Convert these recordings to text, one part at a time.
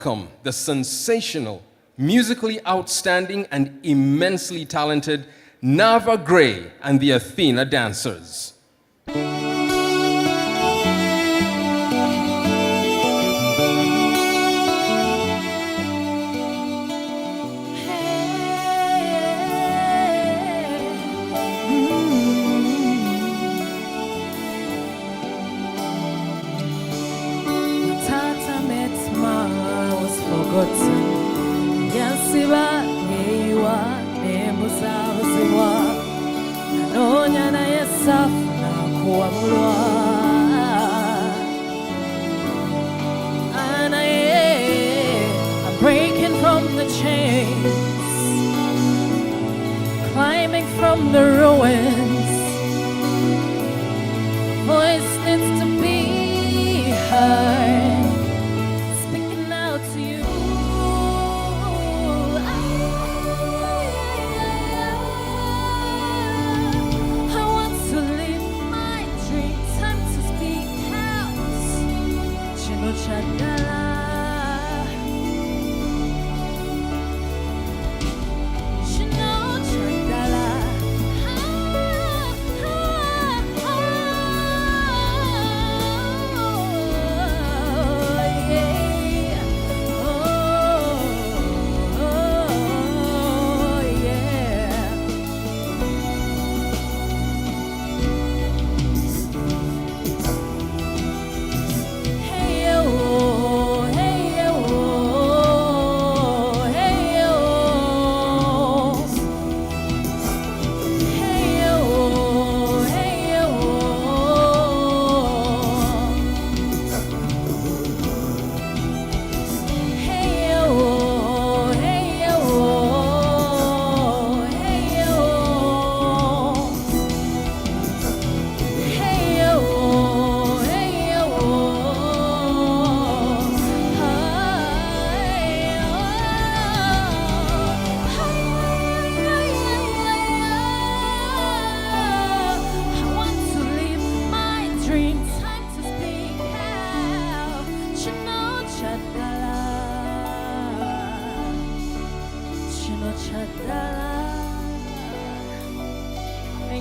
Welcome the sensational, musically outstanding, and immensely talented Nava Gray and the Athena Dancers. Yasiba ewa nemusabusiwa nanonya na yesafu nakuwamulwa I'm breaking from the chains, climbing from the ruins. Voice needs to be heard, speaking out to you. Kyadala,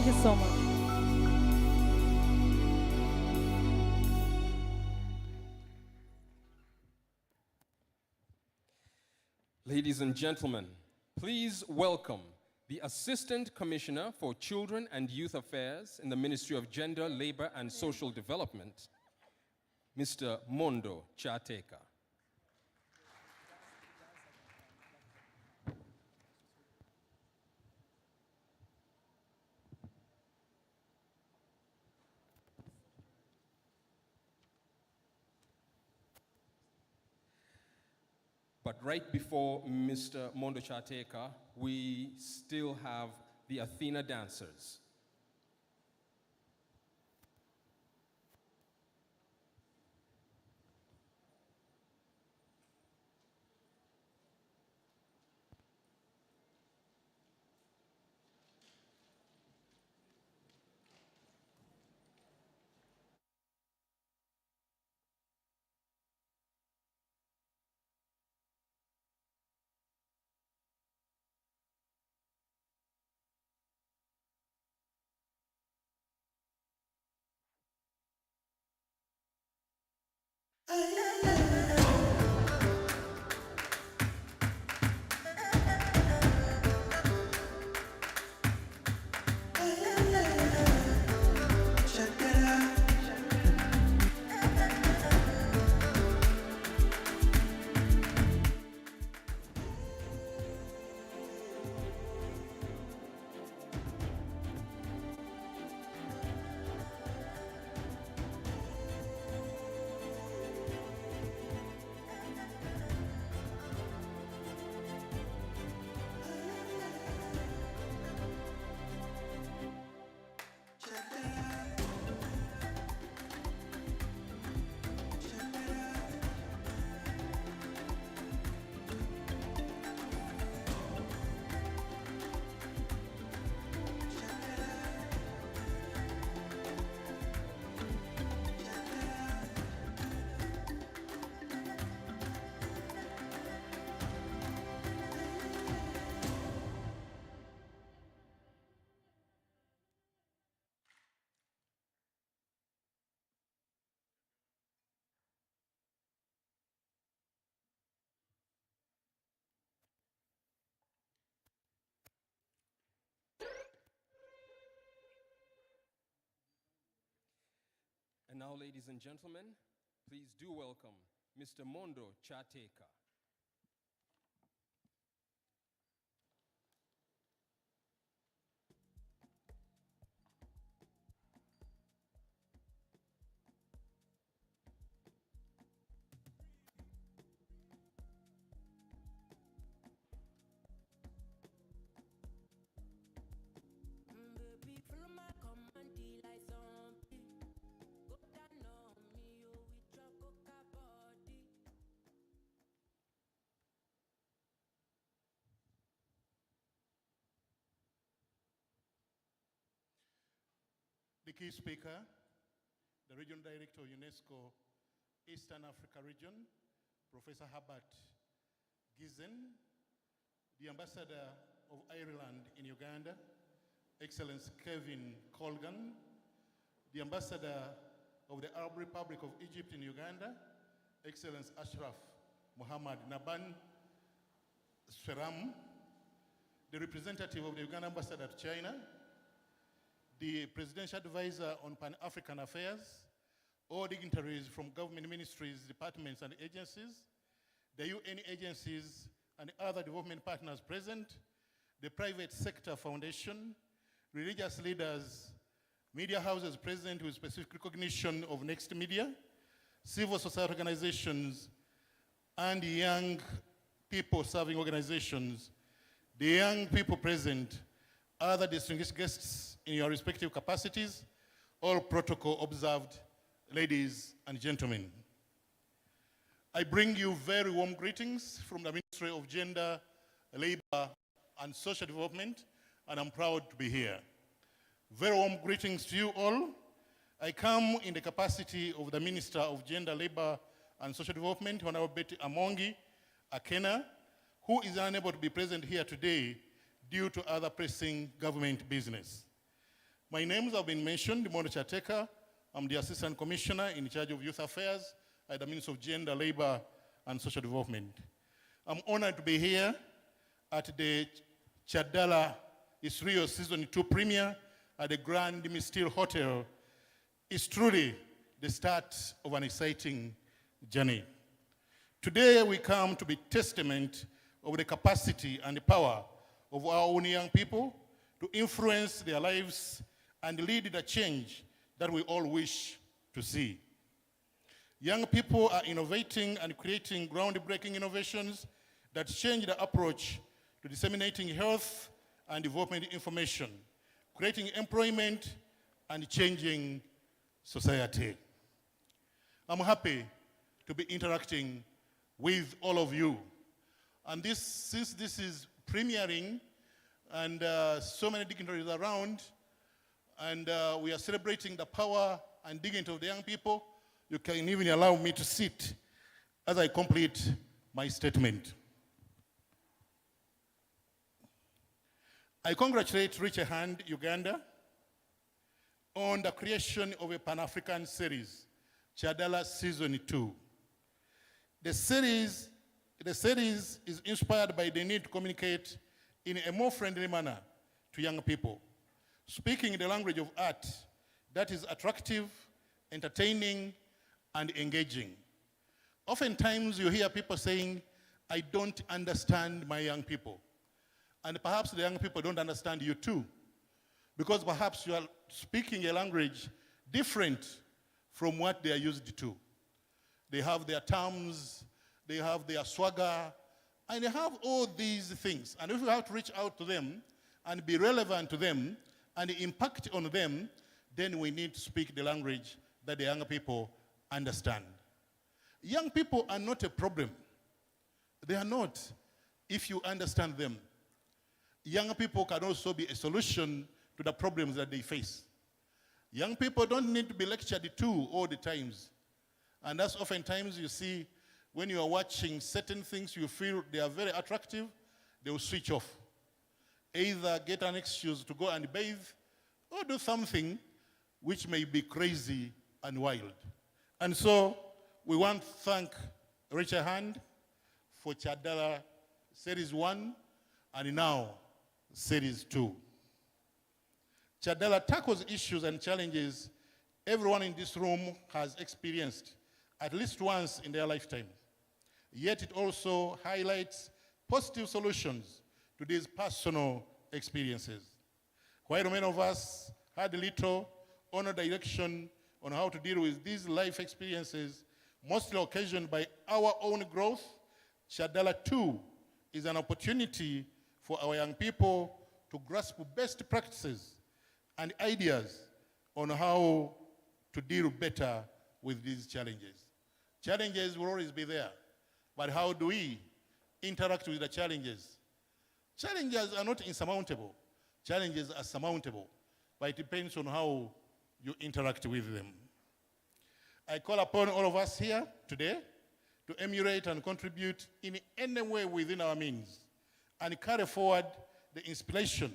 Thank you so much. Ladies and gentlemen, please welcome the Assistant Commissioner for Children and Youth Affairs in the Ministry of Gender, Labor and Social Development, Mr. Mondo Chateka. But right before Mr. Mondo Chateka, we still have the Athena Dancers. now, ladies and gentlemen, please do welcome Mr. Mondo Chateka. The key speaker, the Regional Director of UNESCO Eastern Africa Region, Professor Herbert Gizen, the Ambassador of Ireland in Uganda, Excellence Kevin Colgan, the Ambassador of the Arab Republic of Egypt in Uganda, Excellence Ashraf Muhammad Naban Sweram, the representative of the Uganda Ambassador to China, the Presidential Advisor on Pan-African Affairs, all dignitaries from government ministries, departments, and agencies, the UN agencies and other development partners present, the private sector foundation, religious leaders, media houses present with specific recognition of Next Media, civil society organizations, and young people serving organizations, the young people present, other distinguished guests in your respective capacities, all protocol observed, ladies and gentlemen. I bring you very warm greetings from the Ministry of Gender, Labor, and Social Development, and I'm proud to be here. Very warm greetings to you all. I come in the capacity of the Minister of Gender, Labor, and Social Development, Honorable Betty Amongi Akena, who is unable to be present here today due to other pressing government business. My names have been mentioned, Mondo Chateka. I'm the Assistant Commissioner in charge of Youth Affairs at the Ministry of Gender, Labor, and Social Development. I'm honored to be here at the Kyadala Israel Season 2 premiere at the Grand Mistil Hotel. It's truly the start of an exciting journey. Today we come to be testament of the capacity and the power of our own young people to influence their lives and lead the change that we all wish to see. Young people are innovating and creating groundbreaking innovations that change the approach to disseminating health and development information, creating employment and changing society. I'm happy to be interacting with all of you. And since this is premiering and so many dignitaries around, and we are celebrating the power and dignity of the young people, you can even allow me to sit as I complete my statement. I congratulate Reach a Hand Uganda on the creation of a Pan-African series, Kyadala Season 2. The series is inspired by the need to communicate in a more friendly manner to young people, speaking the language of art that is attractive, entertaining, and engaging. Oftentimes you hear people saying, I don't understand my young people. And perhaps the young people don't understand you too, because perhaps you are speaking a language different from what they are used to. They have their terms, they have their swagger, and they have all these things. And if we have to reach out to them and be relevant to them and impact on them, then we need to speak the language that the young people understand. Young people are not a problem. They are not, if you understand them. Young people can also be a solution to the problems that they face. Young people don't need to be lectured to all the times. And that's oftentimes you see when you are watching certain things you feel they are very attractive, they will switch off. Either get an excuse to go and bathe or do something which may be crazy and wild. And so we want to thank Reach a Hand for Kyadala Series 1 and now Series 2. Kyadala tackles issues and challenges everyone in this room has experienced at least once in their lifetime. Yet it also highlights positive solutions to these personal experiences. While many of us had little or no direction on how to deal with these life experiences, mostly occasioned by our own growth, Kyadala 2 is an opportunity for our young people to grasp best practices and ideas on how to deal better with these challenges. Challenges will always be there, but how do we interact with the challenges? Challenges are not insurmountable. Challenges are surmountable, but it depends on how you interact with them. I call upon all of us here today to emulate and contribute in any way within our means and carry forward the inspiration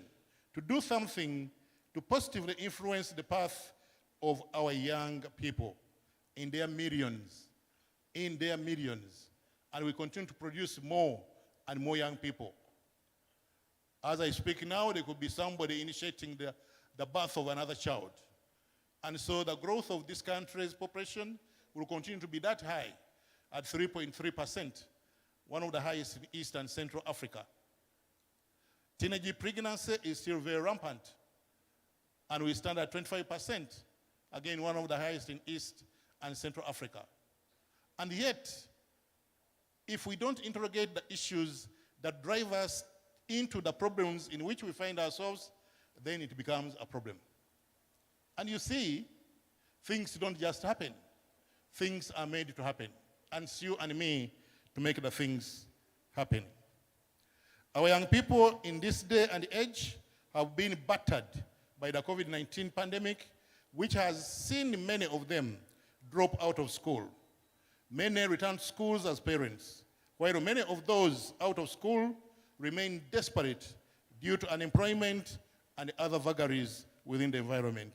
to do something to positively influence the path of our young people in their millions, and we continue to produce more and more young people. As I speak now, there could be somebody initiating the birth of another child. And so the growth of this country's population will continue to be that high at 3.3%, one of the highest in East and Central Africa. Teenage pregnancy is still very rampant, and we stand at 25%, again, one of the highest in East and Central Africa. And yet, if we don't interrogate the issues that drive us into the problems in which we find ourselves, then it becomes a problem. And you see, things don't just happen. Things are made to happen. And it's you and me to make the things happen. Our young people in this day and age have been battered by the COVID-19 pandemic, which has seen many of them drop out of school. Many return to schools as parents, while many of those out of school remain desperate due to unemployment and other vagaries within the environment.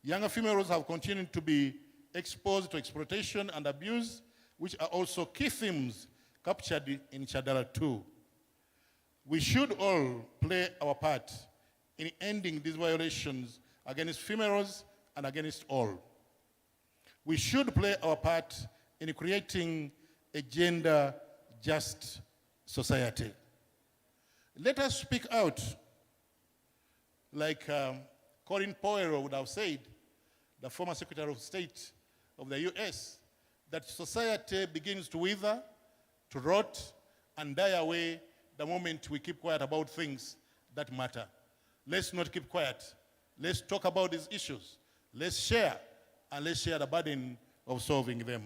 Younger females have continued to be exposed to exploitation and abuse, which are also key themes captured in Kyadala 2. We should all play our part in ending these violations against females and against all. We should play our part in creating a gender-just society. Let us speak out, like Colin Powell would have said, the former Secretary of State of the US, that society begins to wither, to rot, and die away the moment we keep quiet about things that matter. Let's not keep quiet. Let's talk about these issues. Let's share, and let's share the burden of solving them.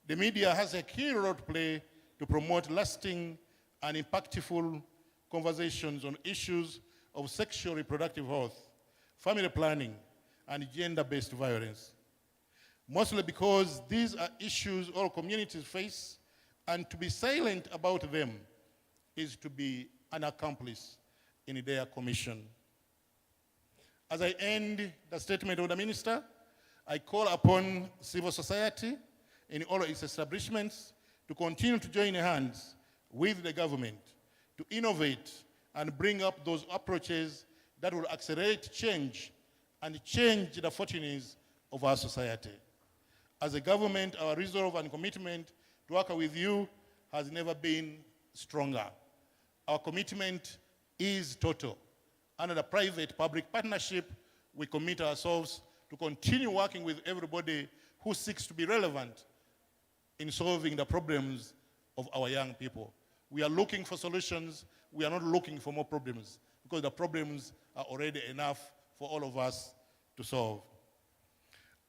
The media has a key role to play to promote lasting and impactful conversations on issues of sexual reproductive health, family planning, and gender-based violence. Mostly because these are issues all communities face, and to be silent about them is to be an accomplice in their commission. As I end the statement of the minister, I call upon civil society in all its establishments to continue to join hands with the government to innovate and bring up those approaches that will accelerate change and change the fortunes of our society. As a government, our resolve and commitment to work with you has never been stronger. Our commitment is total. Under the private-public partnership, we commit ourselves to continue working with everybody who seeks to be relevant in solving the problems of our young people. We are looking for solutions. We are not looking for more problems, because the problems are already enough for all of us to solve.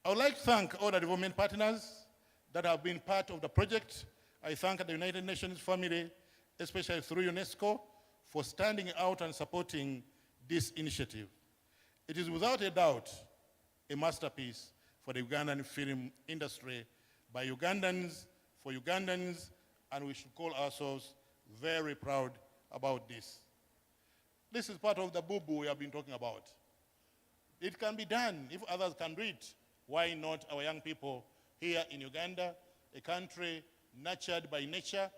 I would like to thank all the development partners that have been part of the project. I thank the United Nations family, especially through UNESCO, for standing out and supporting this initiative. It is without a doubt a masterpiece for the Ugandan film industry by Ugandans, for Ugandans, and we should call ourselves very proud about this. This is part of the boo-boo we have been talking about. It can be done if others can do it. Why not our young people here in Uganda, a country nurtured by nature,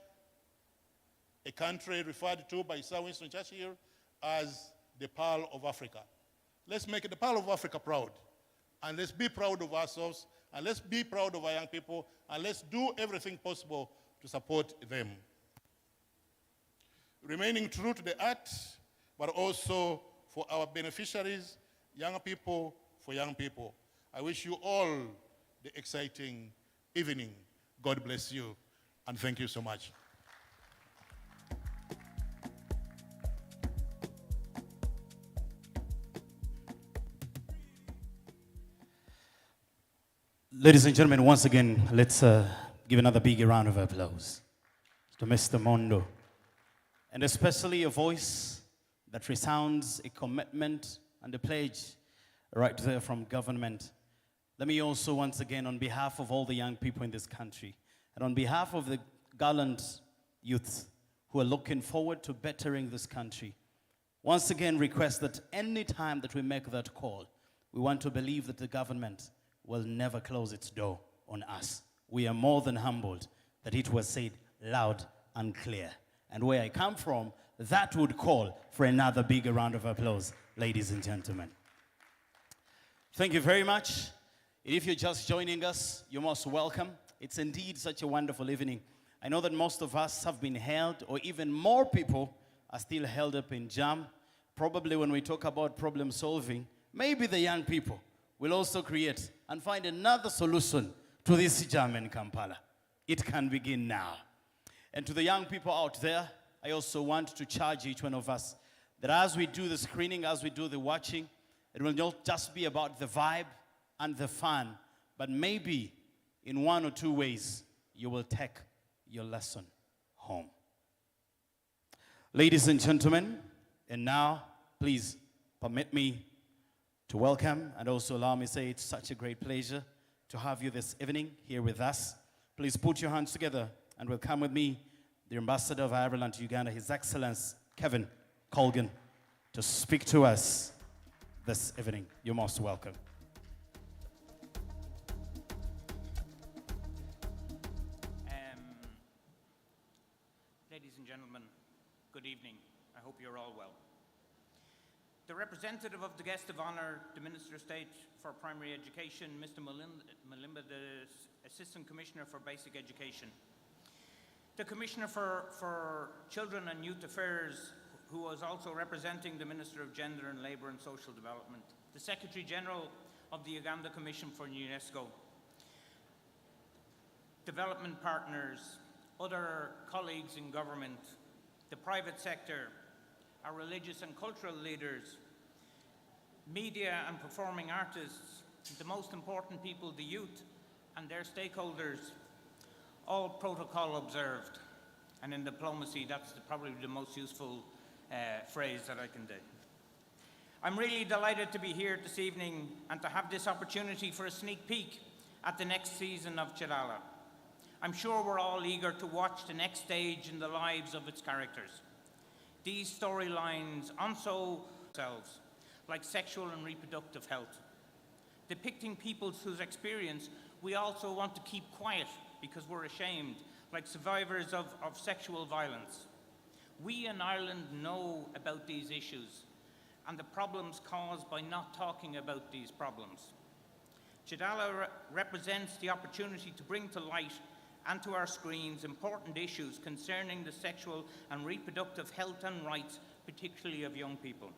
a country referred to by Sir Winston Churchill as the Pearl of Africa. Let's make the Pearl of Africa proud. And let's be proud of ourselves, and let's be proud of our young people, and let's do everything possible to support them. Remaining true to the art, but also for our beneficiaries, young people for young people. I wish you all the exciting evening. God bless you, and thank you so much. Ladies and gentlemen, once again, let's give another big round of applause to Mr. Mondo. And especially a voice that resounds a commitment and a pledge right there from government. Let me also, once again, on behalf of all the young people in this country, and on behalf of the gallant youth who are looking forward to bettering this country, once again request that any time that we make that call, we want to believe that the government will never close its door on us. We are more than humbled that it was said loud and clear. And where I come from, that would call for another bigger round of applause, ladies and gentlemen. Thank you very much. If you're just joining us, you're most welcome. It's indeed such a wonderful evening. I know that most of us have been held, or even more people are still held up in jam. Probably when we talk about problem solving, maybe the young people will also create and find another solution to this jam in Kampala. It can begin now. And to the young people out there, I also want to charge each one of us that as we do the screening, as we do the watching, it will not just be about the vibe and the fun, but maybe in one or two ways, you will take your lesson home. Ladies and gentlemen, and now, please permit me to welcome and also allow me to say it's such a great pleasure to have you this evening here with us. Please put your hands together and welcome with me the Ambassador of Ireland to Uganda, His Excellency Kevin Colgan, to speak to us this evening. You're most welcome. Ladies and gentlemen, good evening. I hope you're all well. The representative of the guest of honor, the Minister of State for Primary Education, Mr. Malimba, the Assistant Commissioner for Basic Education, the Commissioner for Children and Youth Affairs, who was also representing the Minister of Gender and Labour and Social Development, the Secretary General of the Uganda Commission for UNESCO, development partners, other colleagues in government, the private sector, our religious and cultural leaders, media and performing artists, the most important people, the youth and their stakeholders, all protocol observed. And in diplomacy, that's probably the most useful phrase that I can do. I'm really delighted to be here this evening and to have this opportunity for a sneak peek at the next season of Kyadala. I'm sure we're all eager to watch the next stage in the lives of its characters. These storylines also themselves, like sexual and reproductive health, depicting people whose experience we also want to keep quiet because we're ashamed, like survivors of sexual violence. We in Ireland know about these issues and the problems caused by not talking about these problems. Kyadala represents the opportunity to bring to light and to our screens important issues concerning the sexual and reproductive health and rights, particularly of young people.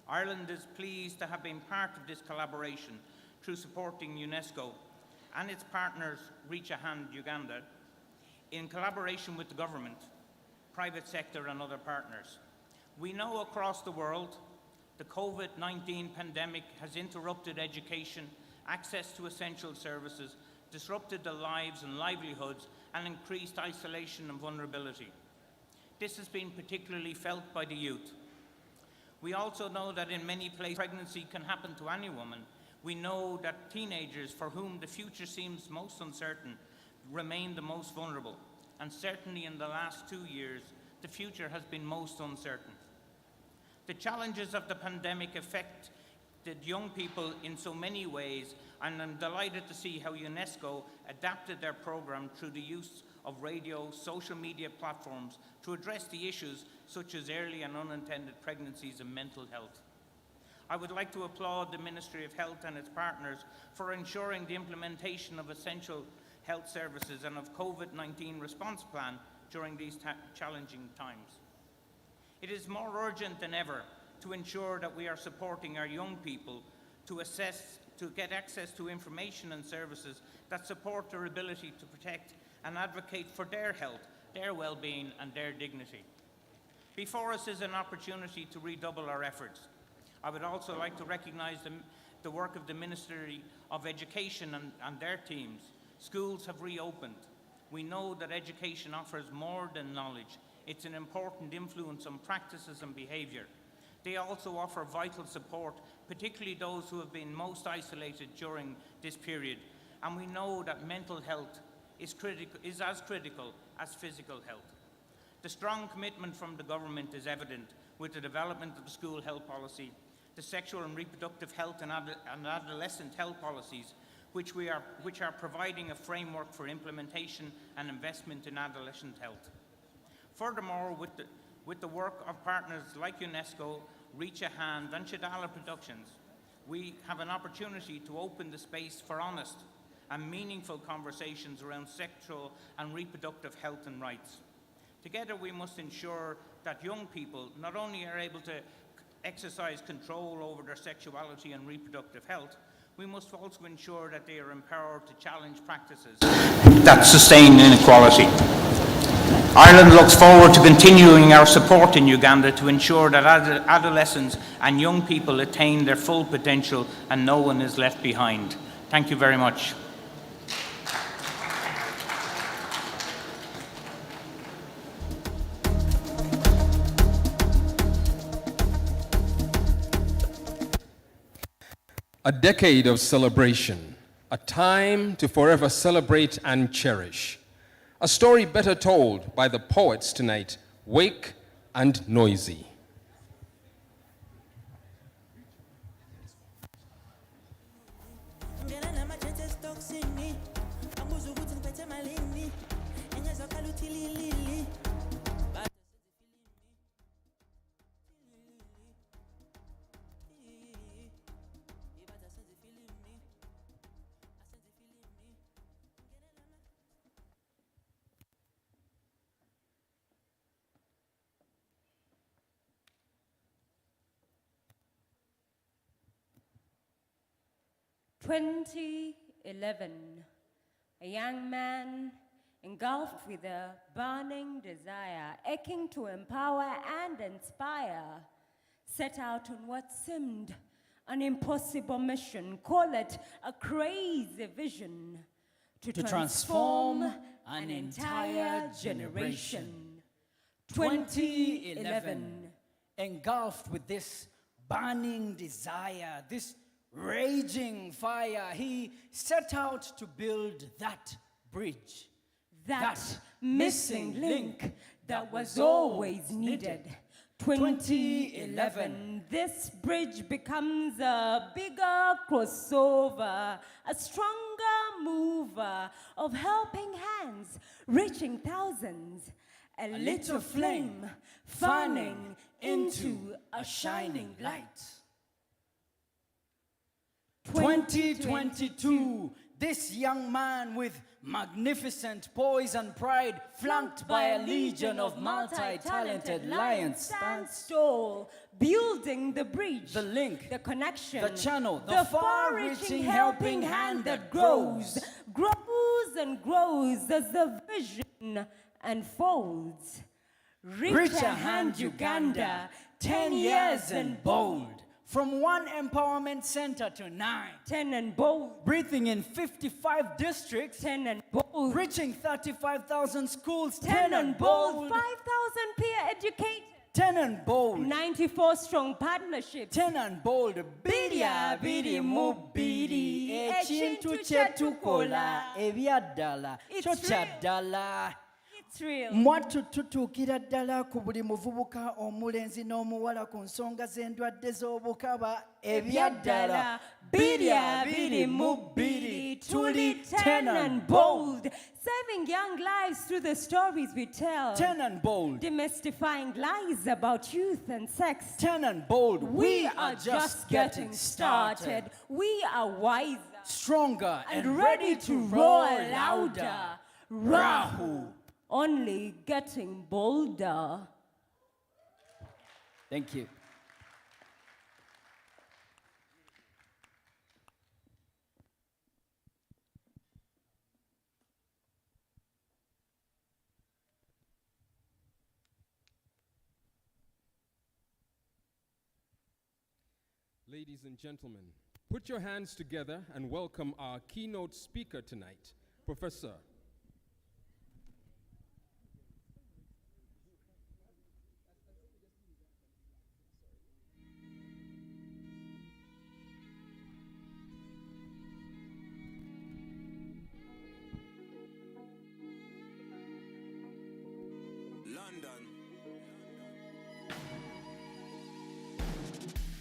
Ireland is pleased to have been part of this collaboration through supporting UNESCO and its partners Reach a Hand Uganda in collaboration with the government, private sector and other partners. We know across the world the COVID-19 pandemic has interrupted education, access to essential services, disrupted the lives and livelihoods, and increased isolation and vulnerability. This has been particularly felt by the youth. We also know that in many places, pregnancy can happen to any woman. We know that teenagers for whom the future seems most uncertain remain the most vulnerable. And certainly in the last 2 years, the future has been most uncertain. The challenges of the pandemic affected young people in so many ways, and I'm delighted to see how UNESCO adapted their program through the use of radio, social media platforms to address the issues such as early and unintended pregnancies and mental health. I would like to applaud the Ministry of Health and its partners for ensuring the implementation of essential health services and of COVID-19 response plan during these challenging times. It is more urgent than ever to ensure that we are supporting our young people to get access to information and services that support their ability to protect and advocate for their health, their well-being and their dignity. Before us is an opportunity to redouble our efforts. I would also like to recognise the work of the Ministry of Education and their teams. Schools have reopened. We know that education offers more than knowledge. It's an important influence on practices and behaviour. They also offer vital support, particularly those who have been most isolated during this period. And we know that mental health is as critical as physical health. The strong commitment from the government is evident with the development of the school health policy, the sexual and reproductive health and adolescent health policies, which are providing a framework for implementation and investment in adolescent health. Furthermore, with the work of partners like UNESCO, Reach a Hand and Kyadala Productions, we have an opportunity to open the space for honest and meaningful conversations around sexual and reproductive health and rights. Together we must ensure that young people not only are able to exercise control over their sexuality and reproductive health, we must also ensure that they are empowered to challenge practices that sustain inequality. Ireland looks forward to continuing our support in Uganda to ensure that adolescents and young people attain their full potential and no one is left behind. Thank you very much. A decade of celebration, a time to forever celebrate and cherish. A story better told by the poets tonight, Wake and Noisy. A young man engulfed with a burning desire, aching to empower and inspire, set out on what seemed an impossible mission, call it a crazy vision, to transform an entire generation. 2011, engulfed with this burning desire, this raging fire, he set out to build that bridge. That missing link that was always needed. 2011, this bridge becomes a bigger crossover, a stronger mover of helping hands, reaching thousands. A little flame fanning into a shining light. 2022, this young man with magnificent poise and pride, flanked by a legion of multi-talented lions, stands tall, building the bridge, the link, the connection, the channel, the far-reaching helping hand that grows and grows as the vision unfolds. Reach a Hand Uganda, 10 years and bold. From one empowerment center to 9. 10 and bold. Breathing in 55 districts. 10 and bold. Reaching 35,000 schools. 10 and bold. 5,000 peer educators. 10 and bold. 94 strong partnerships. 10 and bold. Bidia bidi mubidi. Echintu chetukola. Ebyadala. Chochadala. thrill. Mwattu tutuukira ddala ku buli muvubuka omulenzi n'omuwala ku nsonga z'endwadde z'obukaba ebyaddala. Birya, biri, mubiri, tuli, ten and bold. Saving young lives through the stories we tell. 10 and bold. Demystifying lies about youth and sex. 10 and bold. We are just getting started. We are wiser Stronger and ready to roar louder. Rahu, only getting bolder. Thank you. Ladies and gentlemen, put your hands together and welcome our keynote speaker tonight, Professor. London.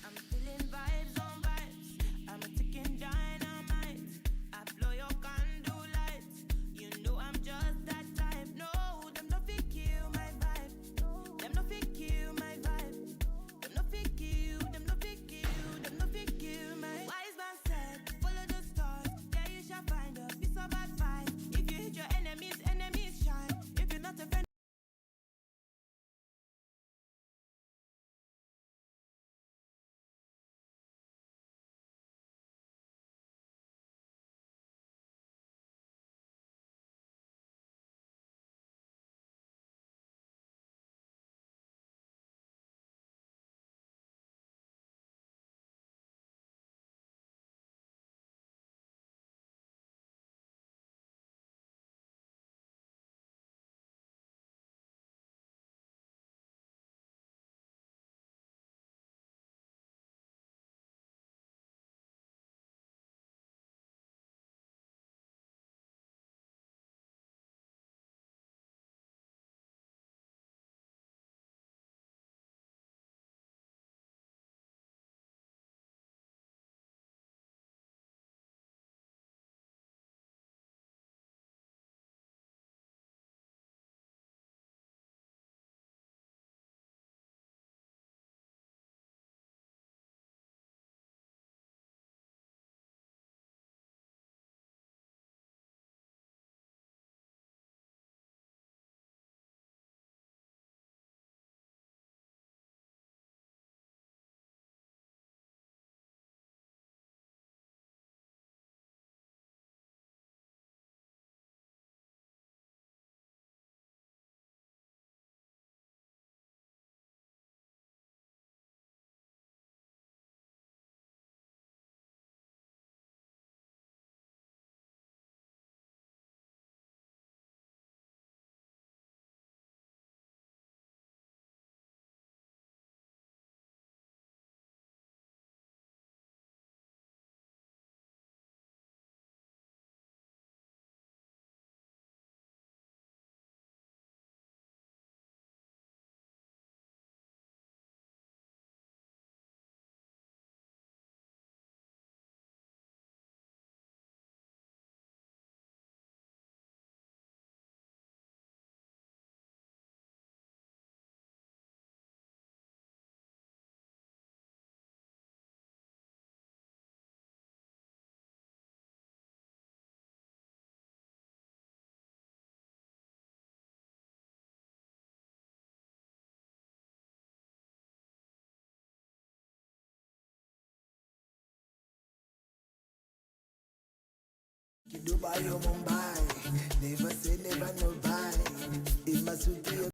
I'm feeling vibes on vibes. I'm a ticking dynamite. I blow your candle lights. You know I'm just that type. No, them no fit kill my vibe. Them no fit kill my vibe. Them no fit kill. Them no fit kill. Them no fit kill my. Wise man said, follow the stars. There you shall find a piece of advice. If you hit your enemies, enemies shine. If you're not a friend. Dubai or Mumbai, never say never no buy. It must be a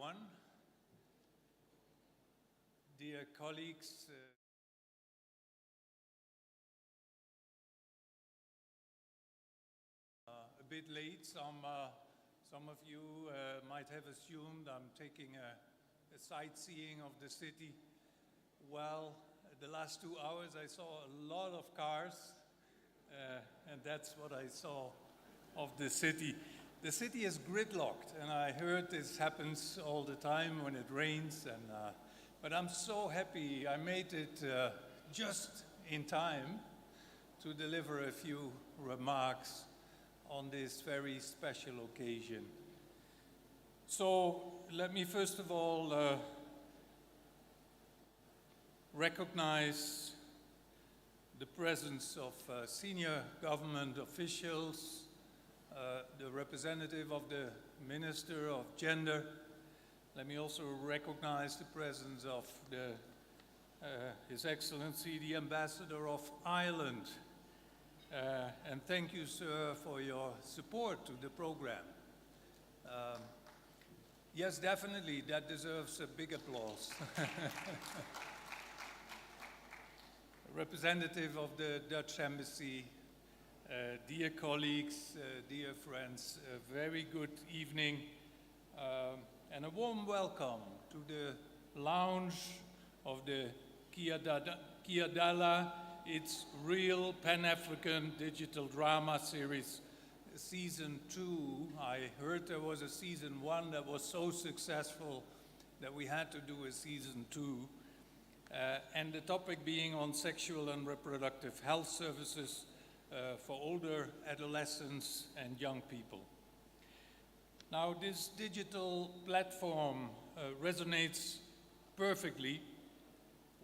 everyone. Dear colleagues, a bit late. Some of you might have assumed I'm taking a sightseeing of the city. Well, the last 2 hours I saw a lot of cars, and that's what I saw of the city. The city is gridlocked, and I heard this happens all the time when it rains. But I'm so happy I made it just in time to deliver a few remarks on this very special occasion. So let me first of all recognize the presence of senior government officials, the representative of the Minister of Gender. Let me also recognize the presence of His Excellency, the Ambassador of Ireland. And thank you, sir, for your support to the program. Yes, definitely, that deserves a big applause. Representative of the Dutch Embassy, dear colleagues, dear friends, a very good evening and a warm welcome to the lounge of the Kyadala, its real Pan-African digital drama series, Season 2. I heard there was a Season 1 that was so successful that we had to do a Season 2. And the topic being on sexual and reproductive health services for older adolescents and young people. Now, this digital platform resonates perfectly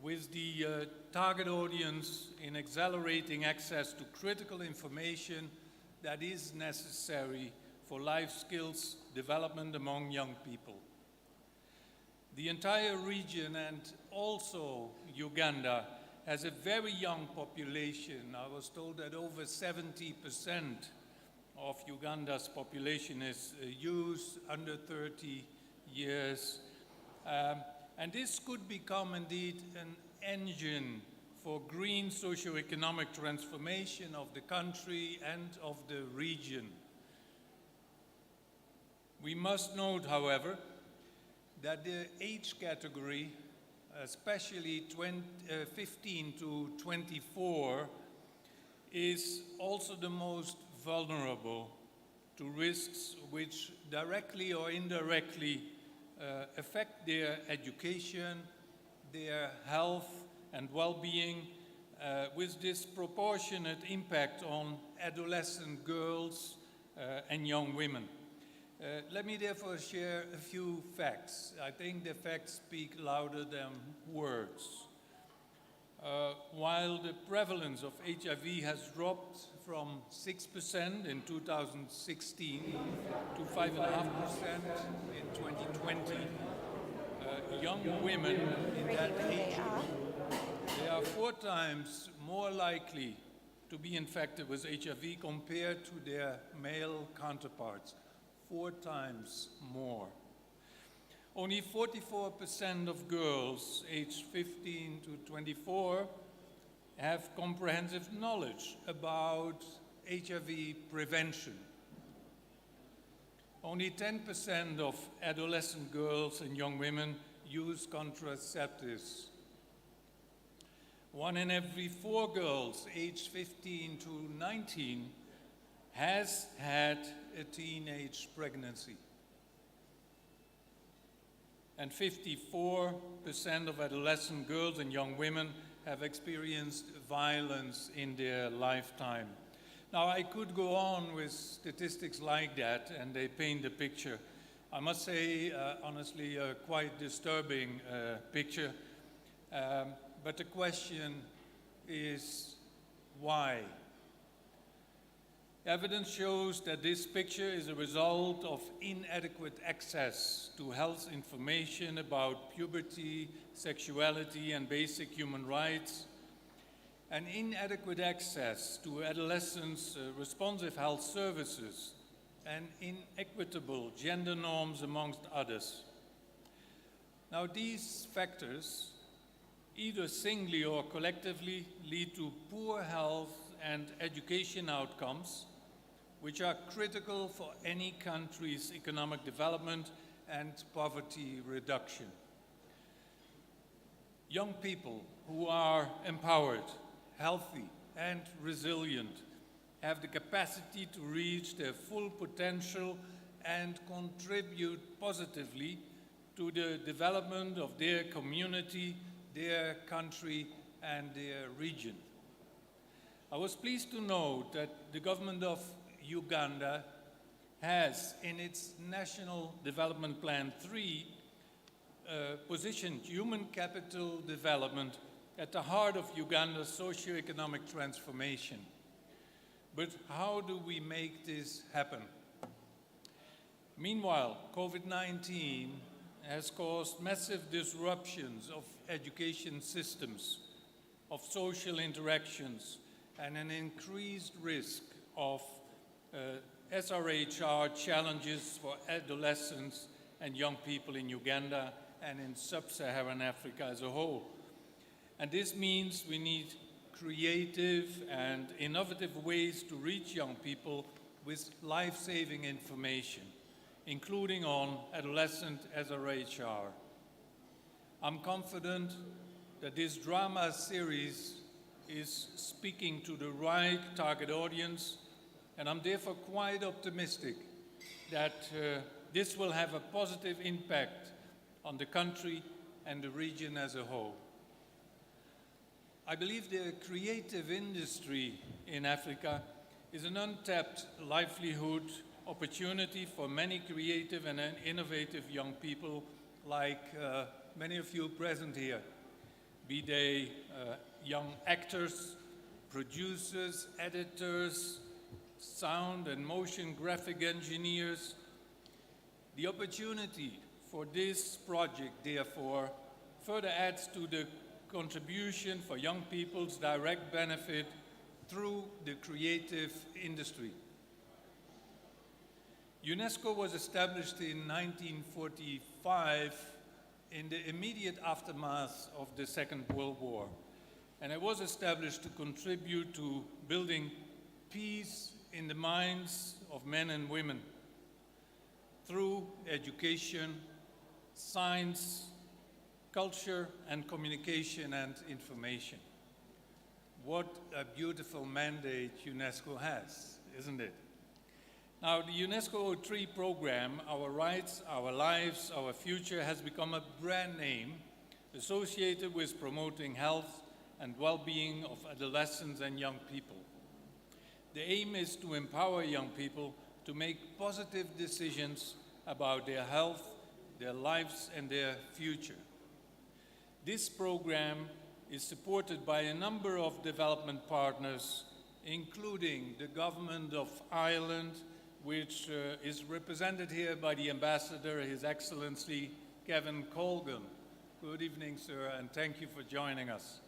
with the target audience in accelerating access to critical information that is necessary for life skills development among young people. The entire region and also Uganda has a very young population. I was told that over 70% of Uganda's population is youth under 30 years. And this could become indeed an engine for green socio-economic transformation of the country and of the region. We must note, however, that the age category, especially 15 to 24, is also the most vulnerable to risks which directly or indirectly affect their education, their health and well-being, with disproportionate impact on adolescent girls and young women. Let me therefore share a few facts. I think the facts speak louder than words. While the prevalence of HIV has dropped from 6% in 2016 to 5.5% in 2020, young women in that age group, they are 4 times more likely to be infected with HIV compared to their male counterparts. 4 times more. Only 44% of girls aged 15 to 24 have comprehensive knowledge about HIV prevention. Only 10% of adolescent girls and young women use contraceptives. 1 in every 4 girls aged 15 to 19 has had a teenage pregnancy. And 54% of adolescent girls and young women have experienced violence in their lifetime. Now, I could go on with statistics like that, and they paint a picture. I must say, honestly, a quite disturbing picture. But the question is, why? Evidence shows that this picture is a result of inadequate access to health information about puberty, sexuality, and basic human rights, and inadequate access to adolescents' responsive health services, and inequitable gender norms, amongst others. Now, these factors, either singly or collectively, lead to poor health and education outcomes, which are critical for any country's economic development and poverty reduction. Young people who are empowered, healthy, and resilient have the capacity to reach their full potential and contribute positively to the development of their community, their country, and their region. I was pleased to note that the government of Uganda has, in its National Development Plan 3, positioned human capital development at the heart of Uganda's socio-economic transformation. But how do we make this happen? Meanwhile, COVID-19 has caused massive disruptions of education systems, of social interactions, and an increased risk of SRHR challenges for adolescents and young people in Uganda and in sub-Saharan Africa as a whole. And this means we need creative and innovative ways to reach young people with life-saving information, including on adolescent SRHR. I'm confident that this drama series is speaking to the right target audience, and I'm therefore quite optimistic that this will have a positive impact on the country and the region as a whole. I believe the creative industry in Africa is an untapped livelihood opportunity for many creative and innovative young people like many of you present here, be they young actors, producers, editors, sound and motion graphic engineers. The opportunity for this project, therefore, further adds to the contribution for young people's direct benefit through the creative industry. UNESCO was established in 1945 in the immediate aftermath of the Second World War, and it was established to contribute to building peace in the minds of men and women through education, science, culture, and communication and information. What a beautiful mandate UNESCO has, isn't it? Now, the UNESCO 03 program, Our Rights, Our Lives, Our Future, has become a brand name associated with promoting health and well-being of adolescents and young people. The aim is to empower young people to make positive decisions about their health, their lives, and their future. This program is supported by a number of development partners, including the Government of Ireland, which is represented here by the Ambassador, His Excellency Kevin Colgan. Good evening, sir, and thank you for joining us.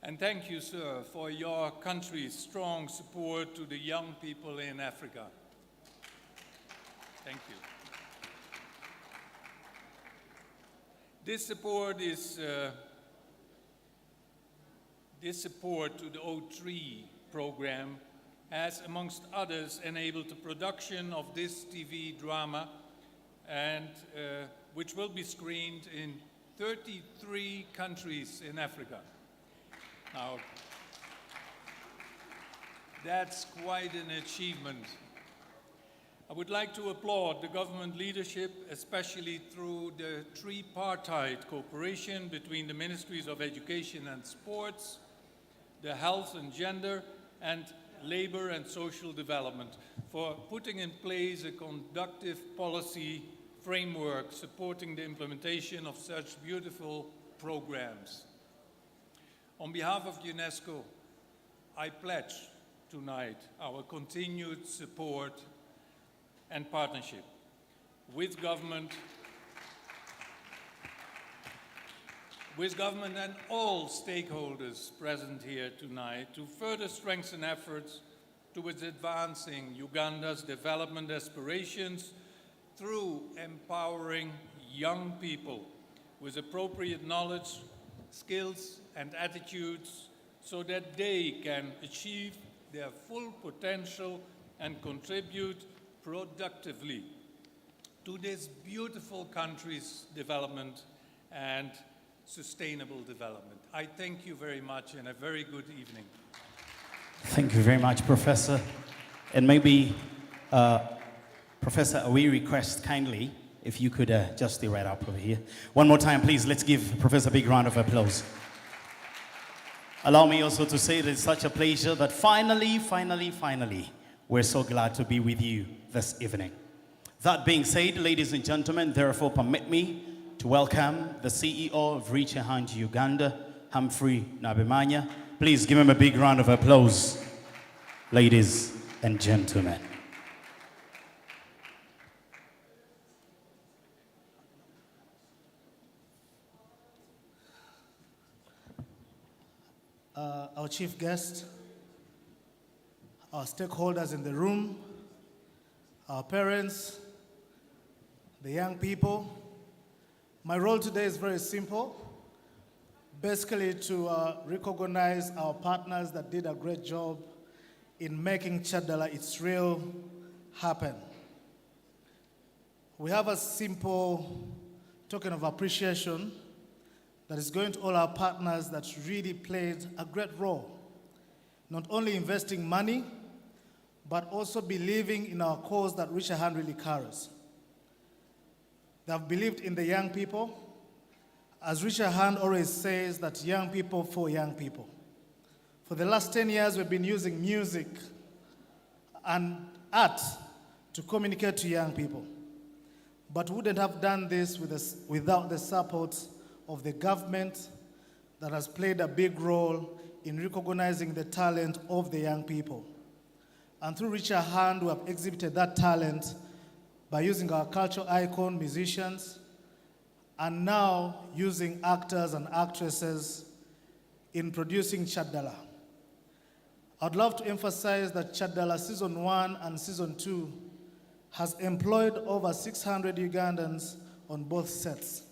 And thank you, sir, for your country's strong support to the young people in Africa. Thank you. This support to the O3 program has, amongst others, enabled the production of this TV drama, and which will be screened in 33 countries in Africa. Now, that's quite an achievement. I would like to applaud the government leadership, especially through the tripartite cooperation between the Ministries of Education and Sports, the Health and Gender, and Labor and Social Development, for putting in place a conducive policy framework supporting the implementation of such beautiful programs. On behalf of UNESCO, I pledge tonight our continued support and partnership with government and all stakeholders present here tonight to further strengthen efforts towards advancing Uganda's development aspirations through empowering young people with appropriate knowledge, skills, and attitudes so that they can achieve their full potential and contribute productively to this beautiful country's development and sustainable development. I thank you very much and a very good evening. Thank you very much, Professor. And maybe, Professor, we request kindly if you could just stay right up over here. One more time, please. Let's give Professor a big round of applause. Allow me also to say that it's such a pleasure that finally, we're so glad to be with you this evening. That being said, ladies and gentlemen, therefore permit me to welcome the CEO of Reach a Hand Uganda, Humphrey Nabemanya. Please give him a big round of applause, ladies and gentlemen. Our chief guest, our stakeholders in the room, our parents, the young people. My role today is very simple. Basically to recognize our partners that did a great job in making Kyadala its real happen. We have a simple token of appreciation that is going to all our partners that really played a great role, not only investing money, but also believing in our cause that Reach a Hand really carries. They have believed in the young people. As Reach a Hand always says, that young people for young people. For the last 10 years, we've been using music and art to communicate to young people. But we wouldn't have done this without the support of the government that has played a big role in recognizing the talent of the young people. And through Reach a Hand, we have exhibited that talent by using our cultural icon, musicians, and now using actors and actresses in producing Kyadala. I'd love to emphasize that Kyadala Season 1 and Season 2 has employed over 600 Ugandans on both sets,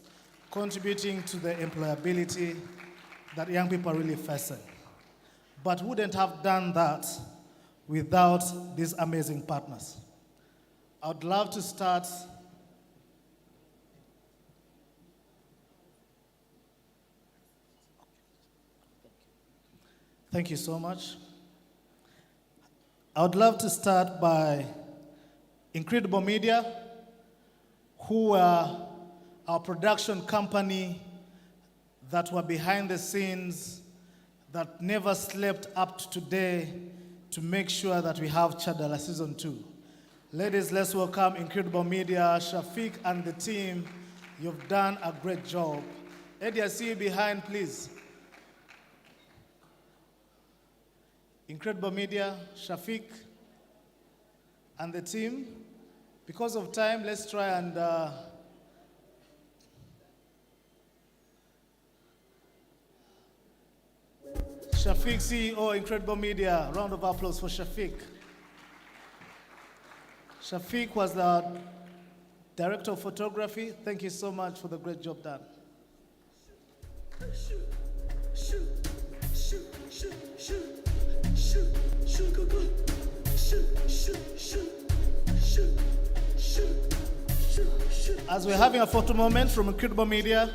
contributing to the employability that young people are really facing. But wouldn't have done that without these amazing partners. I'd love to start Thank you so much. I would love to start by Incredible Media, who are our production company that were behind the scenes, that never slept up to today to make sure that we have Kyadala Season 2. Ladies, let's welcome Incredible Media, Shafiq and the team. You've done a great job. Eddie, I see you behind, please. Incredible Media, Shafiq and the team. Because of time, let's try and Shafiq, CEO, Incredible Media. Round of applause for Shafiq. Shafiq was the director of photography. Thank you so much for the great job done. As we're having a photo moment from Incredible Media,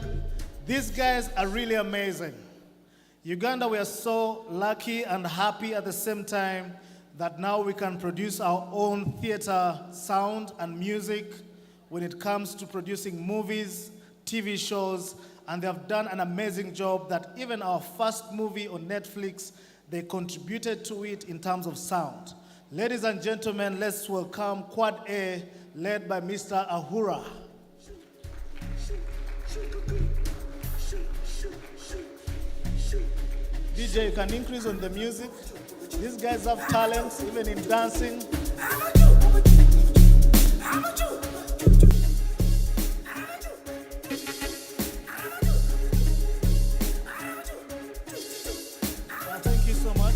these guys are really amazing. Uganda, we are so lucky and happy at the same time that now we can produce our own theater sound and music when it comes to producing movies, TV shows, and they have done an amazing job that even our first movie on Netflix, they contributed to it in terms of sound. Ladies and gentlemen, let's welcome Quad A, led by Mr. Ahura. DJ, you can increase on the music. These guys have talents, even in dancing. Thank you so much.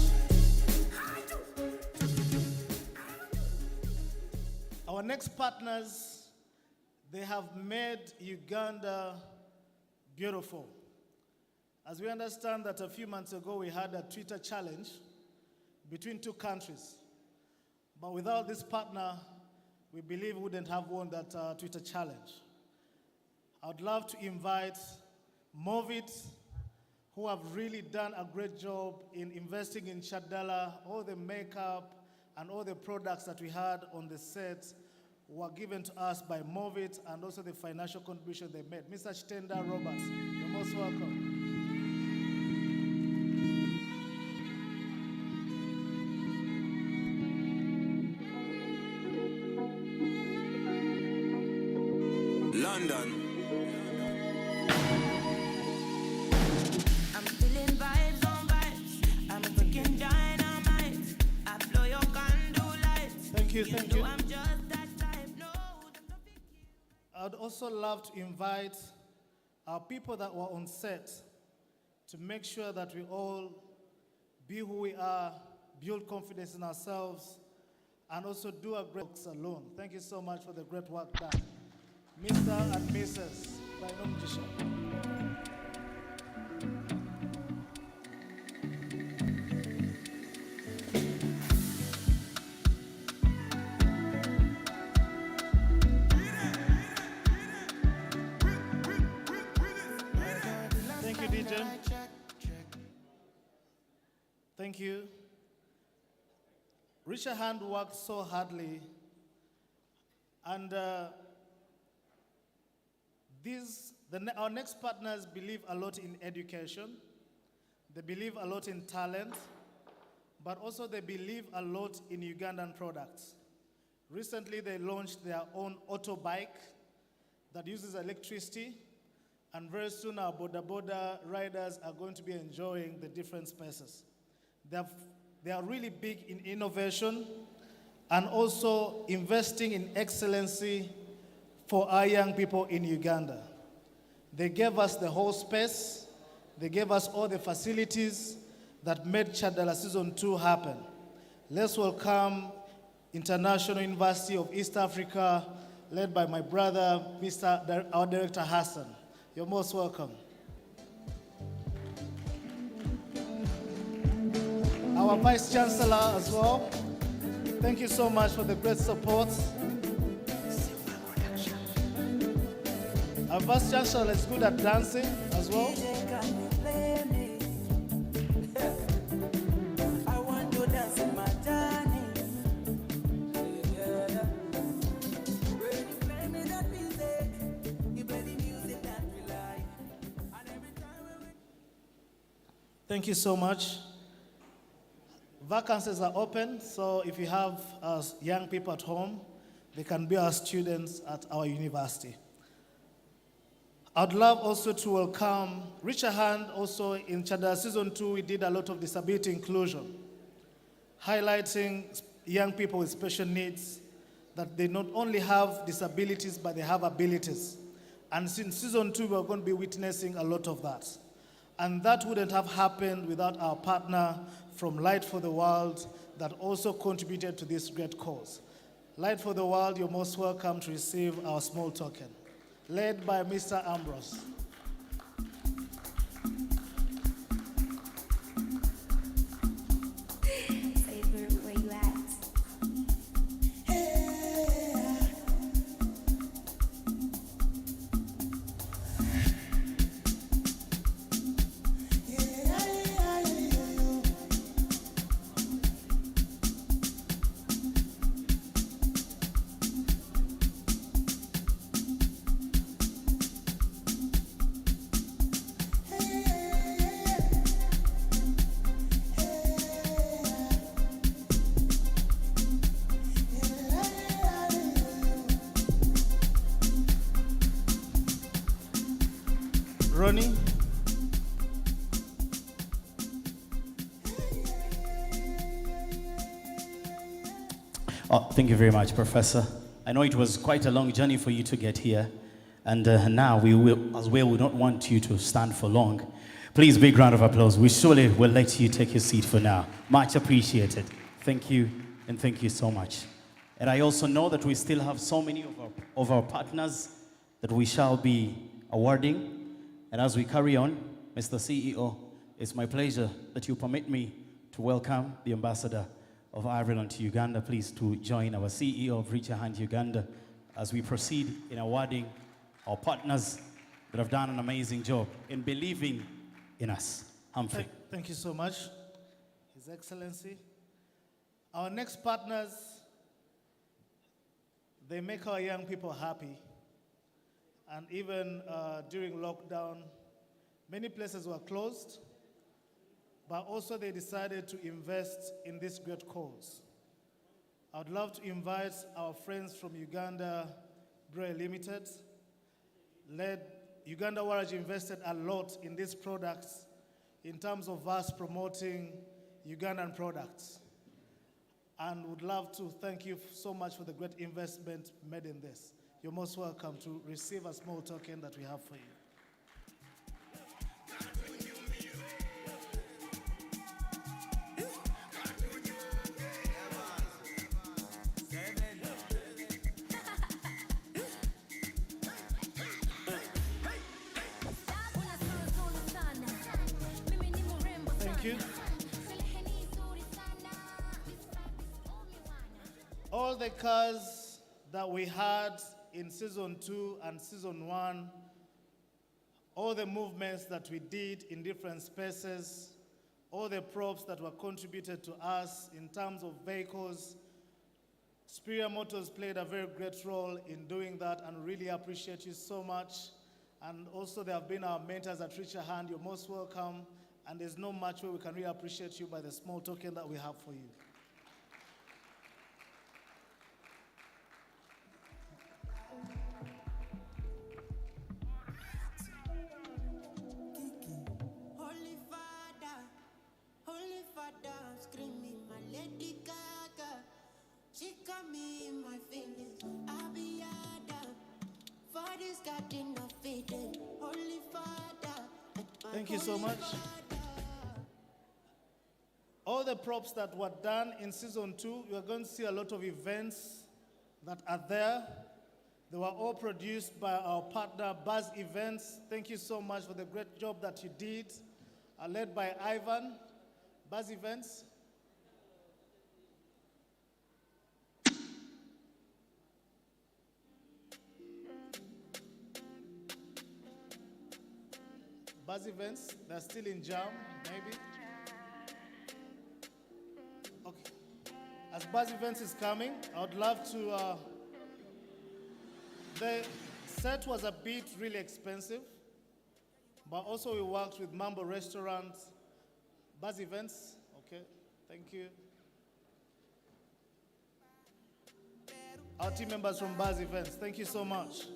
Our next partners, they have made Uganda Beautiful. As we understand that a few months ago we had a Twitter challenge between two countries. But without this partner, we believe we wouldn't have won that Twitter challenge. I'd love to invite Movit, who have really done a great job in investing in Kyadala. All the makeup and all the products that we had on the set were given to us by Movit, and also the financial contribution they made. Mr. Chitenda Roberts, you're most welcome. London. I'm feeling vibes on vibes. I'm a freaking dynamite. I blow your candle lights. Thank you, thank you. I'm just that type. No, them no pick you. I'd also love to invite our people that were on set to make sure that we all be who we are, build confidence in ourselves, and also do a great salon. Thank you so much for the great work done. Mr. and Mrs. Bainomjisha. Thank you, DJ. Thank you. Richard Hand worked so hardly, and our next partners believe a lot in education. They believe a lot in talent, but also they believe a lot in Ugandan products. Recently, they launched their own auto bike that uses electricity, and very soon our boda riders are going to be enjoying the different spaces. They are really big in innovation and also investing in excellency for our young people in Uganda. They gave us the whole space. They gave us all the facilities that made Kyadala Season 2 happen. Let's welcome International University of East Africa, led by my brother, our Director Hassan. You're most welcome. Our Vice Chancellor as well. Thank you so much for the great support. Our Vice Chancellor is good at dancing as well. I want to dance in my journey. When you play me that music, you play the music that we like. And every time when we Thank you so much. Vacancies are open, so if you have young people at home, they can be our students at our university. I'd love also to welcome Richard Hand. Also in Kyadala Season 2, we did a lot of disability inclusion, highlighting young people with special needs, that they not only have disabilities, but they have abilities. And since Season 2, we're going to be witnessing a lot of that. And that wouldn't have happened without our partner from Light for the World that also contributed to this great cause. Light for the World, you're most welcome to receive our small token, led by Mr. Ambrose. Favorite, where you at? Ronnie? Oh, thank you very much, Professor. I know it was quite a long journey for you to get here, and now we will, as well, we don't want you to stand for long. Please, big round of applause. We surely will let you take your seat for now. Much appreciated. Thank you, and thank you so much. And I also know that we still have so many of our partners that we shall be awarding And as we carry on, Mr. CEO, it's my pleasure that you permit me to welcome the ambassador of Ireland to Uganda. Please to join our CEO of Reach a Hand Uganda as we proceed in awarding our partners that have done an amazing job in believing in us. Humphrey. Thank you so much, His Excellency. Our next partners, they make our young people happy. And even during lockdown, many places were closed, but also they decided to invest in this great cause. I would love to invite our friends from Uganda Brewery Limited. Uganda Waraj invested a lot in these products in terms of us promoting Ugandan products. And would love to thank you so much for the great investment made in this. You're most welcome to receive a small token that we have for you. Thank you. All the cars that we had in season 2 and season 1, all the movements that we did in different spaces, all the props that were contributed to us in terms of vehicles, Superior Motors played a very great role in doing that, and really appreciate you so much. And also they have been our mentors at Reach a Hand. You're most welcome, and there's no much way we can really appreciate you by the small token that we have for you. Holy Father, I'm screaming my Lady Gaga. She got me in my feelings. I'll be Adam. For this garden of Eden. Holy Father. Thank you so much. All the props that were done in season 2, you are going to see a lot of events that are there. They were all produced by our partner, Buzz Events. Thank you so much for the great job that you did, led by Ivan. Buzz Events. Buzz Events, they're still in jam, maybe. Okay. As Buzz Events is coming, I would love to, the set was a bit really expensive, but also we worked with Mambo Restaurant, Buzz Events, okay, thank you. Our team members from Buzz Events, thank you so much.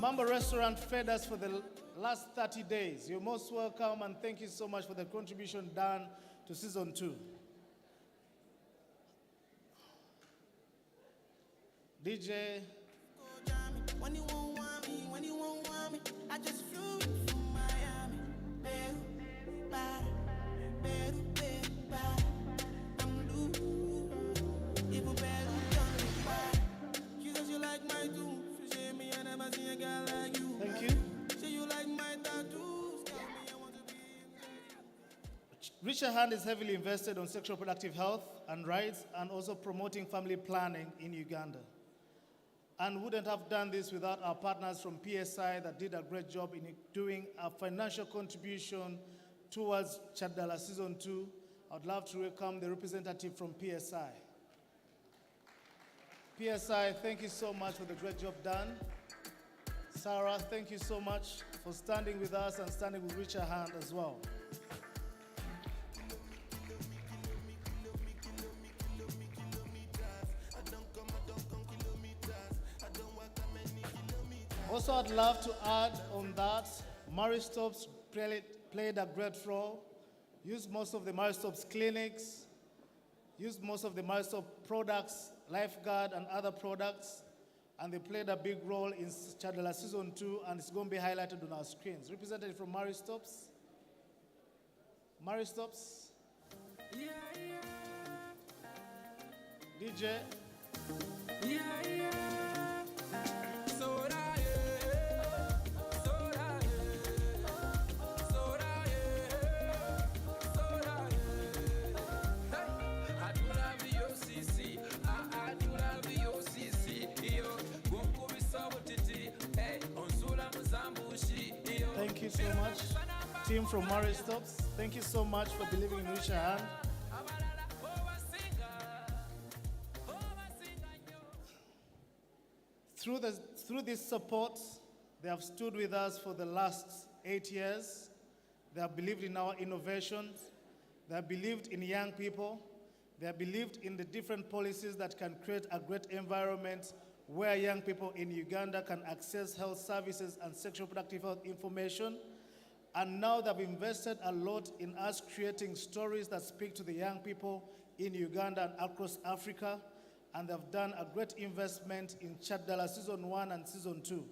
Mambo Restaurant fed us for the last 30 days. You're most welcome, and thank you so much for the contribution done to season 2. DJ. When you won't want me, when you won't want me, I just flew in from Miami. I'm loose. Even better, she says you like my tune. She say me I never seen a girl like you. Thank you. Say you like my tattoos. Tell me I want to be. Reach a Hand is heavily invested on sexual reproductive health and rights, and also promoting family planning in Uganda. And wouldn't have done this without our partners from PSI that did a great job in doing a financial contribution towards Kyadala Season 2. I'd love to welcome the representative from PSI. PSI, thank you so much for the great job done. Sarah, thank you so much for standing with us and standing with Reach a Hand as well. Also, I'd love to add on that, Maristops played a great role, used most of the Maristops clinics, used most of the Maristops products, Lifeguard and other products, and they played a big role in Kyadala Season 2, and it's going to be highlighted on our screens. Representative from Maristops. Maristops. DJ. Thank you so much. Team from Murray Stops, thank you so much for believing in Wish a Hand. Through this support, they have stood with us for the last 8 years. They have believed in our innovations. They have believed in young people. They have believed in the different policies that can create a great environment where young people in Uganda can access health services and sexual reproductive health information. And now they've invested a lot in us creating stories that speak to the young people in Uganda and across Africa. And they've done a great investment in Kyadala Season 1 and Season 2.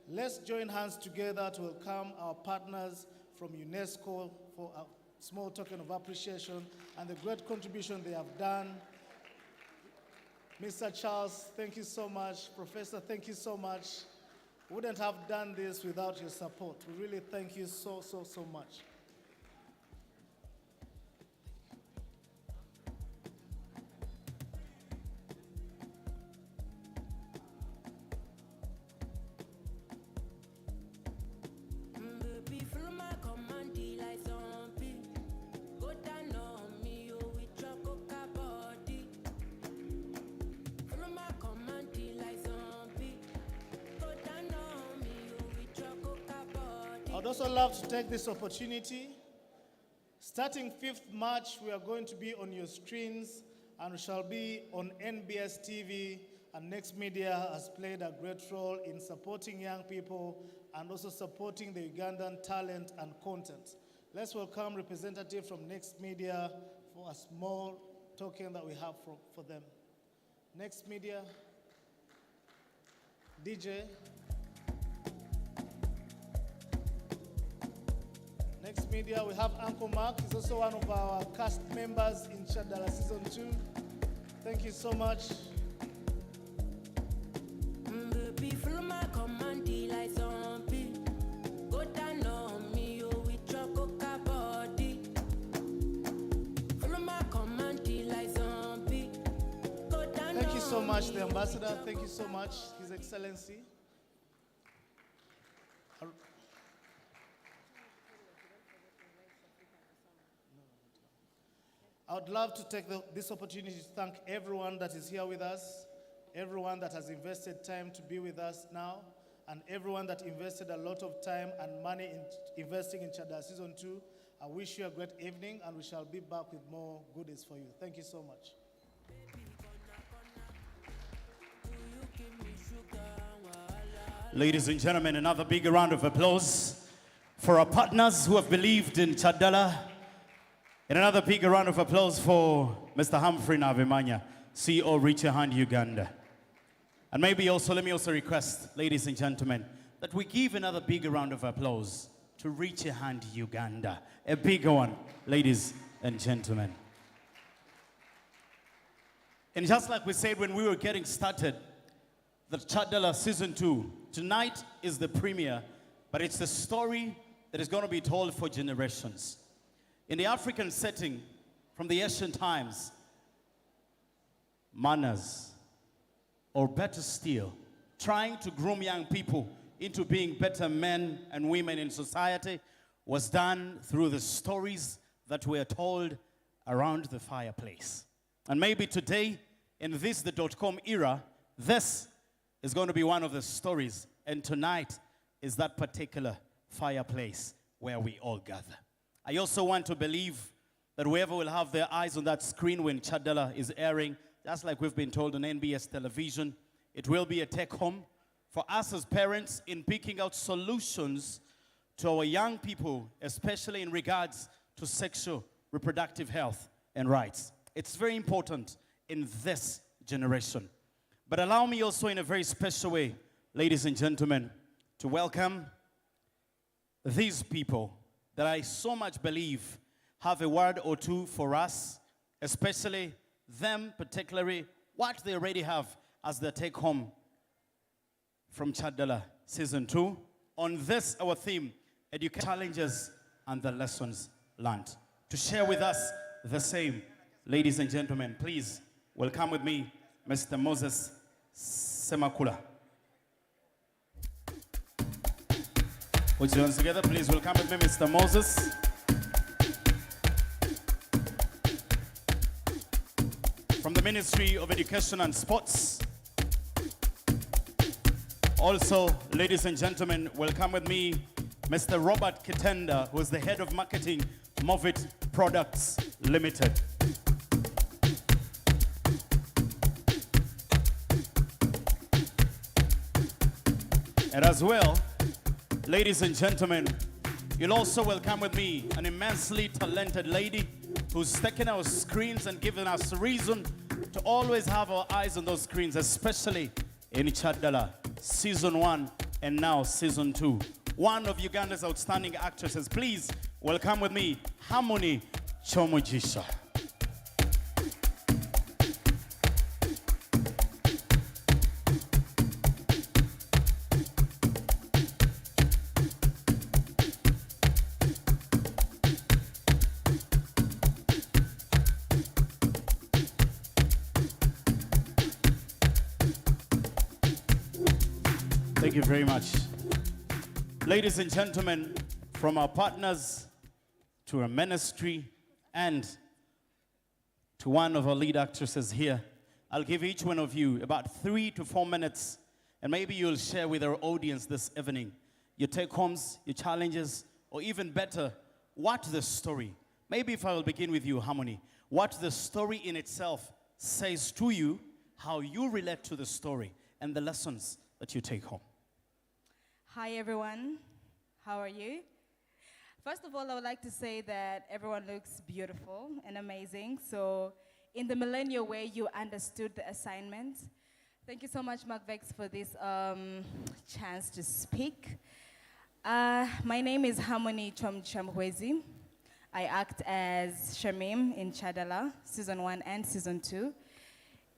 Let's join hands together to welcome our partners from UNESCO for a small token of appreciation and the great contribution they have done. Mr. Charles, thank you so much. Professor, thank you so much. We wouldn't have done this without your support. We really thank you so much. I'd also love to take this opportunity. Starting 5th March, we are going to be on your screens and we shall be on NBS TV, and Next Media has played a great role in supporting young people and also supporting the Ugandan talent and content. Let's welcome representative from Next Media for a small token that we have for them. Next Media, DJ. Next Media, we have Uncle Mark. He's also one of our cast members in Kyadala Season 2. Thank you so much. Thank you so much, the ambassador. Thank you so much, His Excellency. I would love to take this opportunity to thank everyone that is here with us, everyone that has invested time to be with us now, and everyone that invested a lot of time and money in investing in Kyadala Season 2. I wish you a great evening, and we shall be back with more goodies for you. Thank you so much. Ladies and gentlemen, another big round of applause for our partners who have believed in Kyadala. And another big round of applause for Mr. Humphrey Navimanya, CEO Reach Your Hand Uganda. And maybe also, let me also request, ladies and gentlemen, that we give another big round of applause to Reach Your Hand Uganda. A bigger one, ladies and gentlemen. And just like we said when we were getting started, the Kyadala Season 2, tonight is the premiere, but it's the story that is going to be told for generations. In the African setting, from the ancient times, manners, or better still, trying to groom young people into being better men and women in society was done through the stories that were told around the fireplace. And maybe today, in this, the .com era, this is going to be one of the stories. And tonight is that particular fireplace where we all gather. I also want to believe that whoever will have their eyes on that screen when Kyadala is airing, just like we've been told on NBS television, it will be a take-home for us as parents in picking out solutions to our young people, especially in regards to sexual reproductive health and rights. It's very important in this generation. But allow me also in a very special way, ladies and gentlemen, to welcome these people that I so much believe have a word or two for us especially them, particularly what they already have as their take home from Kyadala Season 2. On this, our theme, education challenges and the lessons learned. To share with us the same, ladies and gentlemen, please welcome with me Mr. Moses Semakula. Put your hands together, please welcome with me Mr. Moses. From the Ministry of Education and Sports. Also, ladies and gentlemen, welcome with me Mr. Robert Kitenda, who is the head of marketing, Movit Products Limited. And as well, ladies and gentlemen, you'll also welcome with me an immensely talented lady who's taken our screens and given us reason to always have our eyes on those screens, especially in Kyadala Season 1 and now Season 2. One of Uganda's outstanding actresses. Please welcome with me Harmony Chomujisha. Thank you very much. Ladies and gentlemen, from our partners to our ministry and to one of our lead actresses here, I'll give each one of you about 3 to 4 minutes, and maybe you'll share with our audience this evening your take-homes, your challenges, or even better, what the story. Maybe if I will begin with you, Harmony, what the story in itself says to you, how you relate to the story, and the lessons that you take home. Hi everyone, how are you? First of all, I would like to say that everyone looks beautiful and amazing. So in the millennial way, you understood the assignment. Thank you so much, Mark Vex, for this chance to speak. My name is Harmony Chomchamhwezi. I act as Shamim in Kyadala, Season 1 and Season 2.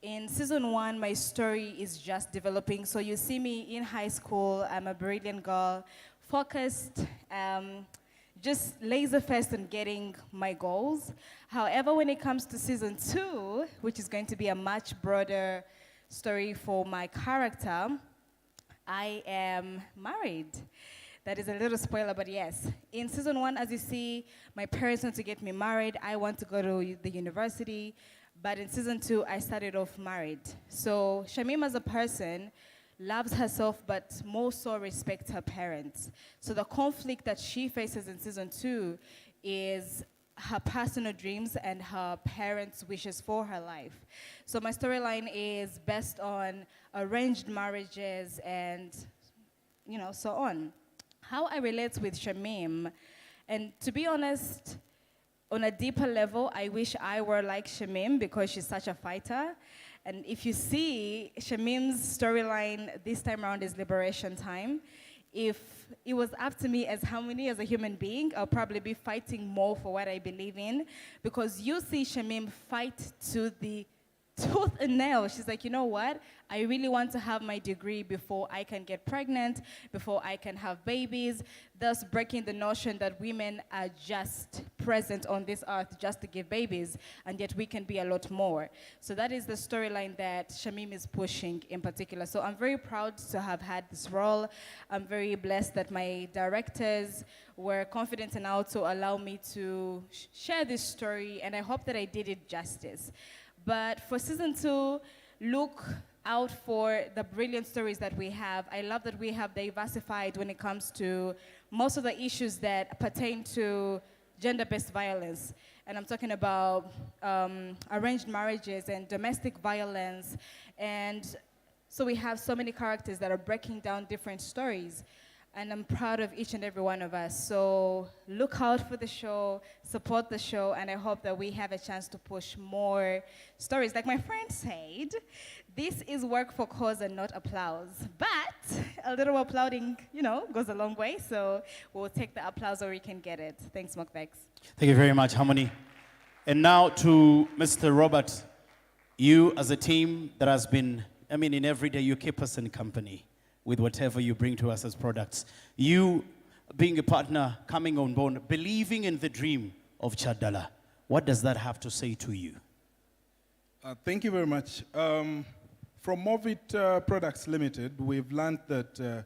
In Season 1, my story is just developing. So you see me in high school. I'm a brilliant girl, focused, just laser-focused on getting my goals. However, when it comes to Season 2, which is going to be a much broader story for my character, I am married. That is a little spoiler, but yes. In Season 1, as you see, my parents want to get me married. I want to go to the university. But in Season 2, I started off married. So Shamim as a person loves herself, but more so respects her parents. So the conflict that she faces in Season 2 is her personal dreams and her parents' wishes for her life. So my storyline is based on arranged marriages and, so on. How I relate with Shamim, and to be honest, on a deeper level, I wish I were like Shamim because she's such a fighter. And if you see, Shamim's storyline this time around is liberation time. If it was up to me as Harmony, as a human being, I'll probably be fighting more for what I believe in, because you see Shamim fight to the tooth and nail. She's like, you know what? I really want to have my degree before I can get pregnant, before I can have babies, thus breaking the notion that women are just present on this earth just to give babies, and yet we can be a lot more. So that is the storyline that Shamim is pushing in particular. So I'm very proud to have had this role. I'm very blessed that my directors were confident enough to allow me to share this story, and I hope that I did it justice. But for Season 2, look out for the brilliant stories that we have. I love that we have diversified when it comes to most of the issues that pertain to gender-based violence. And I'm talking about arranged marriages and domestic violence. And so we have so many characters that are breaking down different stories. And I'm proud of each and every one of us. So look out for the show, support the show, and I hope that we have a chance to push more stories. Like my friend said, this is work for cause and not applause. But a little applauding, goes a long way. So we'll take the applause where we can get it. Thanks, Mokbex. Thank you very much, Harmony. And now to Mr. Robert, you as a team that has been, in every day you keep us in company with whatever you bring to us as products. You being a partner, coming on board, believing in the dream of Kyadala. What does that have to say to you? Thank you very much. From Movit Products Limited, we've learned that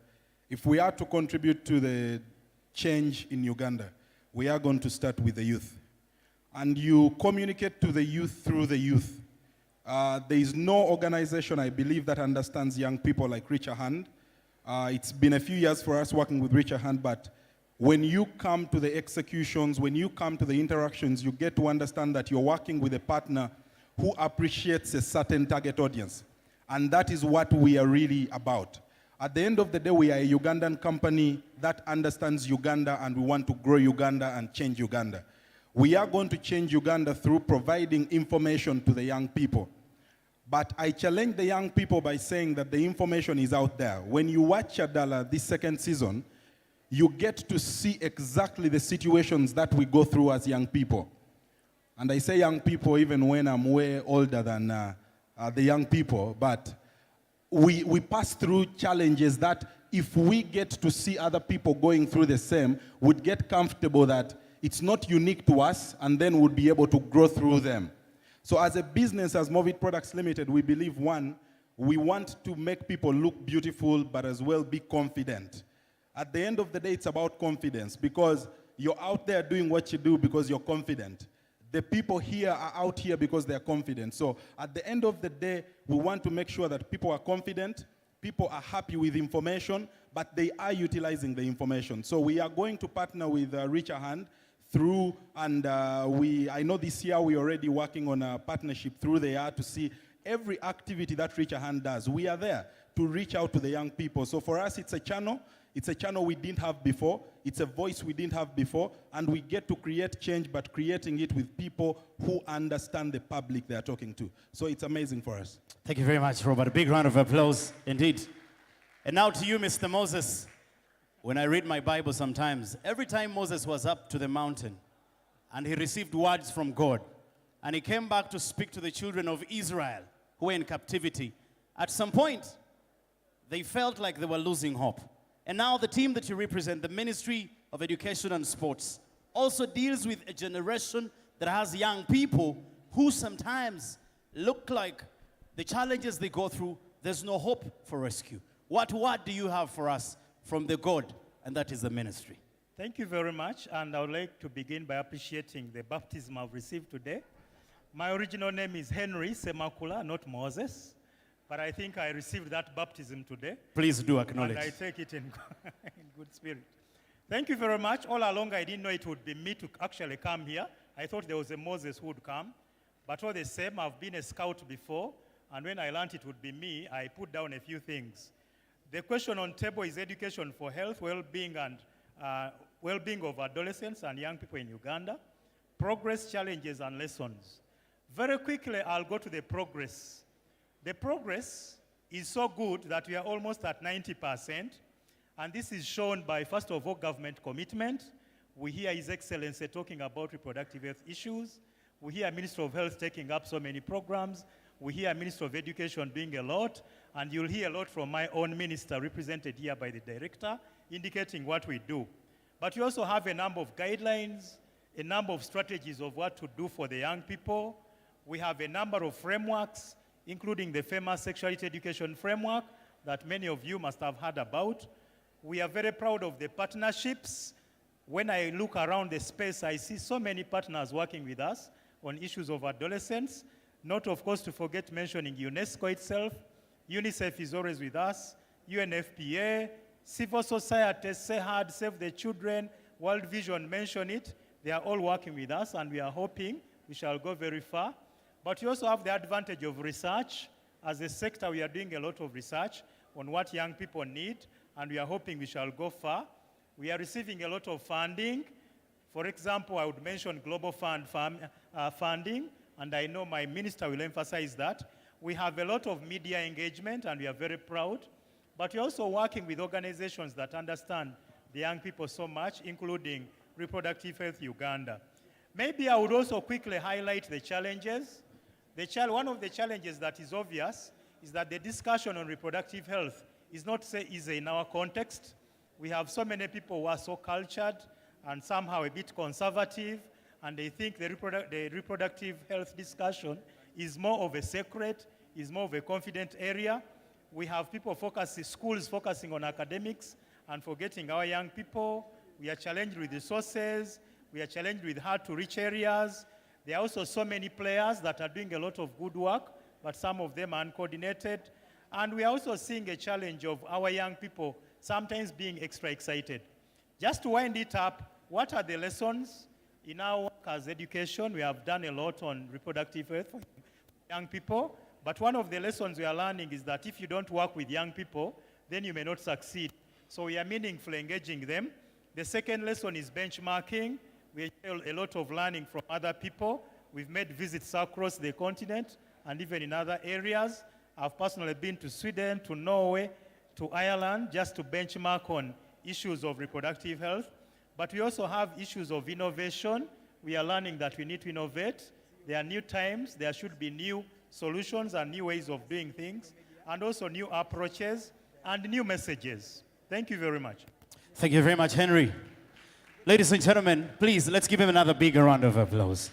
if we are to contribute to the change in Uganda, we are going to start with the youth. And you communicate to the youth through the youth. There is no organization, I believe, that understands young people like Reach a Hand. It's been a few years for us working with Reach a Hand, but when you come to the executions, when you come to the interactions, you get to understand that you're working with a partner who appreciates a certain target audience. And that is what we are really about. At the end of the day, we are a Ugandan company that understands Uganda, and we want to grow Uganda and change Uganda. We are going to change Uganda through providing information to the young people. But I challenge the young people by saying that the information is out there. When you watch Kyadala this second season, you get to see exactly the situations that we go through as young people. And I say young people even when I'm way older than the young people, but we pass through challenges that if we get to see other people going through the same, we'd get comfortable that it's not unique to us, and then we'll be able to grow through them. So as a business, as Movit Products Limited, we believe, one, we want to make people look beautiful, but as well be confident. At the end of the day, it's about confidence, because you're out there doing what you do because you're confident. The people here are out here because they're confident. So at the end of the day, we want to make sure that people are confident, people are happy with information, but they are utilizing the information. So we are going to partner with Reach a Hand through, and I know this year we're already working on a partnership through the year to see every activity that Reach a Hand does. We are there to reach out to the young people. So for us, it's a channel. It's a channel we didn't have before. It's a voice we didn't have before. And we get to create change, but creating it with people who understand the public they're talking to. So it's amazing for us. Thank you very much, Robert. A big round of applause, indeed. And now to you, Mr. Moses. When I read my Bible sometimes, every time Moses was up to the mountain and he received words from God, and he came back to speak to the children of Israel who were in captivity, at some point, they felt like they were losing hope. And now the team that you represent, the Ministry of Education and Sports, also deals with a generation that has young people who sometimes look like the challenges they go through, there's no hope for rescue. What word do you have for us from the God, and that is the ministry? Thank you very much, and I would like to begin by appreciating the baptism I've received today. My original name is Henry Semakula, not Moses. But I think I received that baptism today. Please do acknowledge. And I take it in good spirit. Thank you very much. All along, I didn't know it would be me to actually come here. I thought there was a Moses who would come. But all the same, I've been a scout before. And when I learned it would be me, I put down a few things. The question on table is education for health, well-being, and well-being of adolescents and young people in Uganda. Progress, challenges, and lessons. Very quickly, I'll go to the progress. The progress is so good that we are almost at 90%, and this is shown by, first of all, government commitment. We hear His Excellency talking about reproductive health issues. We hear Minister of Health taking up so many programs. We hear Minister of Education doing a lot, and you'll hear a lot from my own minister, represented here by the director, indicating what we do. But we also have a number of guidelines, a number of strategies of what to do for the young people. We have a number of frameworks, including the famous sexuality education framework that many of you must have heard about. We are very proud of the partnerships. When I look around the space, I see so many partners working with us on issues of adolescents. Not, of course, to forget mentioning UNESCO itself. UNICEF is always with us. UNFPA, civil society, SEHAD, Save the Children, World Vision, mention it. They are all working with us, and we are hoping we shall go very far. But we also have the advantage of research. As a sector, we are doing a lot of research on what young people need, and we are hoping we shall go far. We are receiving a lot of funding. For example, I would mention Global Fund funding, and I know my minister will emphasize that. We have a lot of media engagement, and we are very proud. But we're also working with organizations that understand the young people so much, including Reproductive Health Uganda. Maybe I would also quickly highlight the challenges. One of the challenges that is obvious is that the discussion on reproductive health is not so easy in our context. We have so many people who are so cultured and somehow a bit conservative, and they think the reproductive health discussion is more of a secret, is more of a confident area. We have schools focusing on academics and forgetting our young people. We are challenged with resources. We are challenged with hard-to-reach areas. There are also so many players that are doing a lot of good work, but some of them are uncoordinated. And we are also seeing a challenge of our young people sometimes being extra excited. Just to wind it up, what are the lessons in our work as education? We have done a lot on reproductive health for young people, but one of the lessons we are learning is that if you don't work with young people, then you may not succeed. So we are meaningfully engaging them. The second lesson is benchmarking. We have a lot of learning from other people. We've made visits across the continent and even in other areas. I've personally been to Sweden, to Norway, to Ireland, just to benchmark on issues of reproductive health. But we also have issues of innovation. We are learning that we need to innovate. There are new times. There should be new solutions and new ways of doing things, and also new approaches and new messages. Thank you very much. Thank you very much, Henry. Ladies and gentlemen, please, let's give him another big round of applause.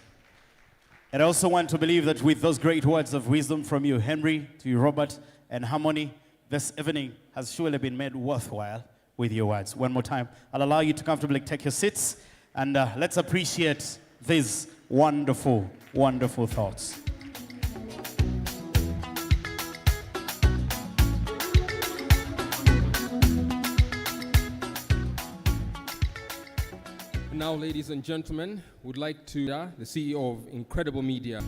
And I also want to believe that with those great words of wisdom from you, Henry, to you, Robert, and Harmony, this evening has surely been made worthwhile with your words. One more time, I'll allow you to comfortably take your seats, and let's appreciate these wonderful, wonderful thoughts. Now, ladies and gentlemen, would like to the CEO of Incredible Media.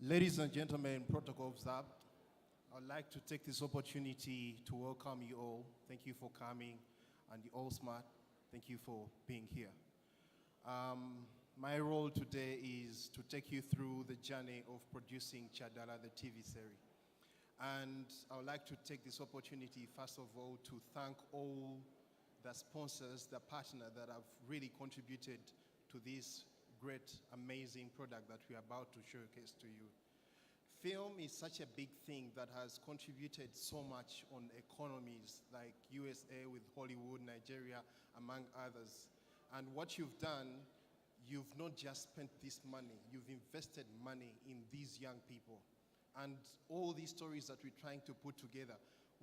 Ladies and gentlemen, protocol observed. I'd like to take this opportunity to welcome you all. Thank you for coming, and you're all smart. Thank you for being here. My role today is to take you through the journey of producing Kyadala, the TV series. And I would like to take this opportunity, first of all, to thank all the sponsors, the partners that have really contributed to this great, amazing product that we are about to showcase to you. Film is such a big thing that has contributed so much on economies like USA with Hollywood, Nigeria, among others. And what you've done, you've not just spent this money, you've invested money in these young people. And all these stories that we're trying to put together,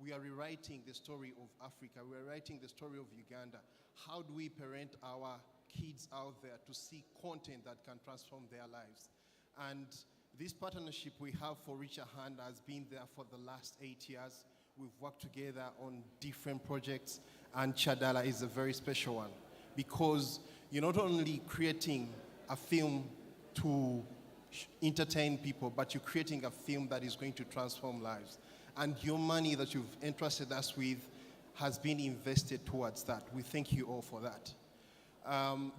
we are rewriting the story of Africa, we're writing the story of Uganda. How do we parent our kids out there to see content that can transform their lives? And this partnership we have for Reach a Hand has been there for the last 8 years. We've worked together on different projects, and Kyadala is a very special one because you're not only creating a film to entertain people, but you're creating a film that is going to transform lives. And your money that you've entrusted us with has been invested towards that. We thank you all for that.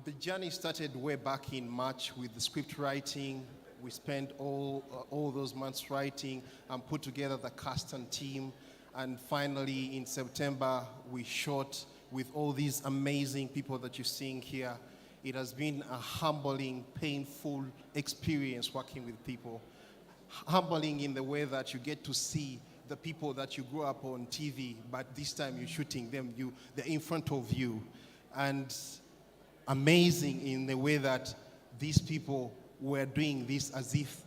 The journey started way back in March with the script writing. We spent all those months writing and put together the cast and team. And finally, in September, we shot with all these amazing people that you're seeing here. It has been a humbling, painful experience working with people. Humbling in the way that you get to see the people that you grew up on TV, but this time you're shooting them, they're in front of you. And amazing in the way that these people were doing this as if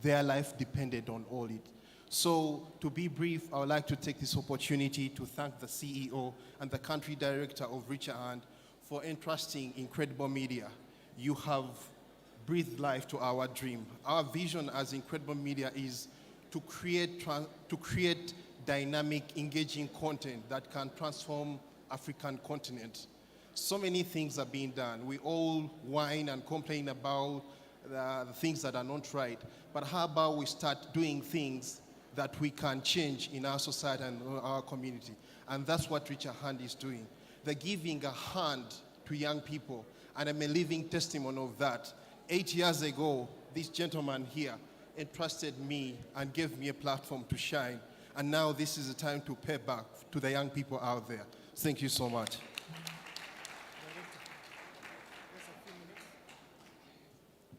their life depended on all it. So, to be brief, I would like to take this opportunity to thank the CEO and the country director of Richer Hand for entrusting Incredible Media. You have breathed life to our dream. Our vision as Incredible Media is to create dynamic, engaging content that can transform African continent. So many things are being done. We all whine and complain about the things that are not right. But how about we start doing things that we can change in our society and our community? And that's what Richer Hand is doing. They're giving a hand to young people, and I'm a living testimony of that. 8 years ago, this gentleman here entrusted me and gave me a platform to shine. And now this is the time to pay back to the young people out there. Thank you so much.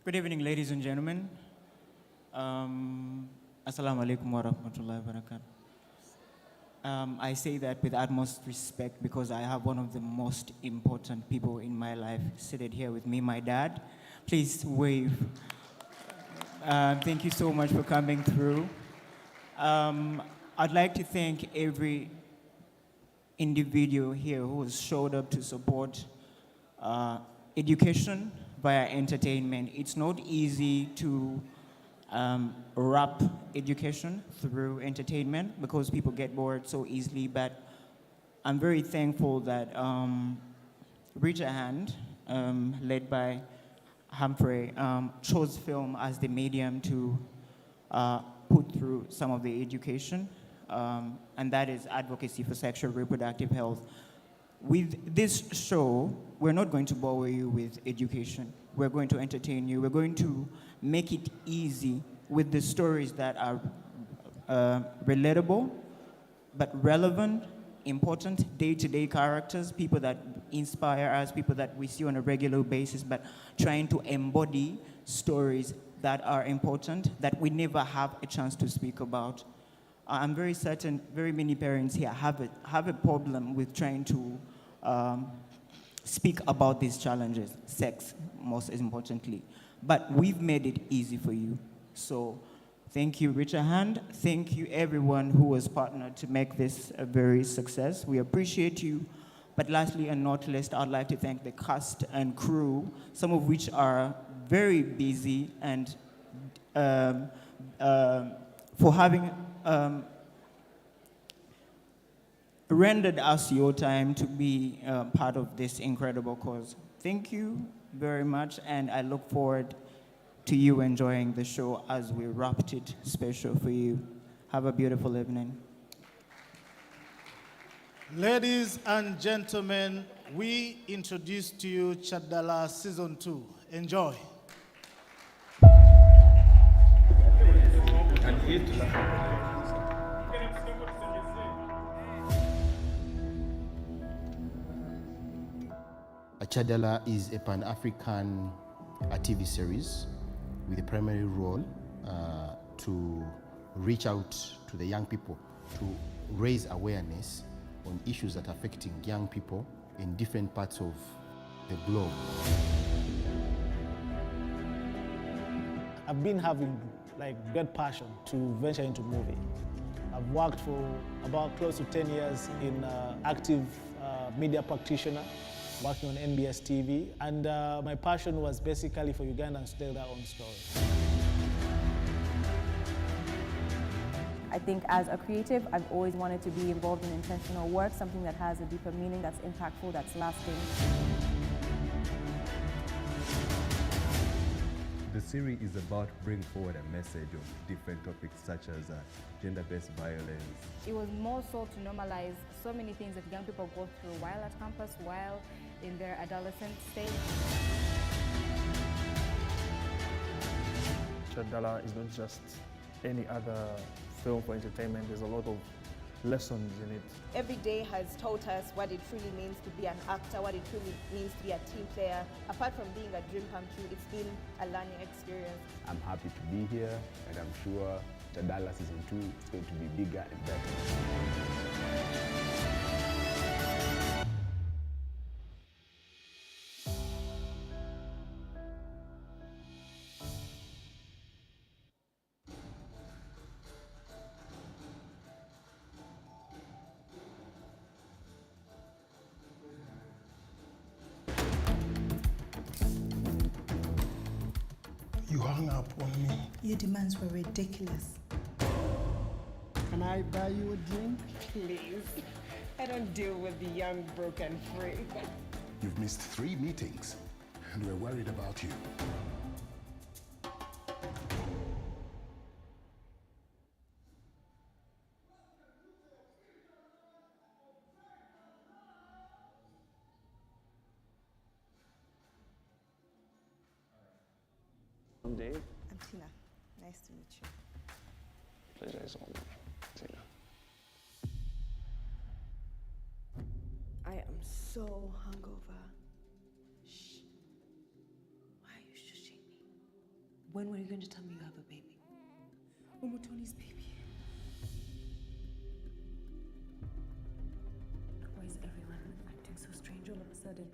Good evening, ladies and gentlemen. Assalamu alaikum wa rahmatullahi wa barakatuh. I say that with utmost respect because I have one of the most important people in my life seated here with me, my dad. Please wave. Thank you so much for coming through. I'd like to thank every individual here who has showed up to support education via entertainment. It's not easy to wrap education through entertainment because people get bored so easily, but I'm very thankful that Richer Hand, led by Humphrey, chose film as the medium to put through some of the education, and that is advocacy for sexual reproductive health. With this show, we're not going to bore you with education. We're going to entertain you. We're going to make it easy with the stories that are relatable, but relevant, important, day-to-day characters, people that inspire us, people that we see on a regular basis, but trying to embody stories that are important, that we never have a chance to speak about. I'm very certain very many parents here have a problem with trying to speak about these challenges, sex most importantly. But we've made it easy for you. So thank you, Richer Hand. Thank you, everyone who was partnered to make this a very success. We appreciate you. But lastly and not least, I'd like to thank the cast and crew, some of which are very busy, and for having rendered us your time to be part of this incredible cause. Thank you very much, and I look forward to you enjoying the show as we wrapped it special for you. Have a beautiful evening. Ladies and gentlemen, we introduce to you Kyadala Season 2. Enjoy. Kyadala is a Pan-African TV series with a primary role to reach out to the young people, to raise awareness on issues that are affecting young people in different parts of the globe. I've been having great passion to venture into movie. I've worked for about close to 10 years in active media practitioner, working on NBS TV, and my passion was basically for Ugandans to tell their own story. I think as a creative, I've always wanted to be involved in intentional work, something that has a deeper meaning, that's impactful, that's lasting. The series is about bringing forward a message of different topics such as gender-based violence. It was more so to normalize so many things that young people go through while at campus, while in their adolescent stage. Kyadala is not just any other film for entertainment. There's a lot of lessons in it. Every day has taught us what it truly means to be an actor, what it truly means to be a team player. Apart from being a dream come true, it's been a learning experience. I'm happy to be here, and I'm sure Kyadala Season 2 is going to be bigger and better. up on me. Your demands were ridiculous. Can I buy you a drink? Please. I don't deal with the young, broke, and free. You've missed 3 meetings, and we're worried about you. I'm Dave. I'm Tina. Nice to meet you. Pleasure is all mine. Tina. I am so hungover. Shh. Why are you shushing me? When were you going to tell me you have a baby? Umutoni's baby. Why is everyone acting so strange all of a sudden?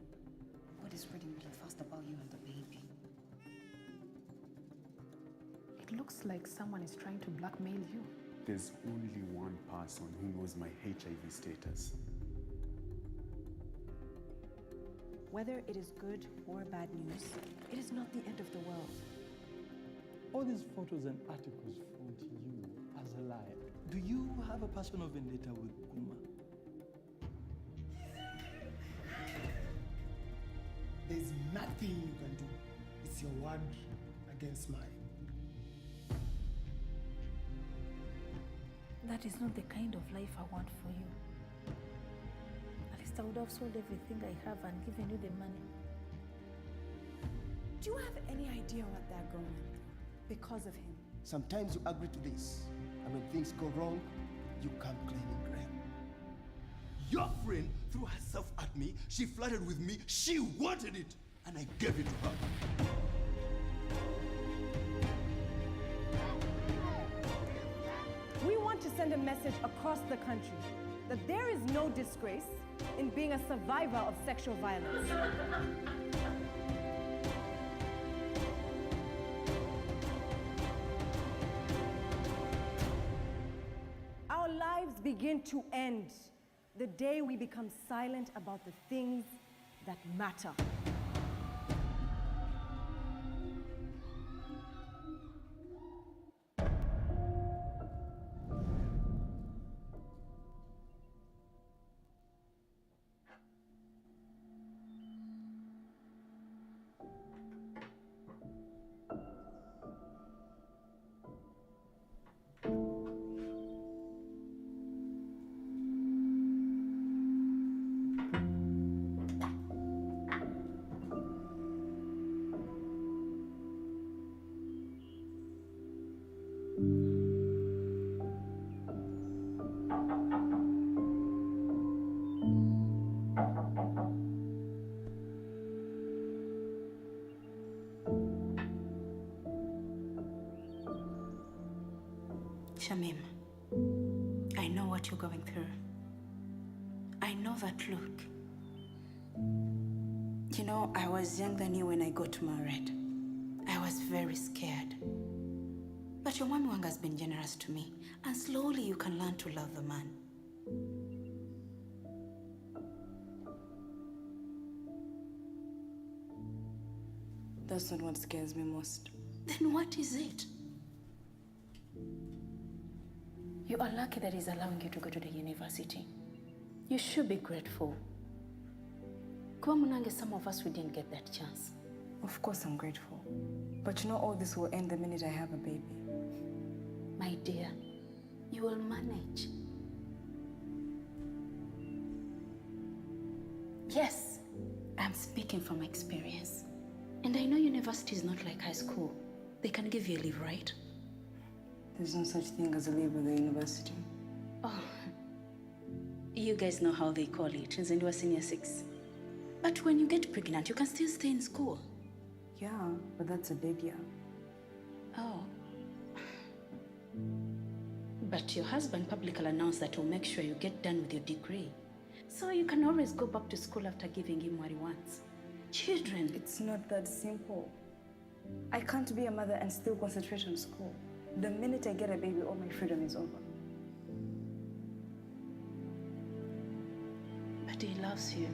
What is really, really fast about you and the baby? It looks like someone is trying to blackmail you. There's only one person who knows my HIV status. Whether it is good or bad news, it is not the end of the world. All these photos and articles front you as a liar. Do you have a personal vendetta with Kuma? There's nothing you can do. It's your word against mine. That is not the kind of life I want for you. At least I would have sold everything I have and given you the money. Do you have any idea what that girl went through because of him? Sometimes you agree to this, and when things go wrong, you come claiming blame. Your friend threw herself at me, she flirted with me, she wanted it, and I gave it to her. We want to send a message across the country that there is no disgrace in being a survivor of sexual violence. Our lives begin to end the day we become silent about the things that matter. Shamim, I know what you're going through. I know that look. You know, I was young than you when I got married. I was very scared. But your mom Wang has been generous to me, and slowly you can learn to love the man. That's not what scares me most. Then what is it? You are lucky that he's allowing you to go to the university. You should be grateful. Kwa Munange, some of us, we didn't get that chance. Of course I'm grateful. But you know all this will end the minute I have a baby. My dear, you will manage. Yes, I'm speaking from experience. And I know university is not like high school. They can give you a leave, right? There's no such thing as a leave with the university. Oh, you guys know how they call it, and you are senior 6. But when you get pregnant, you can still stay in school. Yeah, but that's a big yeah. Oh. But your husband publicly announced that he'll make sure you get done with your degree. So you can always go back to school after giving him what he wants. Children. It's not that simple. I can't be a mother and still concentrate on school. The minute I get a baby, all my freedom is over. But he loves you.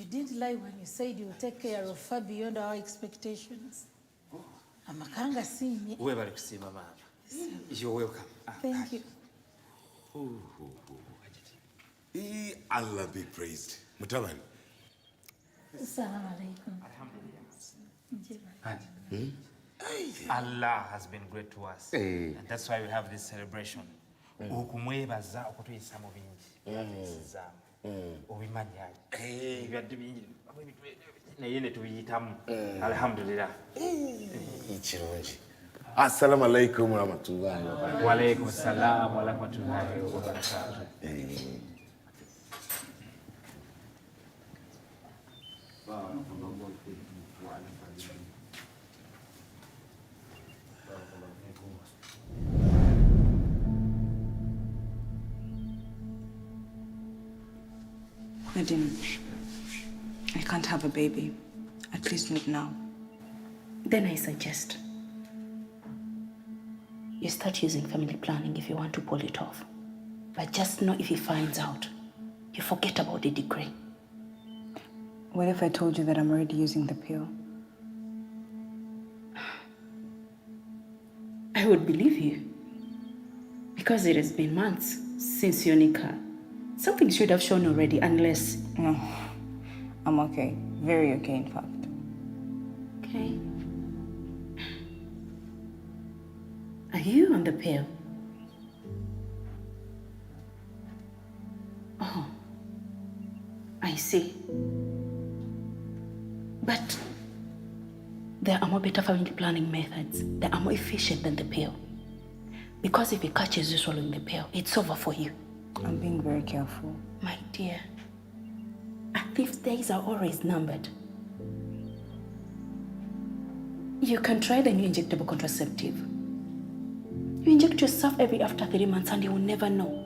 didn't lie when you said you'll take care of her beyond our expectations. Amakanga see me. Whoever you see, Mama, you're welcome. Thank you. Allah be praised. Mutaban. Assalamu alaikum. Allah has been great to us. And that's why we have this celebration. Okumwebaza okutuyisa mu bingi. Obimanya. Ebadde bingi. Naye ne tubiyitamu. Alhamdulillah. Kirungi. Assalamu alaikum wa rahmatullahi wa barakatuh. Wa alaikum assalam wa rahmatullahi wa barakatuh. Nadine, I can't have a baby. At least not now. Then I suggest you start using family planning if you want to pull it off. But just know if he finds out, you forget about the degree. What if I told you that I'm already using the pill? I would believe you. Because it has been months since your nikah. Something should have shown already, unless... No, I'm okay. Very okay, in fact. Okay. Are you on the pill? Oh, I see. But there are more better family planning methods that are more efficient than the pill. Because if it catches you swallowing the pill, it's over for you. I'm being very careful. My dear, a thief's days are always numbered. You can try the new injectable contraceptive. You inject yourself every after 3 months and you will never know.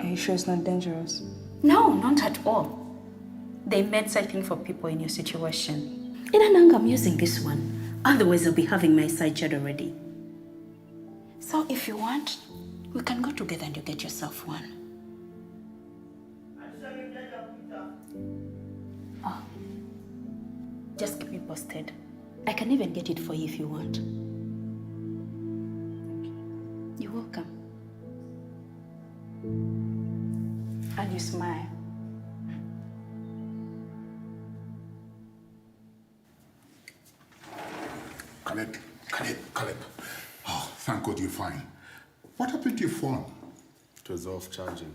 Are you sure it's not dangerous? No, not at all. They made something for people in your situation. In Ananga, I'm using this one. Otherwise, I'll be having my side chat already. So if you want, we can go together and you get yourself one. Oh, just keep me posted. I can even get it for you if you want. You're welcome. And you smile. Caleb. Oh, thank God you're fine. What happened to your phone? It was off charging.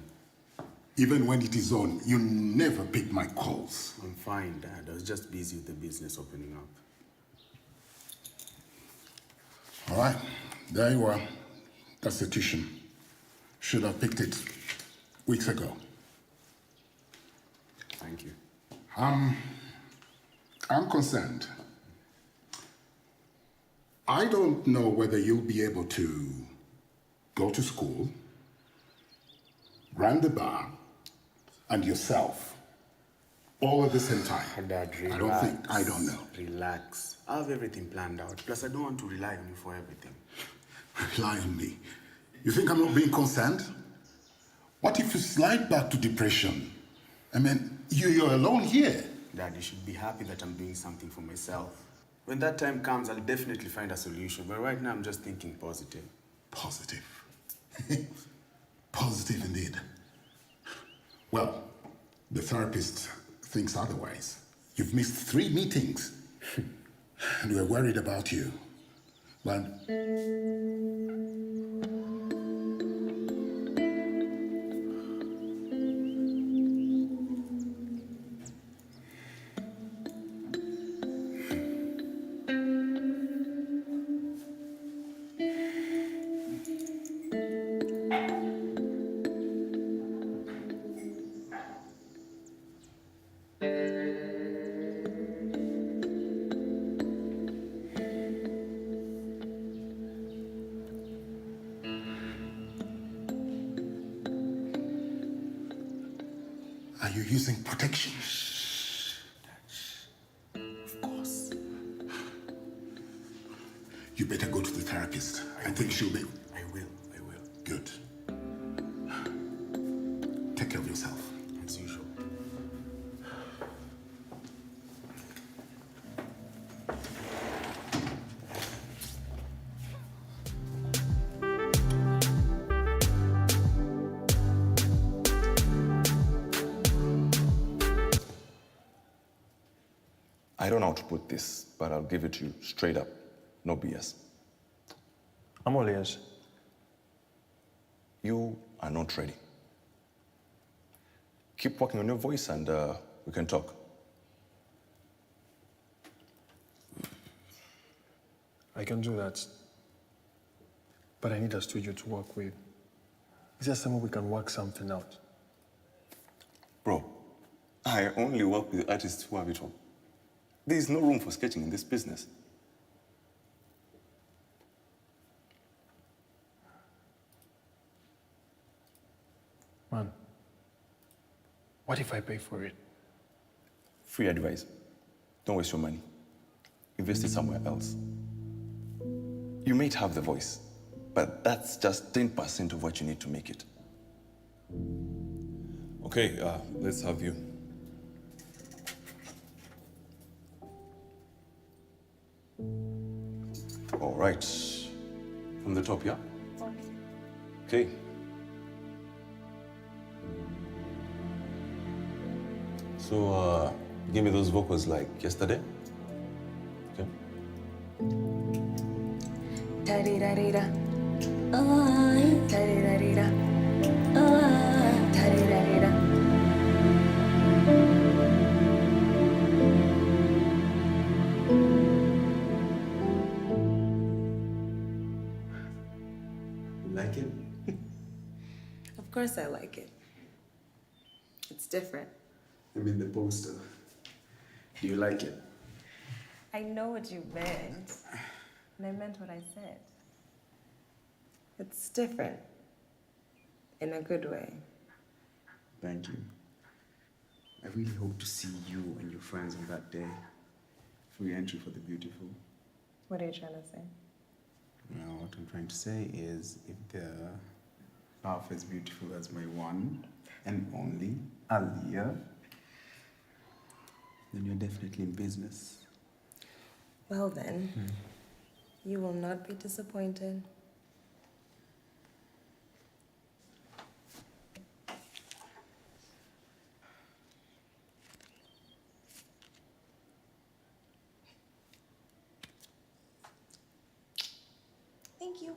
Even when it is on, you never pick my calls. I'm fine, Dad. I was just busy with the business opening up. All right, there you are. That's the tuition. Should have picked it weeks ago. Thank you. I'm concerned. I don't know whether you'll be able to go to school, run the bar, and yourself all at the same time. Dad, relax. I don't know. Relax. I have everything planned out. Plus, I don't want to rely on you for everything. Rely on me? You think I'm not being concerned? What if you slide back to depression? I mean, you're alone here. Dad, you should be happy that I'm doing something for myself. When that time comes, I'll definitely find a solution. But right now, I'm just thinking positive. Positive? Positive indeed. Well, the therapist thinks otherwise. You've missed 3 meetings. And we're worried about you. But... Are you using protection? Of course. You better go to the therapist. I think she'll be... I will. Good. Take care of yourself. As usual. I don't know how to put this, but I'll give it to you straight up. No BS. I'm all ears. You are not ready. Keep working on your voice and we can talk. I can do that. But I need a studio to work with. Is there somewhere we can work something out? Bro, I only work with artists who have it all. There is no room for sketching in this business. Man, what if I pay for it? Free advice. Don't waste your money. Invest it somewhere else. You might have the voice, but that's just 10% of what you need to make it. Okay, let's have you. All right. From the top, yeah? Okay. So, give me those vocals like yesterday. Okay. Ta-di-da-di-da. Oh, ta-di-da-di-da. Oh, ta-di-da-di-da. Like it? Of course I like it. It's different. I mean the poster. Do you like it? I know what you meant. And I meant what I said. It's different. In a good way. Thank you. I really hope to see you and your friends on that day. Free entry for the beautiful. What are you trying to say? Well, what I'm trying to say is if they're half as beautiful as my one and only Aliyah, then you're definitely in business. Well then, you will not be disappointed. Thank you.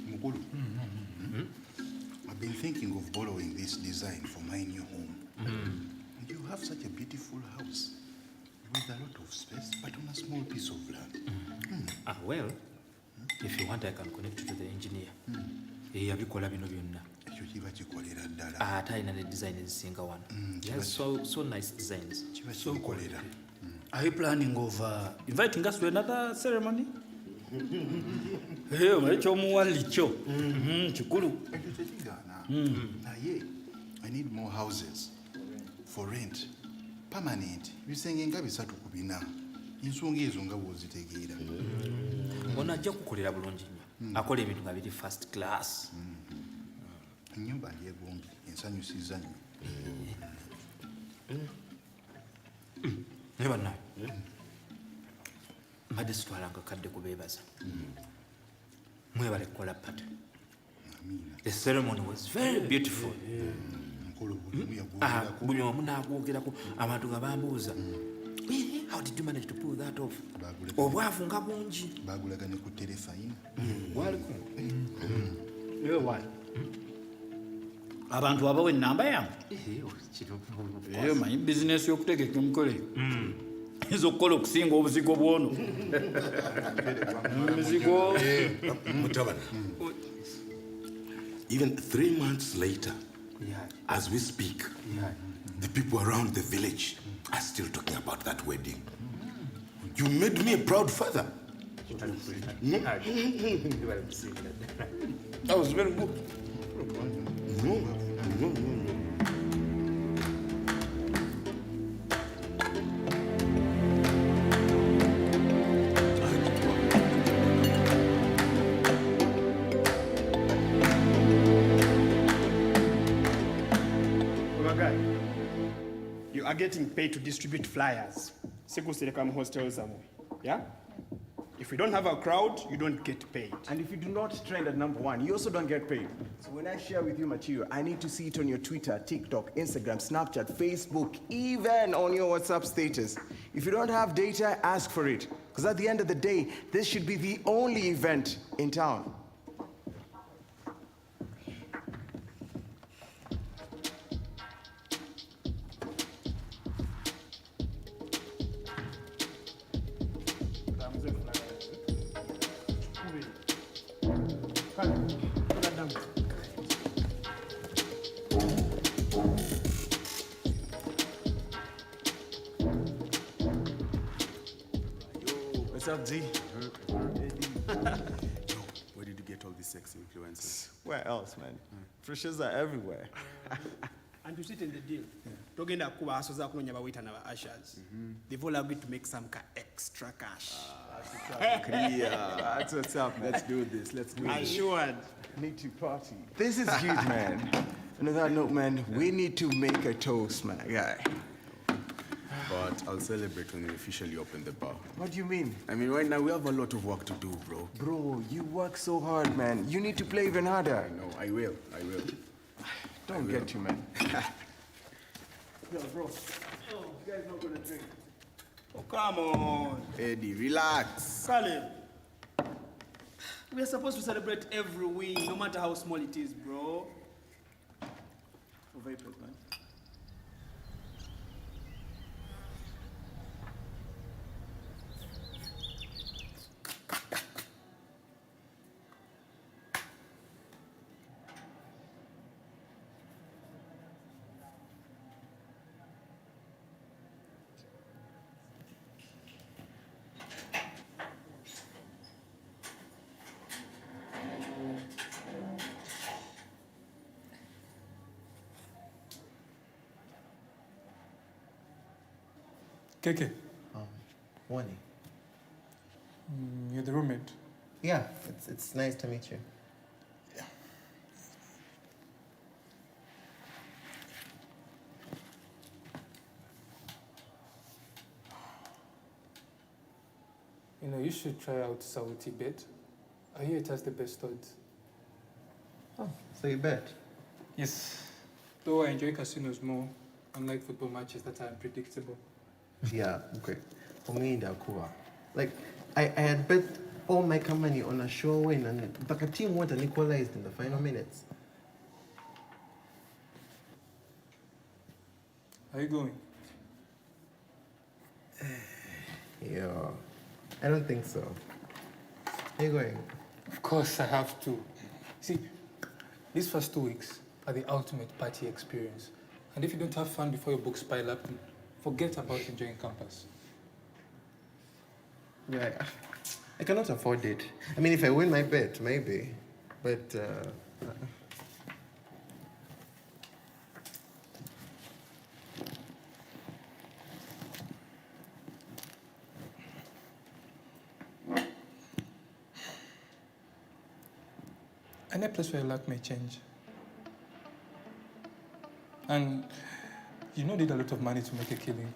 Mukulu, I've been thinking of borrowing this design for my new home. You have such a beautiful house with a lot of space, but on a small piece of land. Well, if you want, I can connect you to the engineer. Yabikola bino byonna. Ekyo kiba kikolera ddala. Ate alina ne design ezisinga wano. Yes, so nice designs. Kiba kikolera. Are you planning of inviting us to another ceremony? Hey, ekyomuwali kyo. Kikulu. Ekyo tekigaana. Naye, I need more houses for rent. Permanent. Bisenge nga 3 ku 4. Ensonga ezo nga bw'ozitegeera. Ono ajja kukolera bulungi nnyo. Akola ebintu nga biri first class. Ennyumba ndyegombi, ensanyusiza nnyo. Naye bannaye, mbadde sitwalanga kadde kubeebaza. Mwebale kukola pata. The ceremony was very beautiful. Buli omu n'agwogerako abantu nga bambuuza. How did you manage to pull that off? Obwavu nga bungi. Baagulaganye ku terefayina. Waliko. Abantu abawe ennamba yange. Manyi bizinesi y'okutegeka emikolo ez'okukola okusinga obuzigo bwono. Omuzigo. Mutabana. Even 3 months later, as we speak, the people around the village are still talking about that wedding. You made me a proud father. That was very good. No. are getting paid to distribute flyers. Sekuseleka hostels, yeah? If you don't have a crowd, you don't get paid. And if you do not trend at #1, you also don't get paid. So when I share with you material, I need to see it on your Twitter, TikTok, Instagram, Snapchat, Facebook, even on your WhatsApp status. If you don't have data, ask for it. Because at the end of the day, this should be the only event in town. What's up, Z? Yo, where did you get all these sex influencers? Where else, man? Freshers are everywhere. And to sit in the deal, togenda kuba asoza kunonya bawita na ushers. They've all agreed to make some extra cash. Clear. That's what's up. Let's do this. Let's do this. Assured. Need to party. This is huge, man. And on that note, man, we need to make a toast, my guy. But I'll celebrate when we officially open the bar. What do you mean? I mean, right now we have a lot of work to do, bro. Bro, you work so hard, man. You need to play even harder. I know. I will. Don't get you, man. Yo, bro. Oh, you guys not gonna drink? Oh, come on. Eddie, relax. Caleb. We are supposed to celebrate every win, no matter how small it is, bro. Vapors, man. KK. Wani. You're the roommate. Yeah, it's nice to meet you. You know, you should try out Saudi Bet. I hear it has the best odds. Oh, so you bet? Yes. Though I enjoy casinos more, unlike football matches that are unpredictable. Yeah, okay. For me, like, I had bet all my money on a sure win, and but a team went and equalized in the final minutes. Are you going? Yeah, I don't think so. Are you going? Of course I have to. See, these first 2 weeks are the ultimate party experience. And if you don't have fun before your books pile up, forget about enjoying campus. Yeah, I cannot afford it. I mean, if I win my bet, maybe. But, Any place where your luck may change. And you don't need a lot of money to make a killing.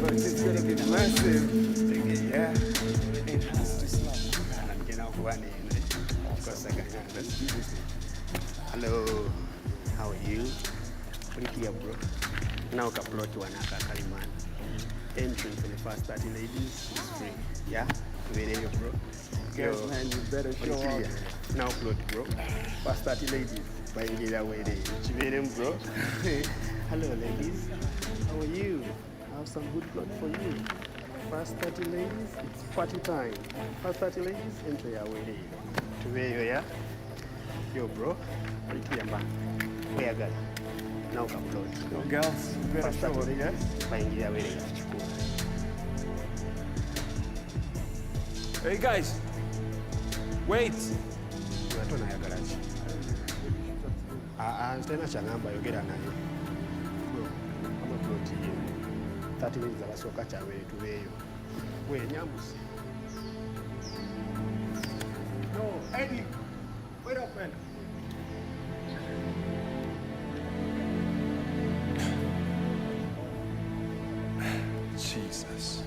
It's gonna be massive. Yeah. It has to slap. Let's do this. Hello. How are you? Here, bro. Now upload to another Kaliman. Entry for the first 30 ladies is free. Yeah? Video, bro. Yes, man, you better show up. Now upload, bro. First 30 ladies. By the way, bro. Hello, ladies. How are you? I have some good clothes for you. First 30 ladies, it's party time. First 30 ladies, enter your way. To where you, yeah? Yo, bro. Where girl? Now upload. Yo, girls, you better show up. Hey guys, wait. Tena cha namba yogera nayo. amaploti 30 minutes abasooka kyabere tubeeyo wenyambusi. No, Eddie, wait up, man. Jesus.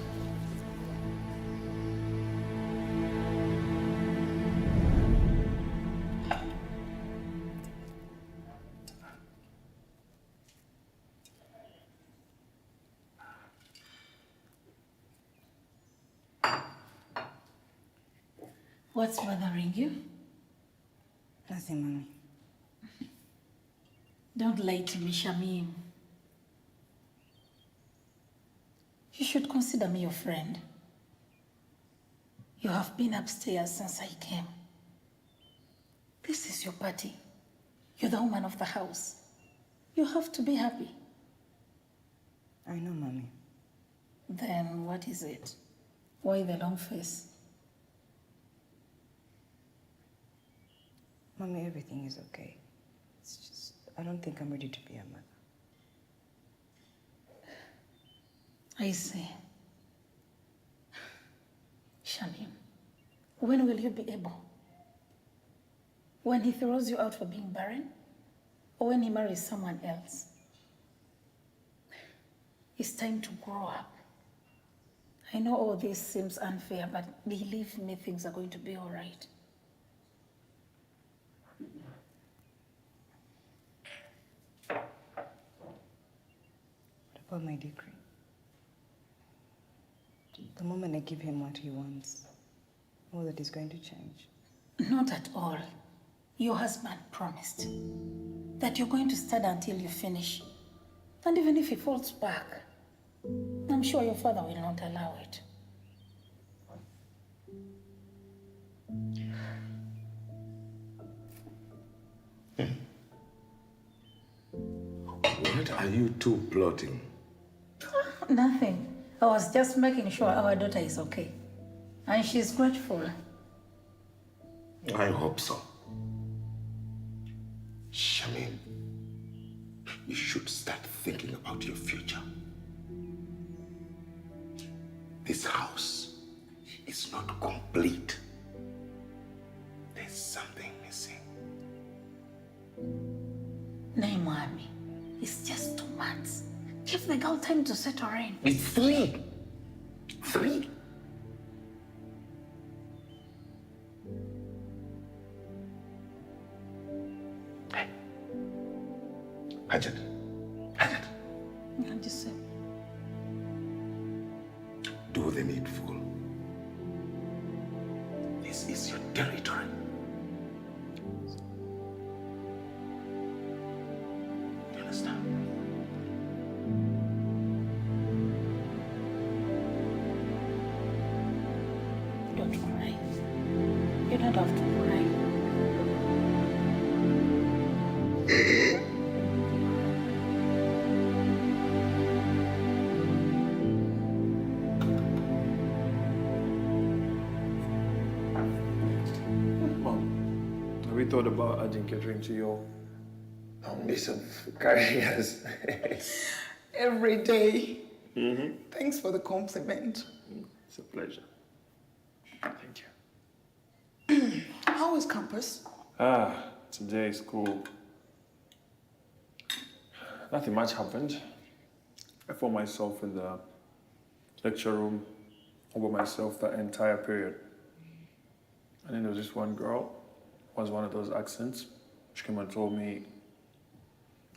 What's bothering you? Nothing, Mommy. Don't lie to me, Shamim. You should consider me your friend. You have been upstairs since I came. This is your party. You're the woman of the house. You have to be happy. I know, Mommy. Then what is it? Why the long face? Mommy, everything is okay. It's just, I don't think I'm ready to be a mother. I see. Shamim, when will you be able? When he throws you out for being barren? Or when he marries someone else? It's time to grow up. I know all this seems unfair, but believe me, things are going to be all right. What about my degree? The moment I give him what he wants, all that is going to change. Not at all. Your husband promised that you're going to study until you finish. And even if he falls back, I'm sure your father will not allow it. What are you two plotting? Nothing. I was just making sure our daughter is okay. And she's grateful. I hope so. Shamim, you should start thinking about your future. This house is not complete. There's something missing. Naimwami, it's just 2 months. Give the girl time to settle in. It's 3. 3. Hey. Hajat. I just said. Do the needful. This is your territory. Do you understand? Don't cry. You don't have to cry. Mom, have you thought about adding catering to your list of careers? Every day. Thanks for the compliment. It's a pleasure. Thank you. How was campus? Today is cool. Nothing much happened. I found myself in the lecture room over myself that entire period. And then there was this one girl, was one of those accents. She came and told me,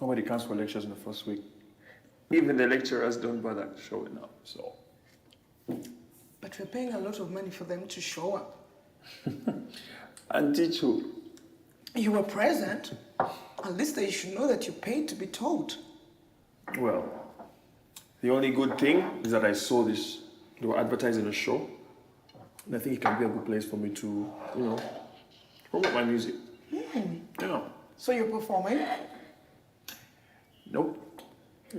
nobody comes for lectures in the first week. Even the lecturers don't bother showing up, so. But we're paying a lot of money for them to show up. And teach who? You were present. At least they should know that you paid to be told. Well, the only good thing is that I saw this. They were advertising a show. And I think it can be a good place for me to, promote my music. Yeah. So you're performing? Nope.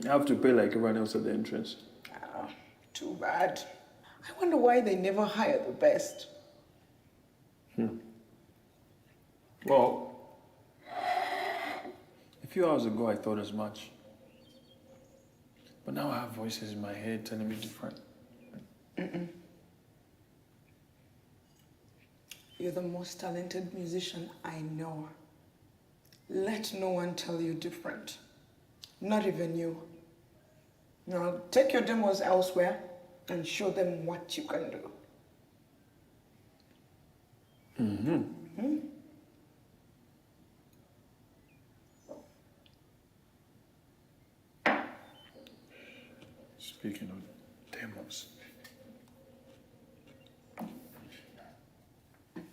I have to pay like everyone else at the entrance. Too bad. I wonder why they never hire the best. Well, a few hours ago I thought as much. But now I have voices in my head telling me different. You're the most talented musician I know. Let no one tell you different. Not even you. Now take your demos elsewhere and show them what you can do. Speaking of demos.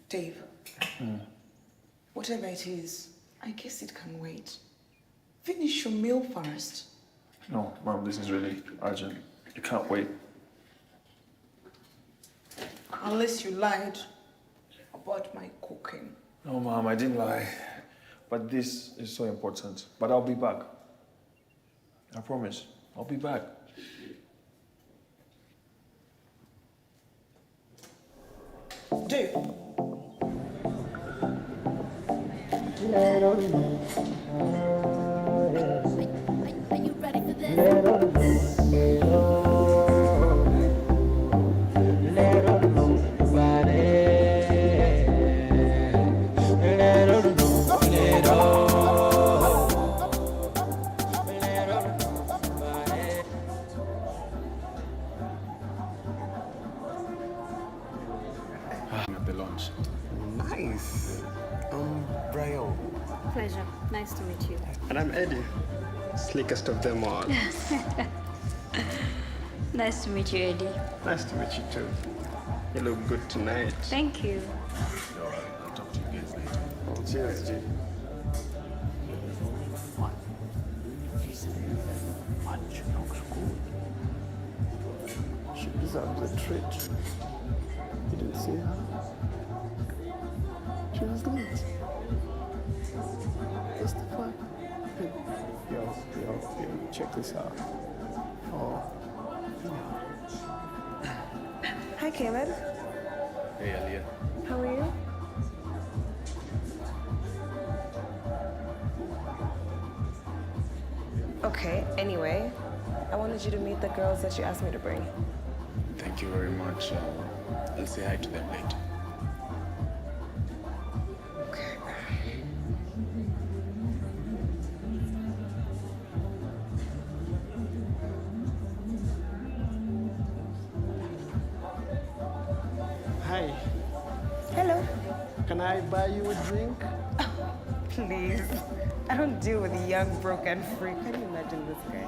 Dave, whatever it is, I guess it can wait. Finish your meal first. No, Mom, this is really urgent. You can't wait. Unless you lied about my cooking. No, Mom, I didn't lie. But this is so important. But I'll be back. I promise. I'll be back. Dave. At the launch. Nice. Brian. Pleasure. Nice to meet you. And I'm Eddie. Slickest of them all. Nice to meet you, Eddie. Nice to meet you too. You look good tonight. Thank you. I'll talk to you guys later. Oh, cheers, G. She looks good. She deserves a treat. You didn't see her? She was late. What's the fuck? Yo, check this out. Oh. Hi, Caleb. Hey, Aliyah. How are you? Okay, anyway, I wanted you to meet the girls that you asked me to bring. Thank you very much. I'll say hi to them later. Okay. Hi. Hello. Can I buy you a drink? Please. I don't deal with a young, broken freak. Can you imagine this guy?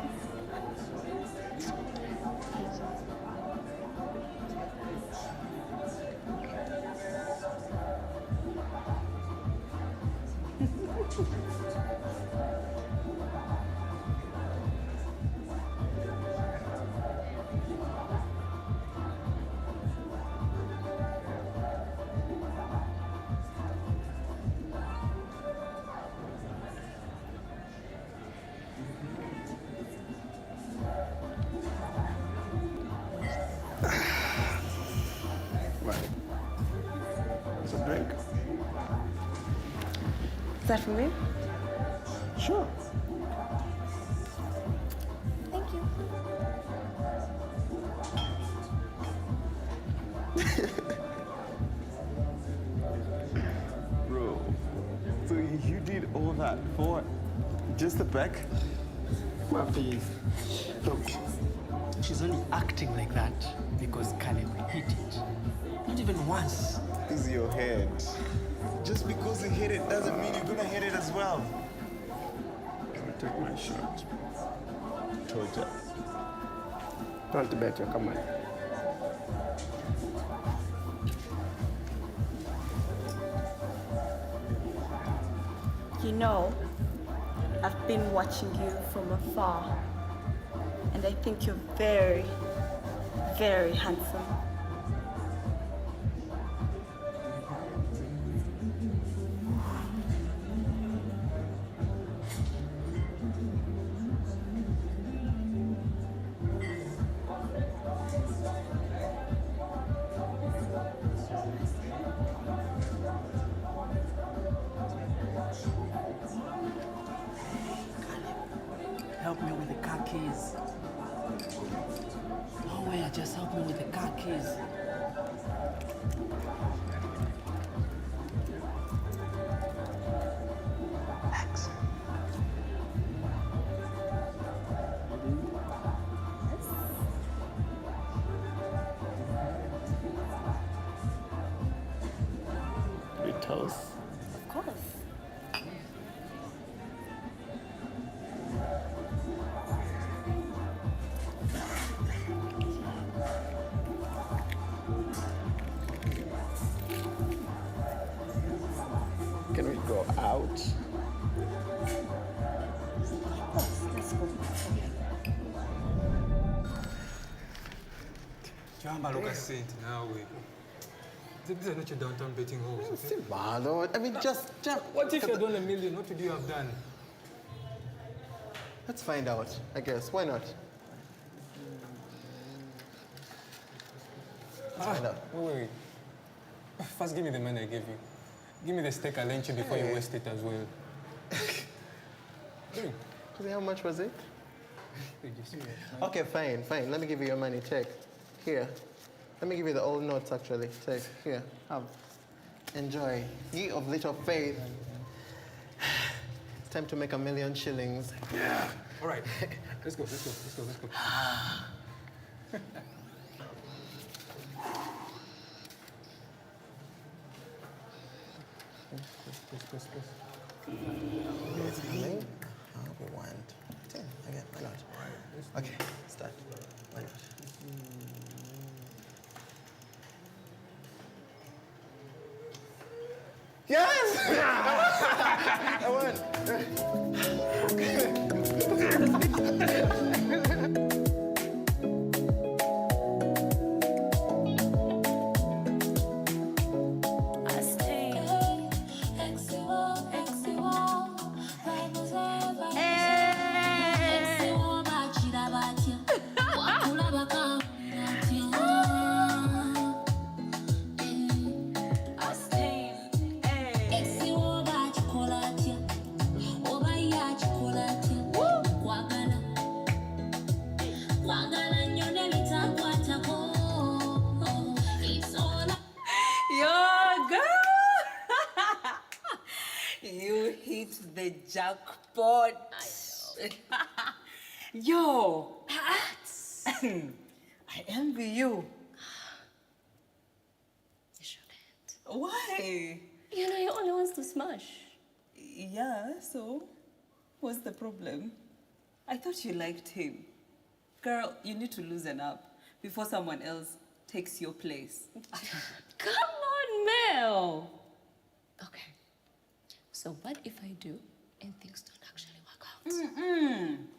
Right. It's a drink. Is that for me? Sure. Thank you. Bro, so you did all that for just a peck? Mappy, look, she's only acting like that because Caleb hit it. Not even once. Is your head. Just because you hit it doesn't mean you're gonna hit it as well. Can I take my shirt? Told ya. Don't bet you, come on. You know, I've been watching you from afar, and I think you're very, very handsome. Help me with the car keys. nowhere. Just help me with the car keys. Ritos. Of course. Can we go out? Let's go. Jamba, look at Saint now. These are not your downtown betting halls. Still, Lord. I mean, just. What if you had won $1 million? What would you have done? Let's find out, I guess. Why not? Let's find out. Wait. First, give me the money I gave you. Give me the steak I lent you before you waste it as well. How much was it? Okay, fine. Let me give you your money. Take. Here. Let me give you the old notes, actually. Take. Here. Have. Enjoy. Ye of little faith. It's time to make 1 million shillings. Yeah. All right. Let's go. Press. It's coming. One, two. Again, why not? Okay, start. Why not? Yes! I won! You hit the jackpot. Yo, I envy you. You shouldn't. Why? You know, he only wants to smash. Yeah, so what's the problem? I thought you liked him. Girl, you need to loosen up before someone else takes your place. Come on, Mel. Okay. So what if I do and things don't actually work out?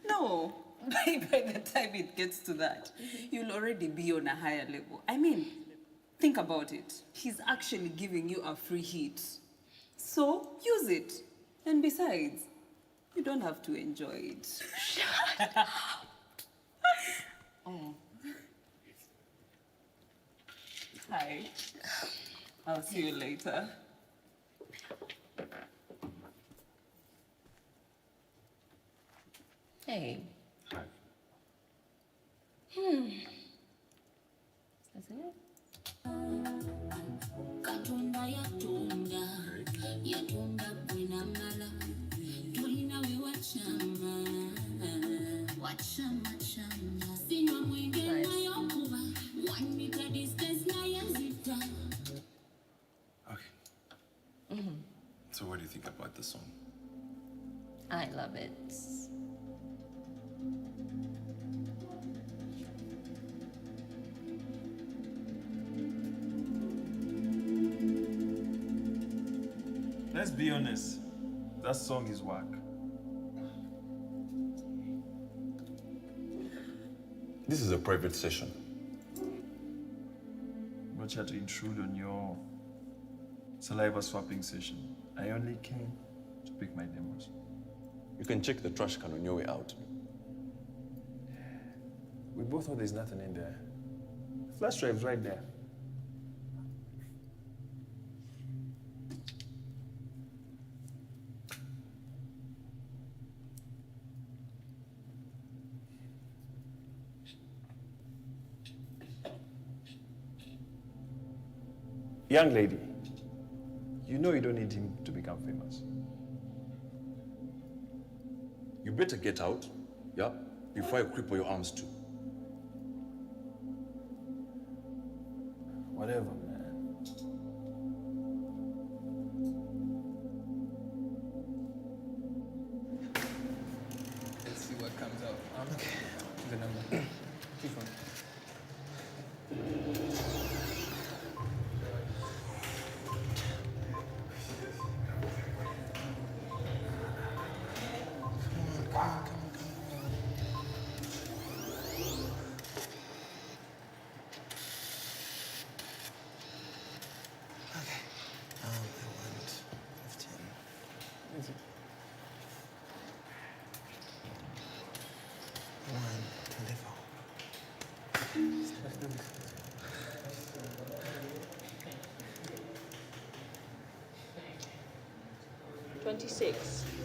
No. By the time it gets to that, you'll already be on a higher level. I mean, think about it. He's actually giving you a free hit. So use it. And besides, you don't have to enjoy it. Shut up. Oh. Hi. I'll see you later. Hey. Hi. That's it? Katonda yatunda yatunda bwenamala tulina we wachama sinwa mwenge nayokuba 1 meter distance nayezita. Okay. So what do you think about the song? I love it. Let's be honest, that song is whack. This is a private session. Not here to intrude on your saliva swapping session. I only came to pick my demos. You can check the trash can on your way out. We both know there's nothing in there. The flash drive's right there. Young lady, you know you don't need him to become famous. You better get out, yeah, before I cripple your arms too. Whatever, man. Let's see what comes out. Okay. The number. Keep on.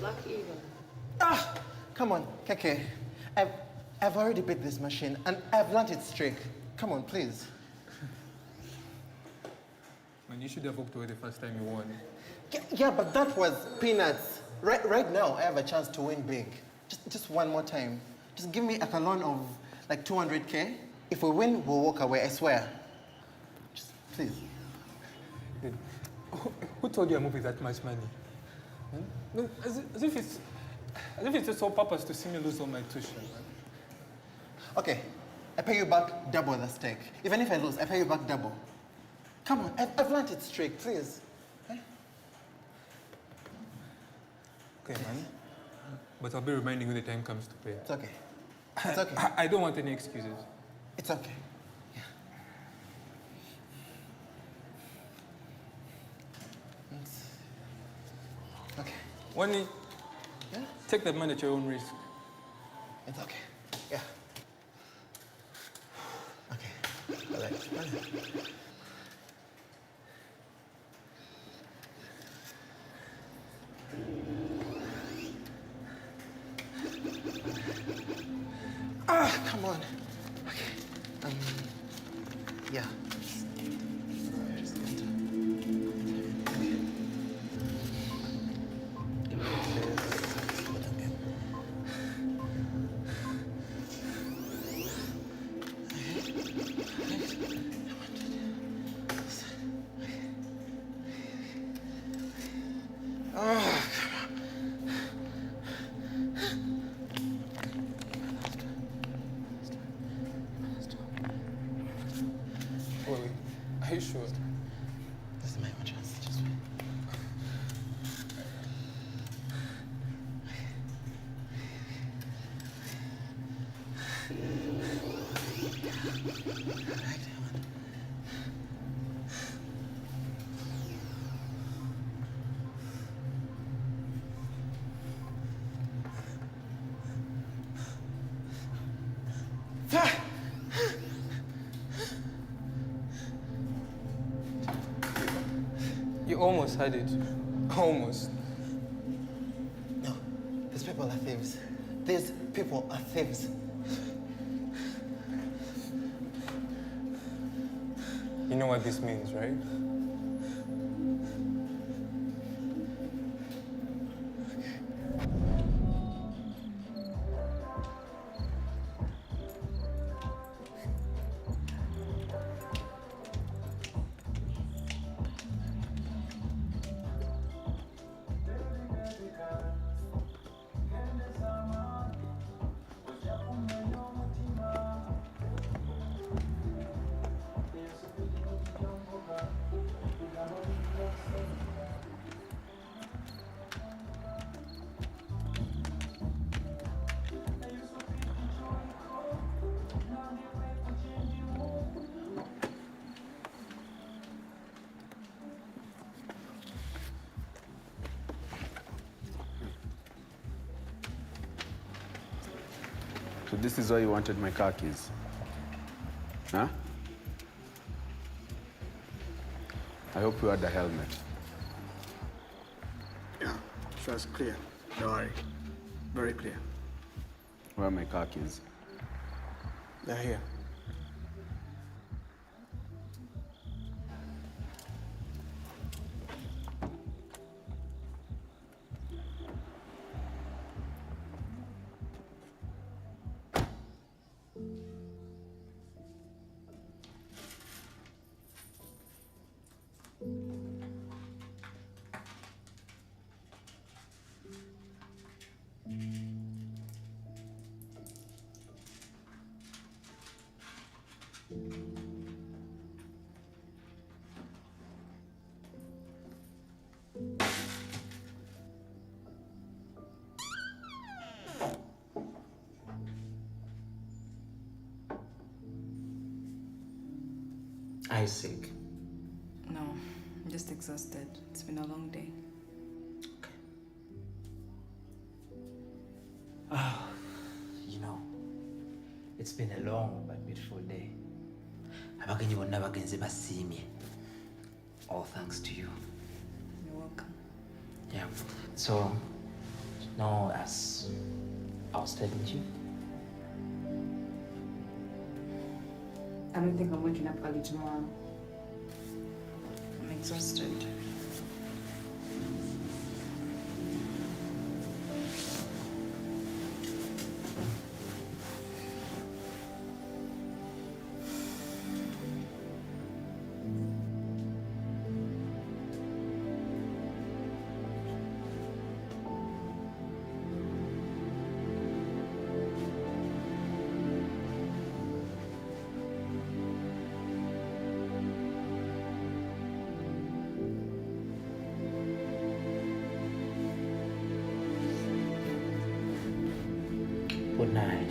Black even. Ah! Come on, Keke. I've already beat this machine and I've learned its trick. Come on, please. Man, you should have walked away the first time you won. Yeah, but that was peanuts. Right now, I have a chance to win big. Just one more time. Just give me a loan of like 200K. If we win, we'll walk away, I swear. Just please. Dude, who told you I moved with that much money? No, as if it's the sole purpose to see me lose all my tuition. Man. Okay, I pay you back double the stake. Even if I lose, I pay you back double. Come on, I've learned its trick, please. Okay, man. But I'll be reminding you the time comes to pay. It's okay. It's okay. I don't want any excuses. It's okay. Yeah. Okay. Wani, yeah? Take that money at your own risk. It's okay. Yeah. Okay. All right. Ah, come on. Okay. Yeah. Wait, are you sure? This is my own chance. Just wait. You almost had it. Almost. No, these people are thieves. These people are thieves. You know what this means, right? So this is why you wanted my car keys? Huh? I hope you had a helmet. Yeah, sure, it's clear. Don't worry. Very clear. Where are my car keys? They're here. Are you sick? No, I'm just exhausted. It's been a long day. You know, it's been a long but beautiful day. Abagenyi bonna bagenze basiimye. All thanks to you. You're welcome. Yeah. So, now as I was telling you, I don't think I'm waking up early tomorrow. I'm exhausted. good night.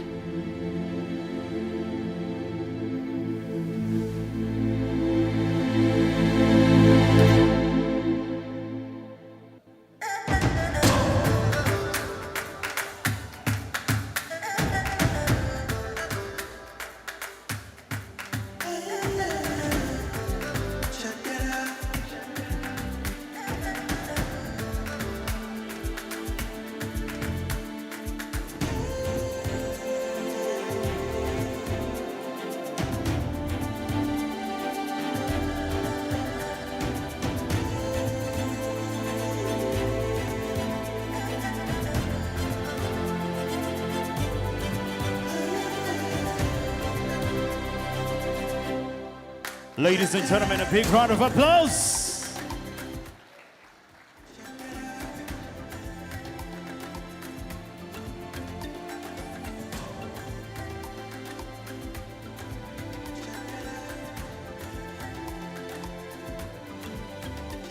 Ladies and gentlemen, a big round of applause.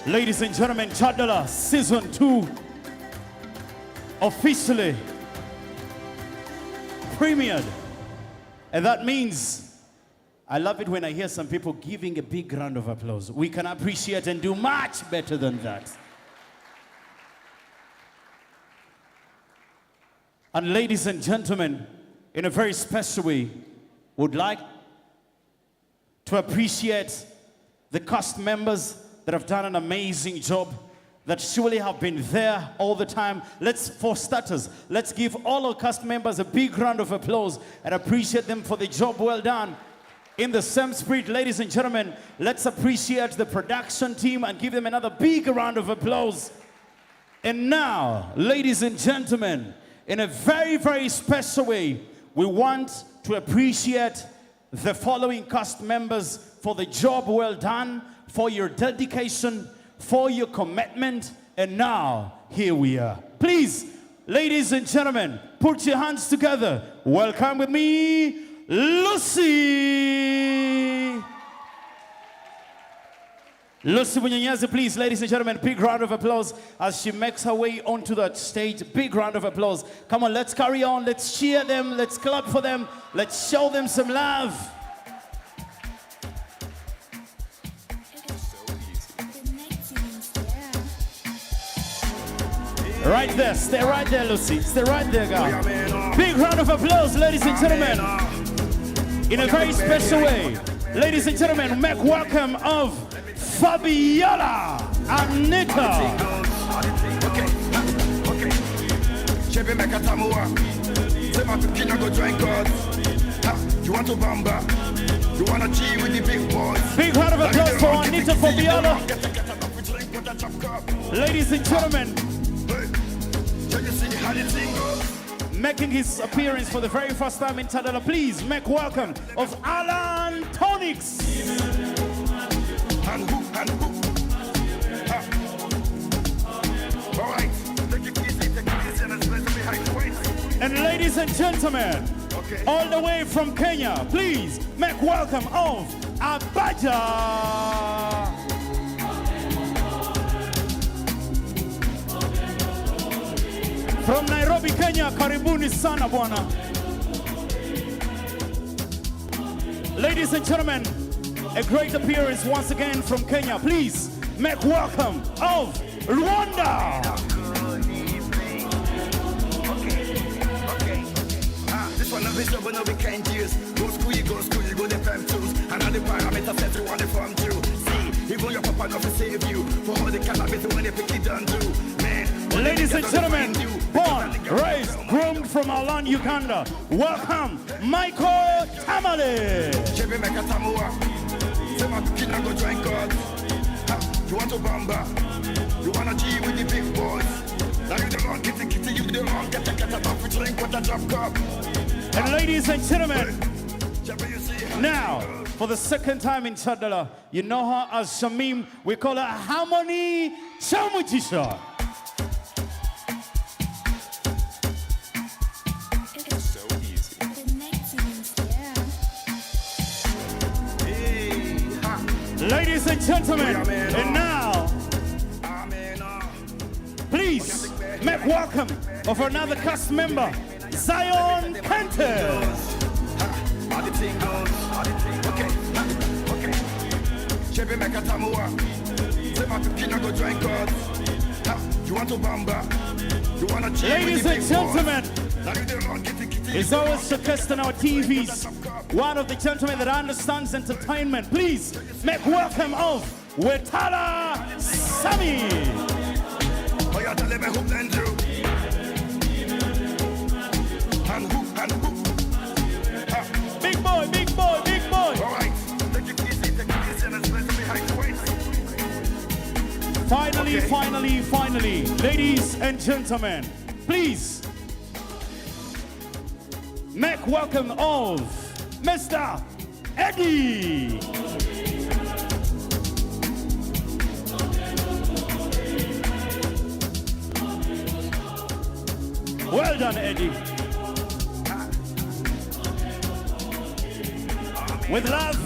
Ladies and gentlemen, Kyadala Season 2 officially premiered. And that means I love it when I hear some people giving a big round of applause. We can appreciate and do much better than that. And ladies and gentlemen, in a very special way, would like to appreciate the cast members that have done an amazing job, that surely have been there all the time. For starters, let's give all our cast members a big round of applause and appreciate them for the job well done. In the same spirit, ladies and gentlemen, let's appreciate the production team and give them another big round of applause. And now, ladies and gentlemen, in a very, very special way, we want to appreciate the following cast members for the job well done, for your dedication, for your commitment. And now, here we are. Please, ladies and gentlemen, put your hands together. Welcome with me, Lucy. Lucy Bunyanyazi, please, ladies and gentlemen, big round of applause as she makes her way onto that stage. Big round of applause. Come on, let's carry on. Let's cheer them. Let's clap for them. Let's show them some love. Right there. Stay right there, Lucy. Stay right there, girl. Big round of applause, ladies and gentlemen. In a very special way, ladies and gentlemen, make welcome of Fabiola Anita. You want to bamba? You want to G with the big boys? Big round of applause for Anita Fabiola. Ladies and gentlemen, making his appearance for the very first time in Kyadala, please make welcome of Alan Tonix. And ladies and gentlemen, all the way from Kenya, please make welcome of Abaja. From Nairobi, Kenya, karibuni sana bwana. Ladies and gentlemen, a great appearance once again from Kenya. Please make welcome of Rwanda. This one of it, but no we can't use. Go school, you go the fam tools. And all the parameters set you on the farm too. See, even your papa not to save you. For all the cannabis when they pick it done do. Man, ladies and gentlemen, born, raised, groomed from our land, Uganda. Welcome, Michael Tamale. Chevy make a tamua. Say my kid go join God. You want to bamba? You wanna G with the big boys? Now you the wrong, get the kitty, you the wrong, get a top, we drink with a drop cup. And ladies and gentlemen, now, for the second time in Kyadala, you know her as Shamim. We call her Harmony Chamujisha. It's so easy. Ladies and gentlemen, and now, please make welcome of another cast member, Zion Kente. Chevy make a tamua. Say my kid go join God. You want to bamba? You wanna G Ladies with the and big gentlemen, boys? Now you the wrong, get the kitty. it's always showcased on our TVs. One of the gentlemen that understands entertainment. Please make welcome of Wetala Sami. Oh, yeah, tell them I hope then do. And who? Big boy, big boy, big boy. All right, take it easy, and let's play behind the weights. Finally, ladies and gentlemen, please make welcome of Mr. Eddie. Well done, Eddie. With love,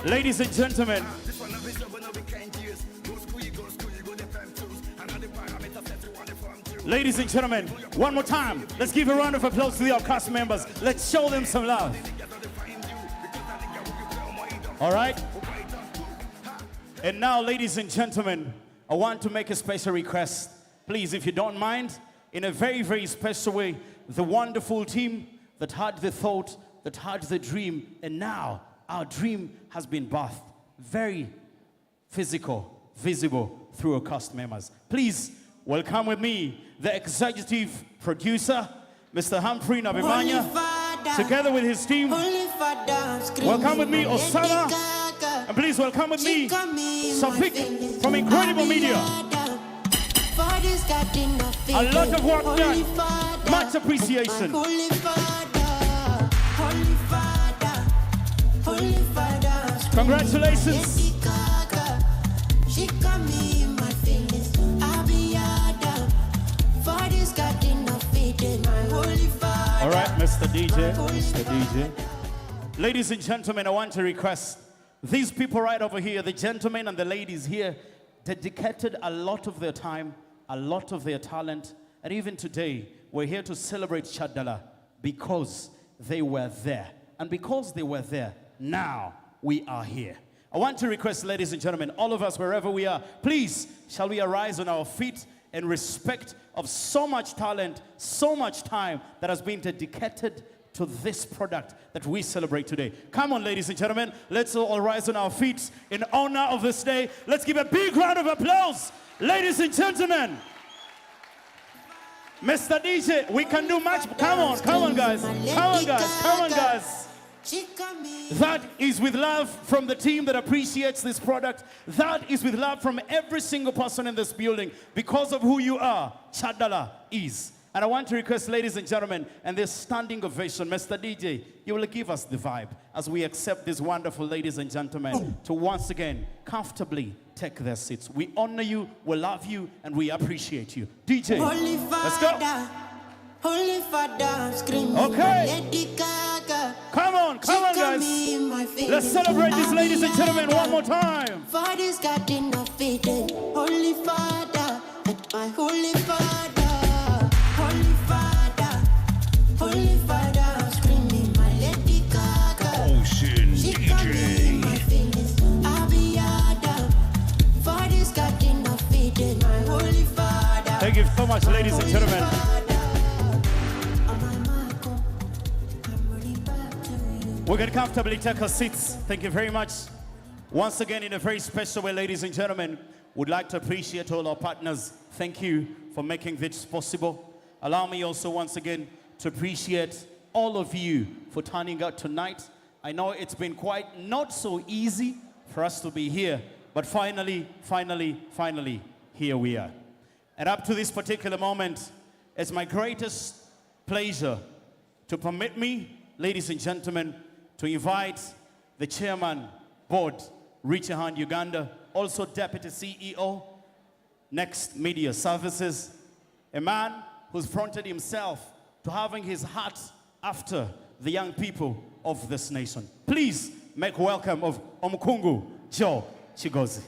ladies and gentlemen, ladies and gentlemen, one more time, let's give a round of applause to our cast members. Let's show them some love. All right? And now, ladies and gentlemen, I want to make a special request. Please, if you don't mind, in a very, very special way, the wonderful team that had the thought, that had the dream, and now our dream has been birthed. Very physical, visible through our cast members. Please welcome with me the executive producer, Mr. Humphrey Nabimanya, together with his team. Welcome with me, Osama, and please welcome with me, Safik from Incredible Media. A lot of work done, much appreciation. Congratulations. All right, Mr. DJ. Ladies and gentlemen, I want to request these people right over here, the gentlemen and the ladies here, dedicated a lot of their time, a lot of their talent, and even today, we're here to celebrate Kyadala because they were there. And because they were there, now we are here. I want to request, ladies and gentlemen, all of us, wherever we are, please, shall we arise on our feet in respect of so much talent, so much time that has been dedicated to this product that we celebrate today. Come on, ladies and gentlemen, let's all rise on our feet in honor of this day. Let's give a big round of applause, ladies and gentlemen. Mr. DJ, we can do much. Come on, guys. Come on, guys. That is with love from the team that appreciates this product. That is with love from every single person in this building. Because of who you are, Kyadala is. And I want to request, ladies and gentlemen, and this standing ovation, Mr. DJ, you will give us the vibe as we accept these wonderful ladies and gentlemen to once again comfortably take their seats. We honor you, we love you, and we appreciate you. DJ, let's go. Holy Father, scream. Okay. Come on, guys. Let's celebrate these ladies and gentlemen one more time. Father's got enough faith in Holy Father, my Holy Father, Holy Father, Holy Father, screaming my Lady Gaga. Thank you so much, ladies and gentlemen. We can comfortably take our seats. Thank you very much. Once again, in a very special way, ladies and gentlemen, would like to appreciate all our partners. Thank you for making this possible. Allow me also once again to appreciate all of you for turning out tonight. I know it's been quite not so easy for us to be here, but finally, here we are. And up to this particular moment, it's my greatest pleasure to permit me, ladies and gentlemen, to invite the chairman, board, Richard Hand Uganda, also deputy CEO, Next Media Services, a man who's fronted himself to having his heart after the young people of this nation. Please make welcome of Omukungu Joe Chigozi.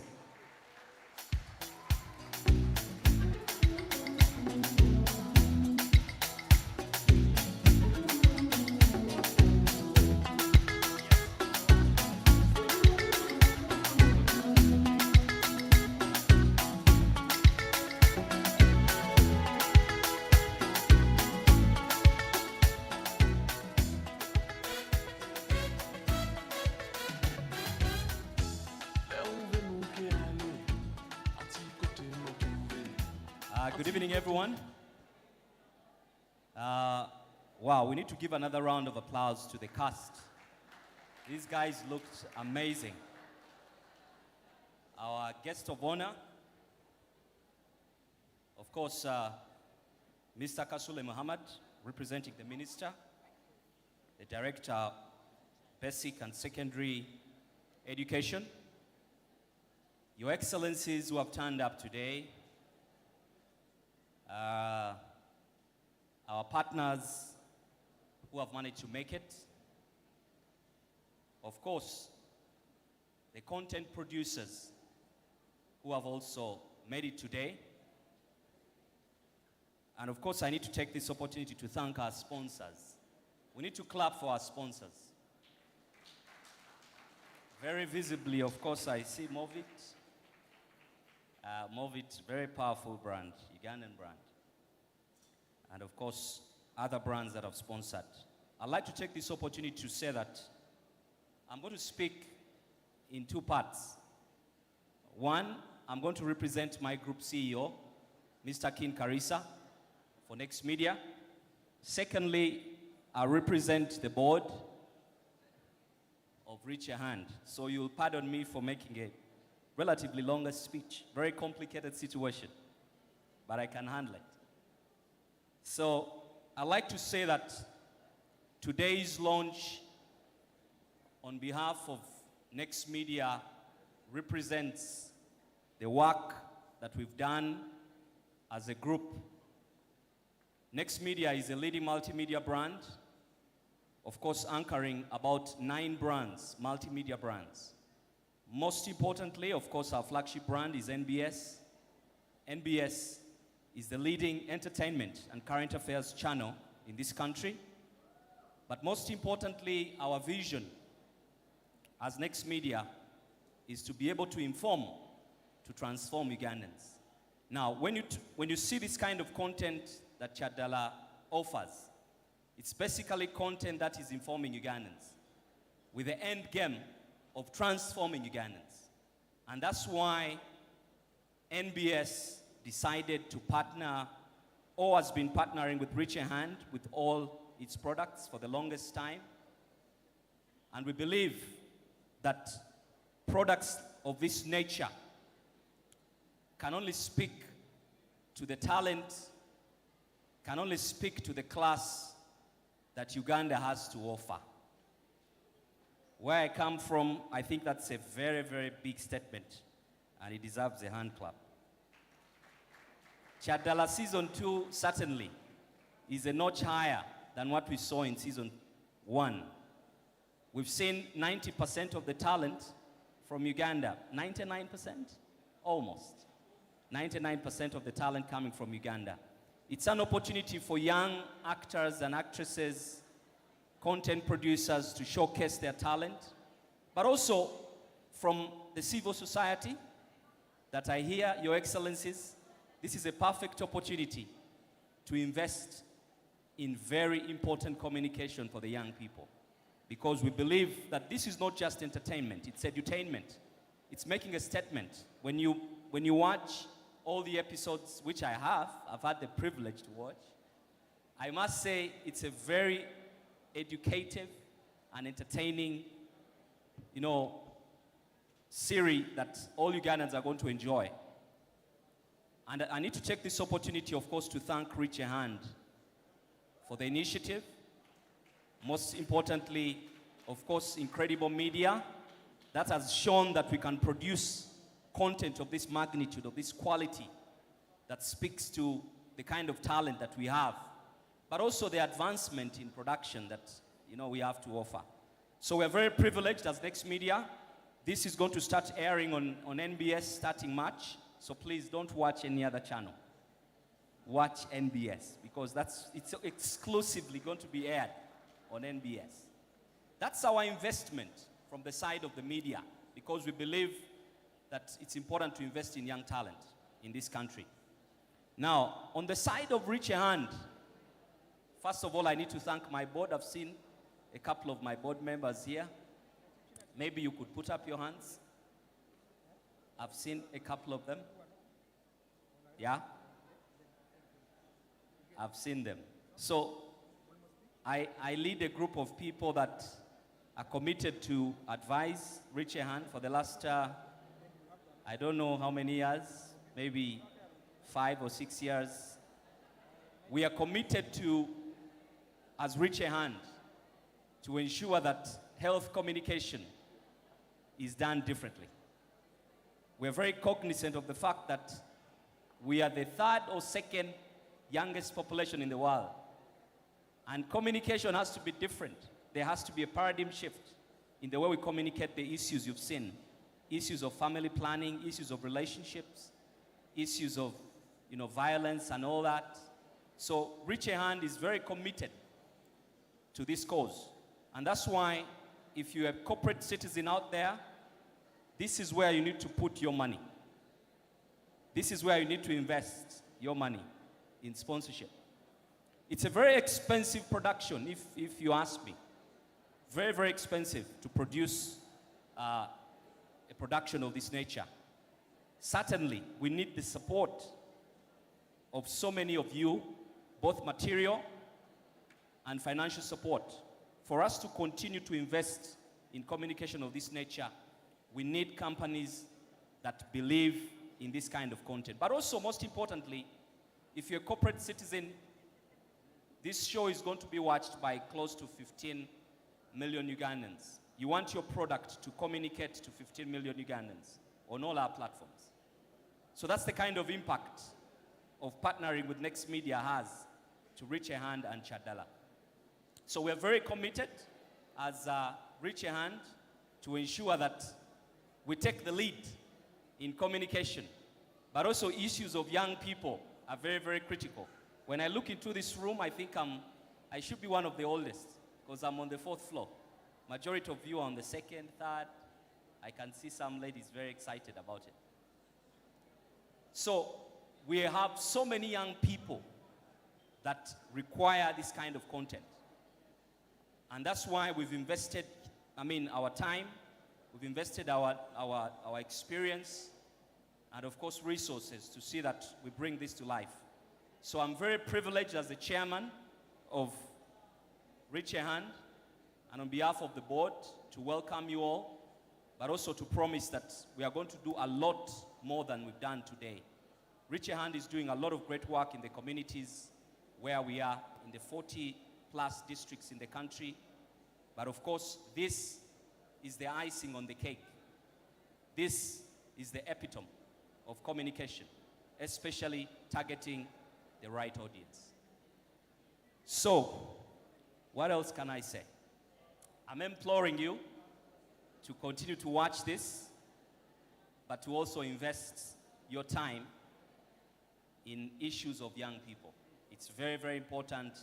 Good evening, everyone. Wow, we need to give another round of applause to the cast. These guys looked amazing. Our guest of honor, of course, Mr. Kasule Muhammad, representing the minister, the director, basic and secondary education, Your Excellencies who have turned up today, our partners who have managed to make it, of course, the content producers who have also made it today, and of course I need to take this opportunity to thank our sponsors. We need to clap for our sponsors. Very visibly, of course, I see Movit. Movit, very powerful brand, Ugandan brand. And of course, other brands that have sponsored. I'd like to take this opportunity to say that I'm going to speak in two parts. One, I'm going to represent my group CEO, Mr. Kin Karisa, for Next Media. Secondly, I represent the board of Reach Your Hand. So you'll pardon me for making a relatively longer speech. Very complicated situation, but I can handle it. So I'd like to say that today's launch on behalf of Next Media represents the work that we've done as a group. Next Media is a leading multimedia brand, of course anchoring about 9 brands, multimedia brands. Most importantly, of course, our flagship brand is NBS. NBS is the leading entertainment and current affairs channel in this country. But most importantly, our vision as Next Media is to be able to inform, to transform Ugandans. Now, when you see this kind of content that Kyadala offers, it's basically content that is informing Ugandans with the end game of transforming Ugandans. And that's why NBS decided to partner, or has been partnering with Reach Your Hand with all its products for the longest time. And we believe that products of this nature can only speak to the talent, can only speak to the class that Uganda has to offer. Where I come from, I think that's a very, very big statement, and it deserves a hand clap. Kyadala Season 2 certainly is a notch higher than what we saw in Season 1. We've seen 90% of the talent from Uganda, 99%? Almost. 99% of the talent coming from Uganda. It's an opportunity for young actors and actresses, content producers to showcase their talent, but also from the civil society that I hear, Your Excellencies, this is a perfect opportunity to invest in very important communication for the young people. Because we believe that this is not just entertainment, it's edutainment. It's making a statement. When you watch all the episodes, which I've had the privilege to watch, I must say it's a very educative and entertaining, series that all Ugandans are going to enjoy. And I need to take this opportunity, of course, to thank Reach a Hand for the initiative. Most importantly, of course, incredible media that has shown that we can produce content of this magnitude, of this quality, that speaks to the kind of talent that we have, but also the advancement in production that we have to offer. So we're very privileged as Next Media. This is going to start airing on NBS starting March. So please don't watch any other channel. Watch NBS, because it's exclusively going to be aired on NBS. That's our investment from the side of the media, because we believe that it's important to invest in young talent in this country. Now, on the side of Reach a Hand, first of all, I need to thank my board. I've seen a couple of my board members here. Maybe you could put up your hands. I've seen a couple of them. Yeah? I've seen them. So, I lead a group of people that are committed to advise Reach a Hand for the last, I don't know how many years, maybe 5 or 6 years. We are committed to, as Reach a Hand, to ensure that health communication is done differently. We're very cognizant of the fact that we are the third or second youngest population in the world. And communication has to be different. There has to be a paradigm shift in the way we communicate the issues you've seen. Issues of family planning, issues of relationships, issues of violence and all that. So Reach a Hand is very committed to this cause. And that's why if you're a corporate citizen out there, this is where you need to put your money. This is where you need to invest your money in sponsorship. It's a very expensive production, if you ask me. Very, very expensive to produce a production of this nature. Certainly, we need the support of so many of you, both material and financial support. For us to continue to invest in communication of this nature, we need companies that believe in this kind of content. But also, most importantly, if you're a corporate citizen, this show is going to be watched by close to 15 million Ugandans. You want your product to communicate to 15 million Ugandans on all our platforms. So that's the kind of impact of partnering with Next Media has to Reach a Hand and Kyadala. So we're very committed as Reach a Hand to ensure that we take the lead in communication, but also issues of young people are very, very critical. When I look into this room, I think I should be one of the oldest, because I'm on the 4th floor. Majority of you are on the 2nd, 3rd. I can see some ladies very excited about it. So we have so many young people that require this kind of content. And that's why we've invested, our time, we've invested our experience, and of course resources to see that we bring this to life. So I'm very privileged as the chairman of Reach a Hand, and on behalf of the board, to welcome you all, but also to promise that we are going to do a lot more than we've done today. Reach a Hand is doing a lot of great work in the communities where we are, in the 40+ districts in the country. But of course, this is the icing on the cake. This is the epitome of communication, especially targeting the right audience. So, what else can I say? I'm imploring you to continue to watch this, but to also invest your time in issues of young people. It's very, very important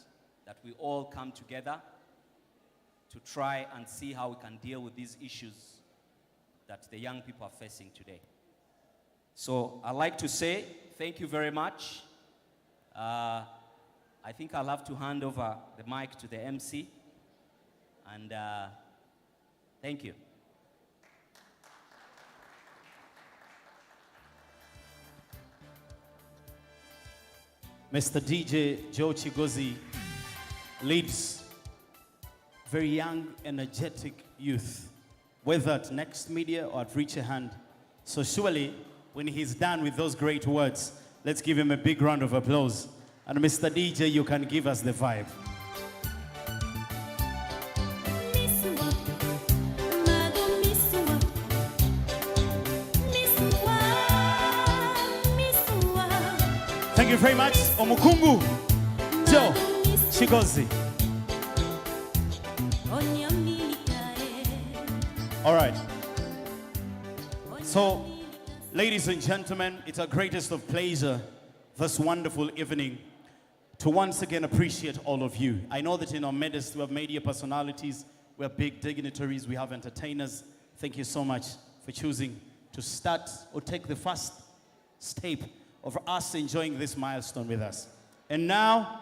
that we all come together to try and see how we can deal with these issues that the young people are facing today. So I'd like to say thank you very much. I think I'll have to hand over the mic to the MC. And thank you. Mr. DJ Joe Chigozi leads very young, energetic youth, whether at Next Media or at Reach a Hand. So surely, when he's done with those great words, let's give him a big round of applause. And Mr. DJ, you can give us the vibe. Thank you very much, Omukungu Joe Chigozi. All right. So, ladies and gentlemen, it's our greatest of pleasure this wonderful evening to once again appreciate all of you. I know that in our midst we have media personalities, we have big dignitaries, we have entertainers. Thank you so much for choosing to start or take the first step of us enjoying this milestone with us. And now,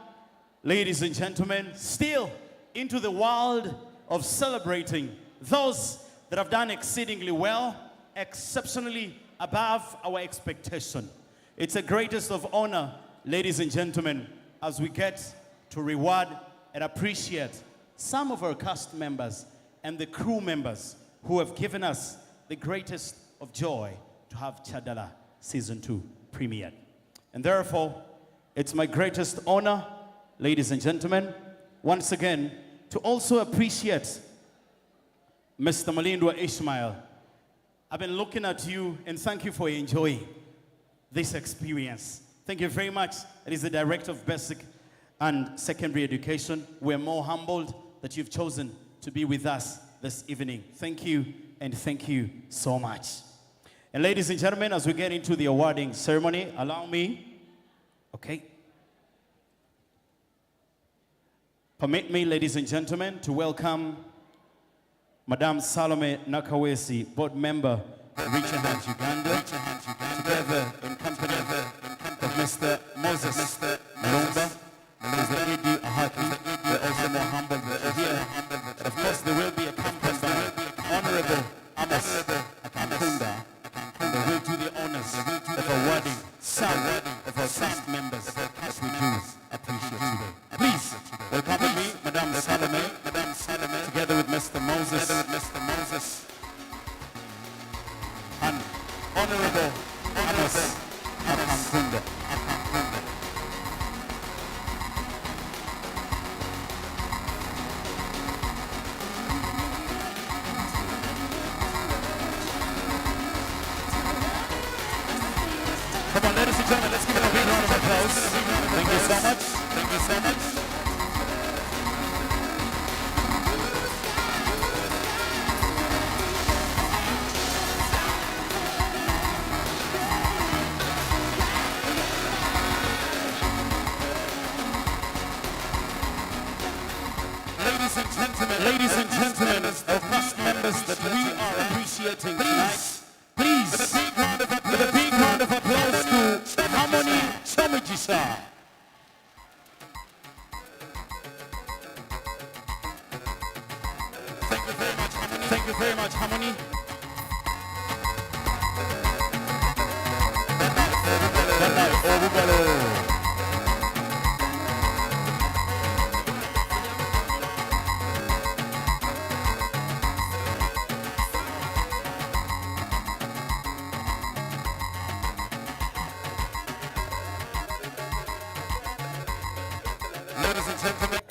ladies and gentlemen, still into the world of celebrating those that have done exceedingly well, exceptionally above our expectation. It's a greatest of honor, ladies and gentlemen, as we get to reward and appreciate some of our cast members and the crew members who have given us the greatest of joy to have Kyadala Season 2 premiered. And therefore, it's my greatest honor, ladies and gentlemen, once again, to also appreciate Mr. Malindwa Ishmael. I've been looking at you and thank you for enjoying this experience. Thank you very much. It is the Director of Basic and Secondary Education. We're more humbled that you've chosen to be with us this evening. Thank you, and thank you so much. And ladies and gentlemen, as we get into the awarding ceremony, allow me, permit me, ladies and gentlemen, to welcome Madame Salome Nakawesi, board member of Reach a Hand Uganda, together in company of Mr. Moses Lumba, Mr. Idi Ahaki. We're also more humbled that you're here. And of course, they will be accompanied by Honorable Amos Akankunda. They will do the honors of awarding some of our cast members that we do appreciate today. Please welcome with me, Madame Salome, together with Mr. Moses, and Honorable Amos Akankunda. Come on, ladies and gentlemen, let's give it a big round of applause. Thank you so much. Thank you so much. Ladies and gentlemen, of cast members that we are appreciating tonight, please, with a big round of applause to Harmony Chomijisa. Thank you very much, Harmony.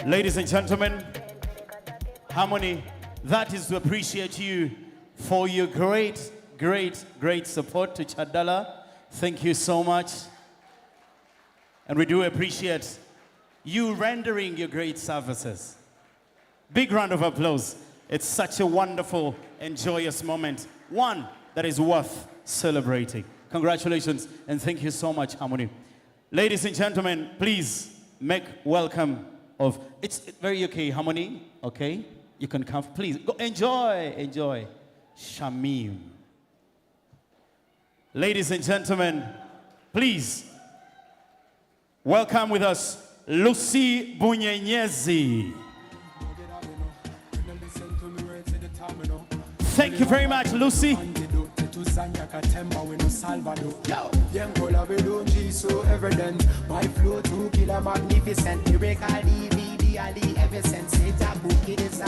Ladies and gentlemen, Harmony, that is to appreciate you for your great, great, great support to Kyadala. Thank you so much. And we do appreciate you rendering your great services. Big round of applause. It's such a wonderful and joyous moment. One that is worth celebrating. Congratulations and thank you so much, Harmony. Ladies and gentlemen, please make welcome of, it's very okay, Harmony, okay? You can come, please, go enjoy, enjoy. Shamim. Ladies and gentlemen, please welcome with us Lucy Bunyenyezi. Thank you very much, Lucy. My flow to killer magnificent, lyrical DVD, Ali, ever since it's a book, it is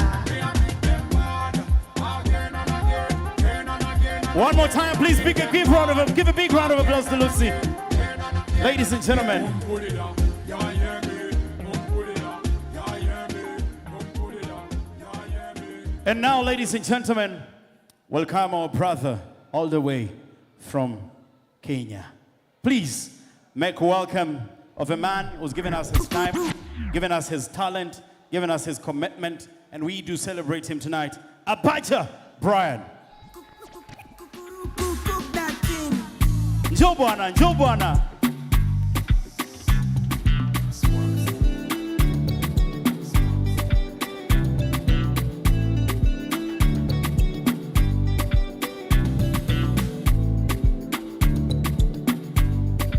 One more time, please give a big round of applause to Lucy. Ladies and gentlemen. And now, ladies and gentlemen, welcome our brother all the way from Kenya. Please make welcome of a man who's given us his time, given us his talent, given us his commitment, and we do celebrate him tonight. Abacha Brian. Njoo bwana, njoo bwana.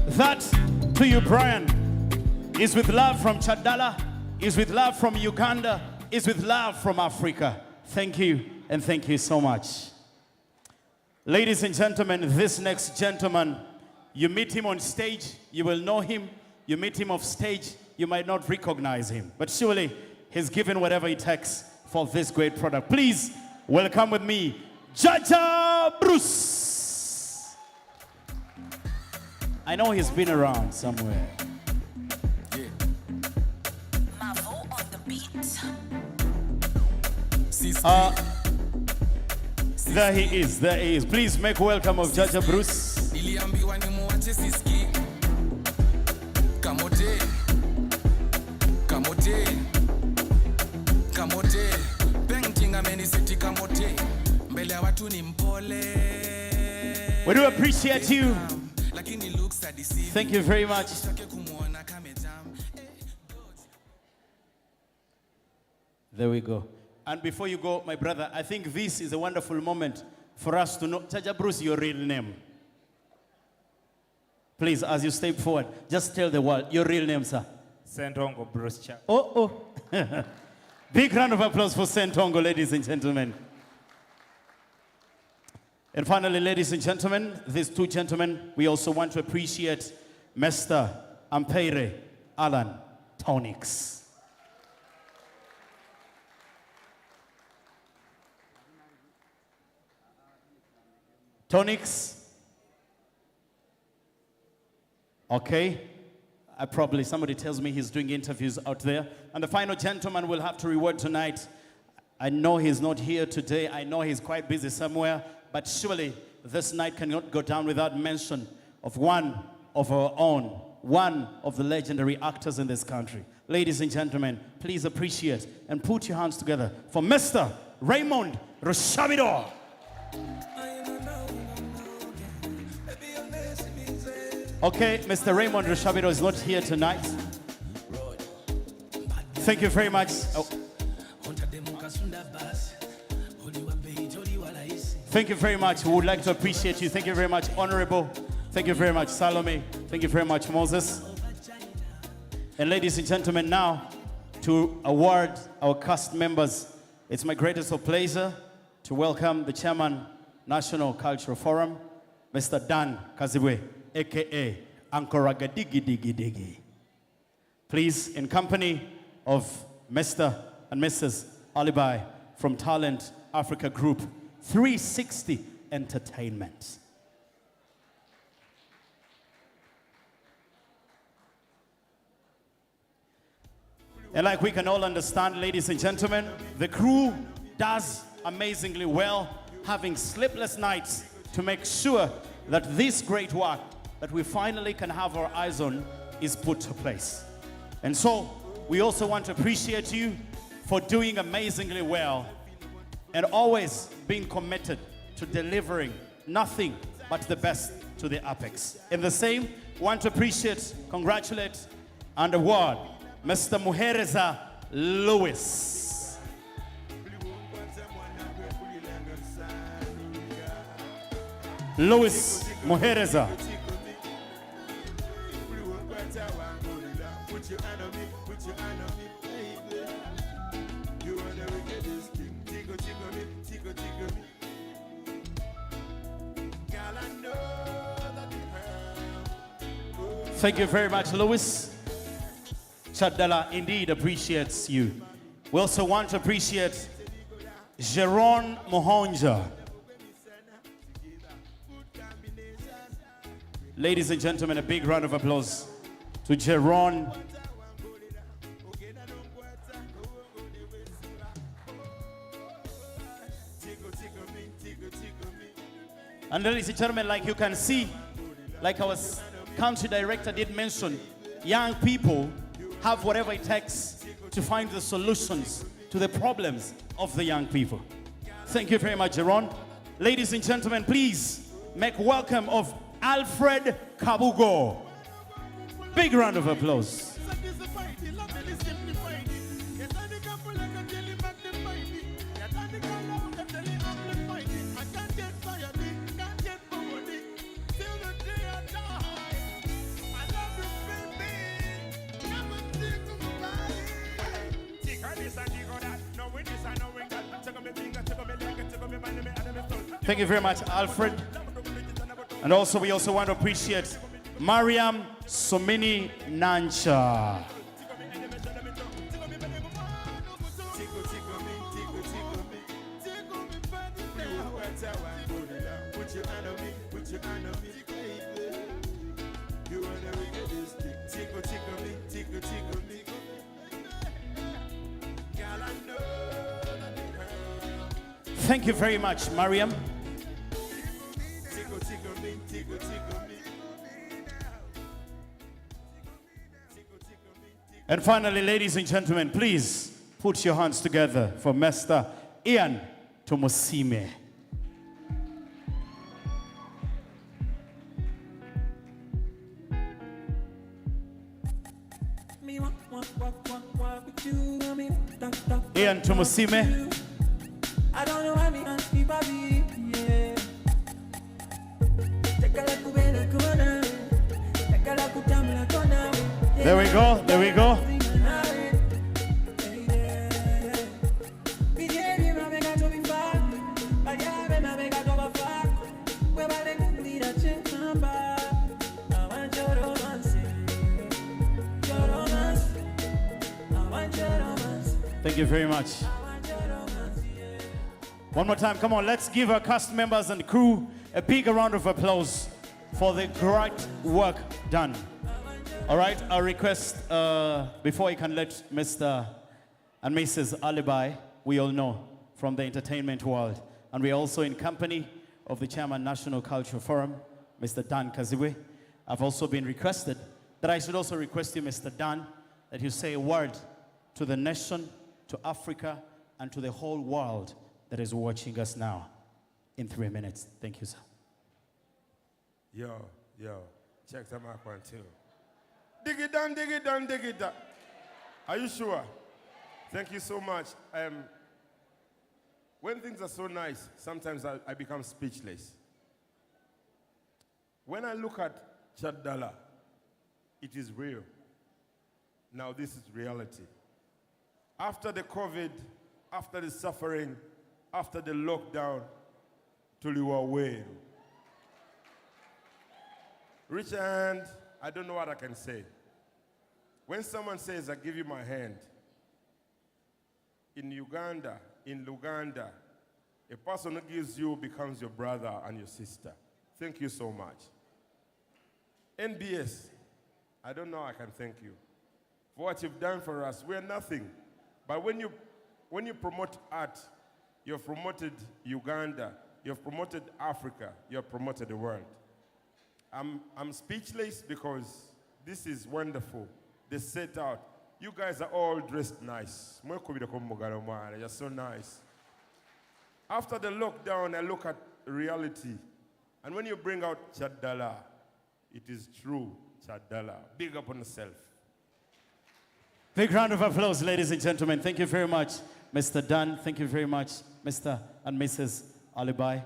That to you, Brian, is with love from Kyadala, is with love from Uganda, is with love from Africa. Thank you, and thank you so much. Ladies and gentlemen, this next gentleman, you meet him on stage, you will know him. You meet him off stage, you might not recognize him. But surely, he's given whatever it takes for this great product. Please, welcome with me, Jaja Bruce. I know he's been around somewhere. Mavo on the beat. There he is, there he is. Please make welcome of Jaja Bruce. We do appreciate you. Thank you very much. There we go. And before you go, my brother, I think this is a wonderful moment for us to know, Jaja Bruce, your real name. Please, as you step forward, just tell the world your real name, sir. Sentongo Bruce Chap. Oh. Big round of applause for Sentongo, ladies and gentlemen. And finally, ladies and gentlemen, these two gentlemen, we also want to appreciate Mr. Ampere Alan Tonix. Tonix. Okay. Somebody tells me he's doing interviews out there. And the final gentleman will have to reward tonight. I know he's not here today. I know he's quite busy somewhere. But surely this night cannot go down without mention of one of our own, one of the legendary actors in this country. Ladies and gentlemen, please appreciate and put your hands together for Mr. Raymond Rushabido. Okay, Mr. Raymond Rushabido is not here tonight. Thank you very much. Thank you very much. We would like to appreciate you. Thank you very much, Honorable. Thank you very much, Salome. Thank you very much, Moses. And ladies and gentlemen, now to award our cast members, it's my greatest of pleasure to welcome the Chairman, National Cultural Forum, Mr. Dan Kazibwe, a.k.a. Ankoragadigi. Please, in company of Mr. and Mrs. Alibai from Talent Africa Group, 360 Entertainment. And like we can all understand, ladies and gentlemen, the crew does amazingly well, having sleepless nights to make sure that this great work that we finally can have our eyes on is put to place. And so we also want to appreciate you for doing amazingly well and always being committed to delivering nothing but the best to the apex. In the same, want to appreciate, congratulate, and award Mr. Muhereza Lewis. Louis Muhereza. Thank you very much, Louis. Kyadala indeed appreciates you. We also want to appreciate Jeron Mohonja. Ladies and gentlemen, a big round of applause to Jeron. And ladies and gentlemen, like you can see, like our country director did mention, young people have whatever it takes to find the solutions to the problems of the young people. Thank you very much, Jeron. Ladies and gentlemen, please make welcome of Alfred Kabugo. Big round of applause. Thank you very much, Alfred. And also, we also want to appreciate Mariam Somini Nancha. Thank you very much, Mariam. And finally, ladies and gentlemen, please put your hands together for Mr. Ian Tomosime. Ian Tomosime. I don't know why me ask me, baby. Yeah. There we go, there we go. Thank you very much. One more time, come on, let's give our cast members and crew a big round of applause for the great work done. All right, our request, before I can let Mr. and Mrs. Alibi, we all know from the entertainment world, and we're also in company of the Chairman National Cultural Forum, Mr. Dan Kaziwe. I've also been requested that I should also request you, Mr. Dan, that you say a word to the nation, to Africa, and to the whole world that is watching us now in 3 minutes. Thank you, sir. Yo, check the mark 1, 2. Dig it down, dig it down, dig it down. Are you sure? Thank you so much. When things are so nice, sometimes I become speechless. When I look at Kyadala, it is real. Now this is reality. After the COVID, after the suffering, after the lockdown, tuliwa weru. Reach a hand, I don't know what I can say. When someone says, I give you my hand, in Uganda, in Luganda, a person who gives you becomes your brother and your sister. Thank you so much. NBS, I don't know how I can thank you for what you've done for us. We're nothing. But when you promote art, you've promoted Uganda, you've promoted Africa, you've promoted the world. I'm speechless because this is wonderful. They set out. You guys are all dressed nice. You're so nice. After the lockdown, I look at reality. And when you bring out Kyadala, it is true, Kyadala. Big up on yourself. Big round of applause, ladies and gentlemen. Thank you very much, Mr. Dan. Thank you very much, Mr. and Mrs. Alibai.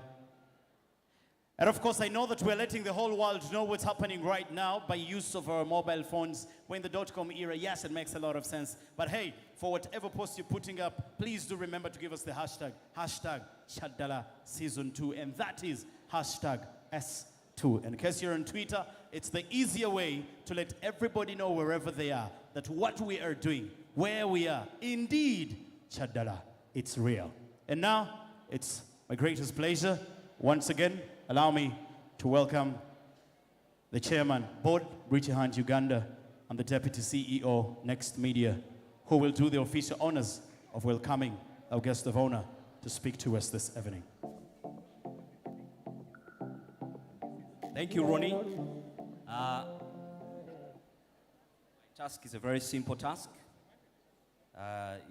And of course, I know that we're letting the whole world know what's happening right now by use of our mobile phones. We're in the .com era. Yes, it makes a lot of sense. But hey, for whatever post you're putting up, please do remember to give us the hashtag Kyadala Season 2. And that is hashtag S2. In case you're on Twitter, it's the easier way to let everybody know wherever they are that what we are doing, where we are, indeed, Kyadala, it's real. And now, it's my greatest pleasure, once again, allow me to welcome the chairman, Board Richie Hunt Uganda, and the deputy CEO, Next Media, who will do the official honors of welcoming our guest of honor to speak to us this evening. Thank you, Ronnie. Task is a very simple task.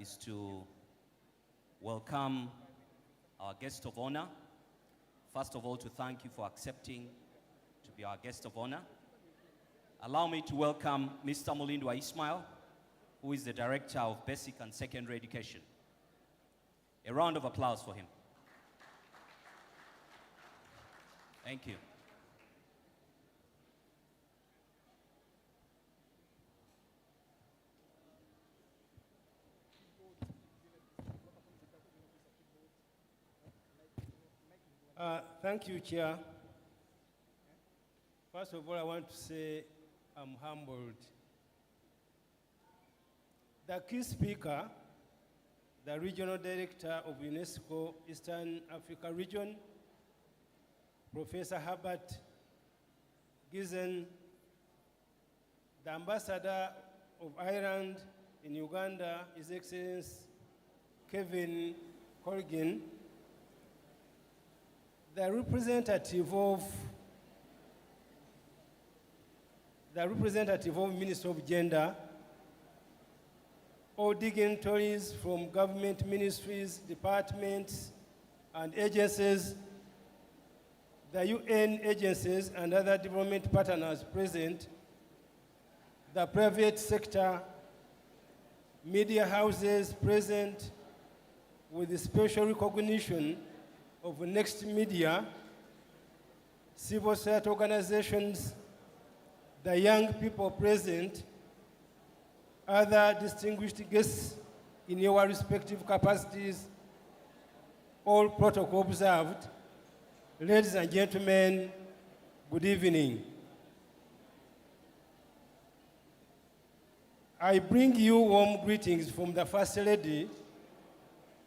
Is to welcome our guest of honor. First of all, to thank you for accepting to be our guest of honor. Allow me to welcome Mr. Mulindwa Ismail, who is the Director of Basic and Secondary Education. A round of applause for him. Thank you. Thank you, Chair. First of all, I want to say I'm humbled. The key speaker, the Regional Director of UNESCO Eastern Africa Region, Professor Herbert Gizen, the Ambassador of Ireland in Uganda, His Excellency Kevin Corrigan, the representative of Ministry of Gender, all dignitaries from government ministries, departments, and agencies, the UN agencies and other development partners present, the private sector, media houses present with special recognition of Next Media, civil society organizations, the young people present, other distinguished guests in your respective capacities, all protocol observed. Ladies and gentlemen, good evening. I bring you warm greetings from the First Lady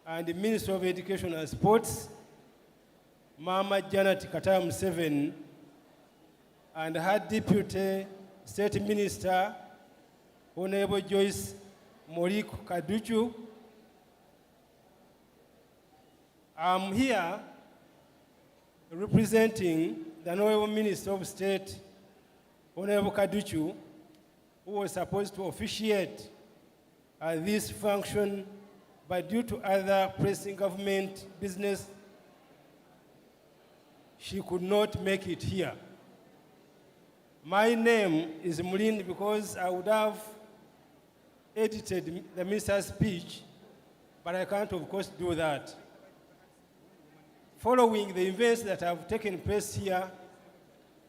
and the Minister of Education and Sports, Mama Janet Kataya Museveni, and her Deputy State Minister, Honorable Joyce Moriku Kaduchu. I'm here representing the Honorable Minister of State, Honorable Kaduchu, who was supposed to officiate this function, but due to other pressing government business, she could not make it here. My name is Mulindi because I would have edited the minister's speech, but I can't, of course, do that. Following the events that have taken place here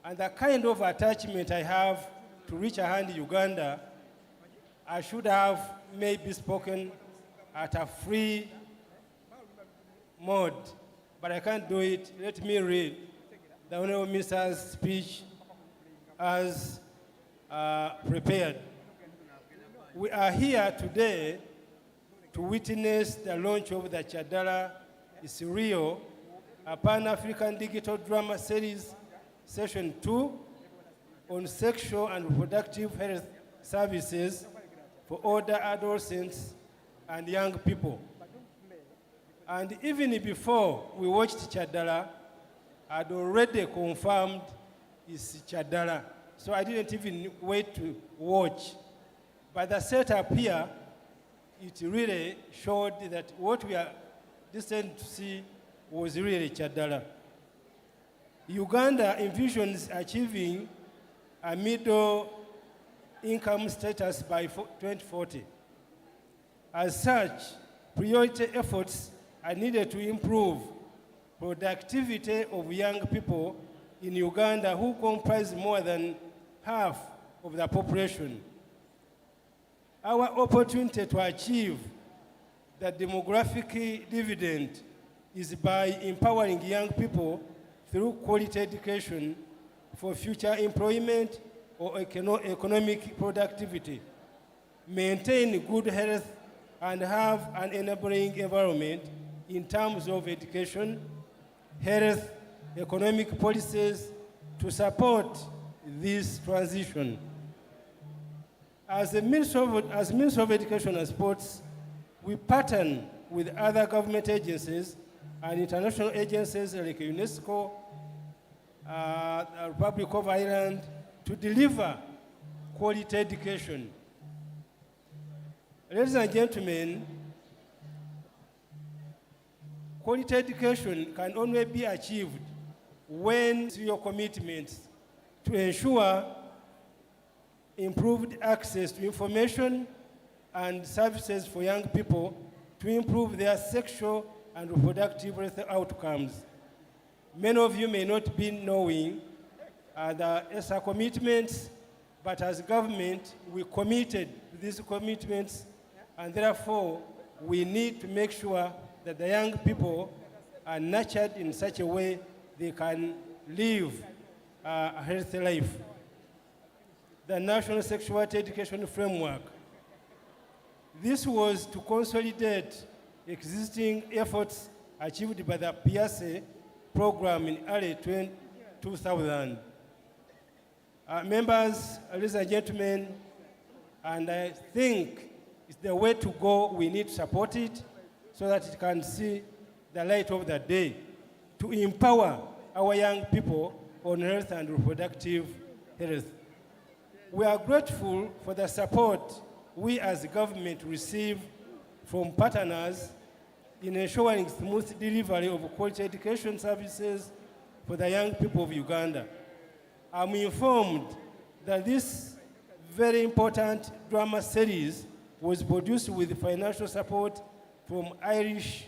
and the kind of attachment I have to Reach a Hand Uganda, I should have maybe spoken at a free mode, but I can't do it. Let me read the Honorable Minister's speech as prepared. We are here today to witness the launch of the Kyadala is Real, a Pan-African digital drama series, Session 2, on sexual and reproductive health services for older adolescents and young people. And even before we watched Kyadala, I'd already confirmed it's Kyadala. So I didn't even wait to watch. But the setup here, it really showed that what we are destined to see was really Kyadala. Uganda envisions achieving a middle income status by 2040. As such, priority efforts are needed to improve productivity of young people in Uganda who comprise more than half of the population. Our opportunity to achieve the demographic dividend is by empowering young people through quality education for future employment or economic productivity, maintain good health, and have an enabling environment in terms of education, health, economic policies to support this transition. As Minister of Education and Sports, we partner with other government agencies and international agencies like UNESCO, the Republic of Ireland, to deliver quality education. Ladies and gentlemen, quality education can only be achieved when your commitments to ensure improved access to information and services for young people to improve their sexual and reproductive health outcomes. Many of you may not be knowing the ESA commitments, but as government, we committed to these commitments, and therefore, we need to make sure that the young people are nurtured in such a way they can live a healthy life. The National Sexuality Education Framework. This was to consolidate existing efforts achieved by the PSA program in early 2000. Members, ladies and gentlemen, and I think it's the way to go. We need to support it so that it can see the light of the day to empower our young people on health and reproductive health. We are grateful for the support we as the government receive from partners in ensuring smooth delivery of quality education services for the young people of Uganda. I'm informed that this very important drama series was produced with financial support from Irish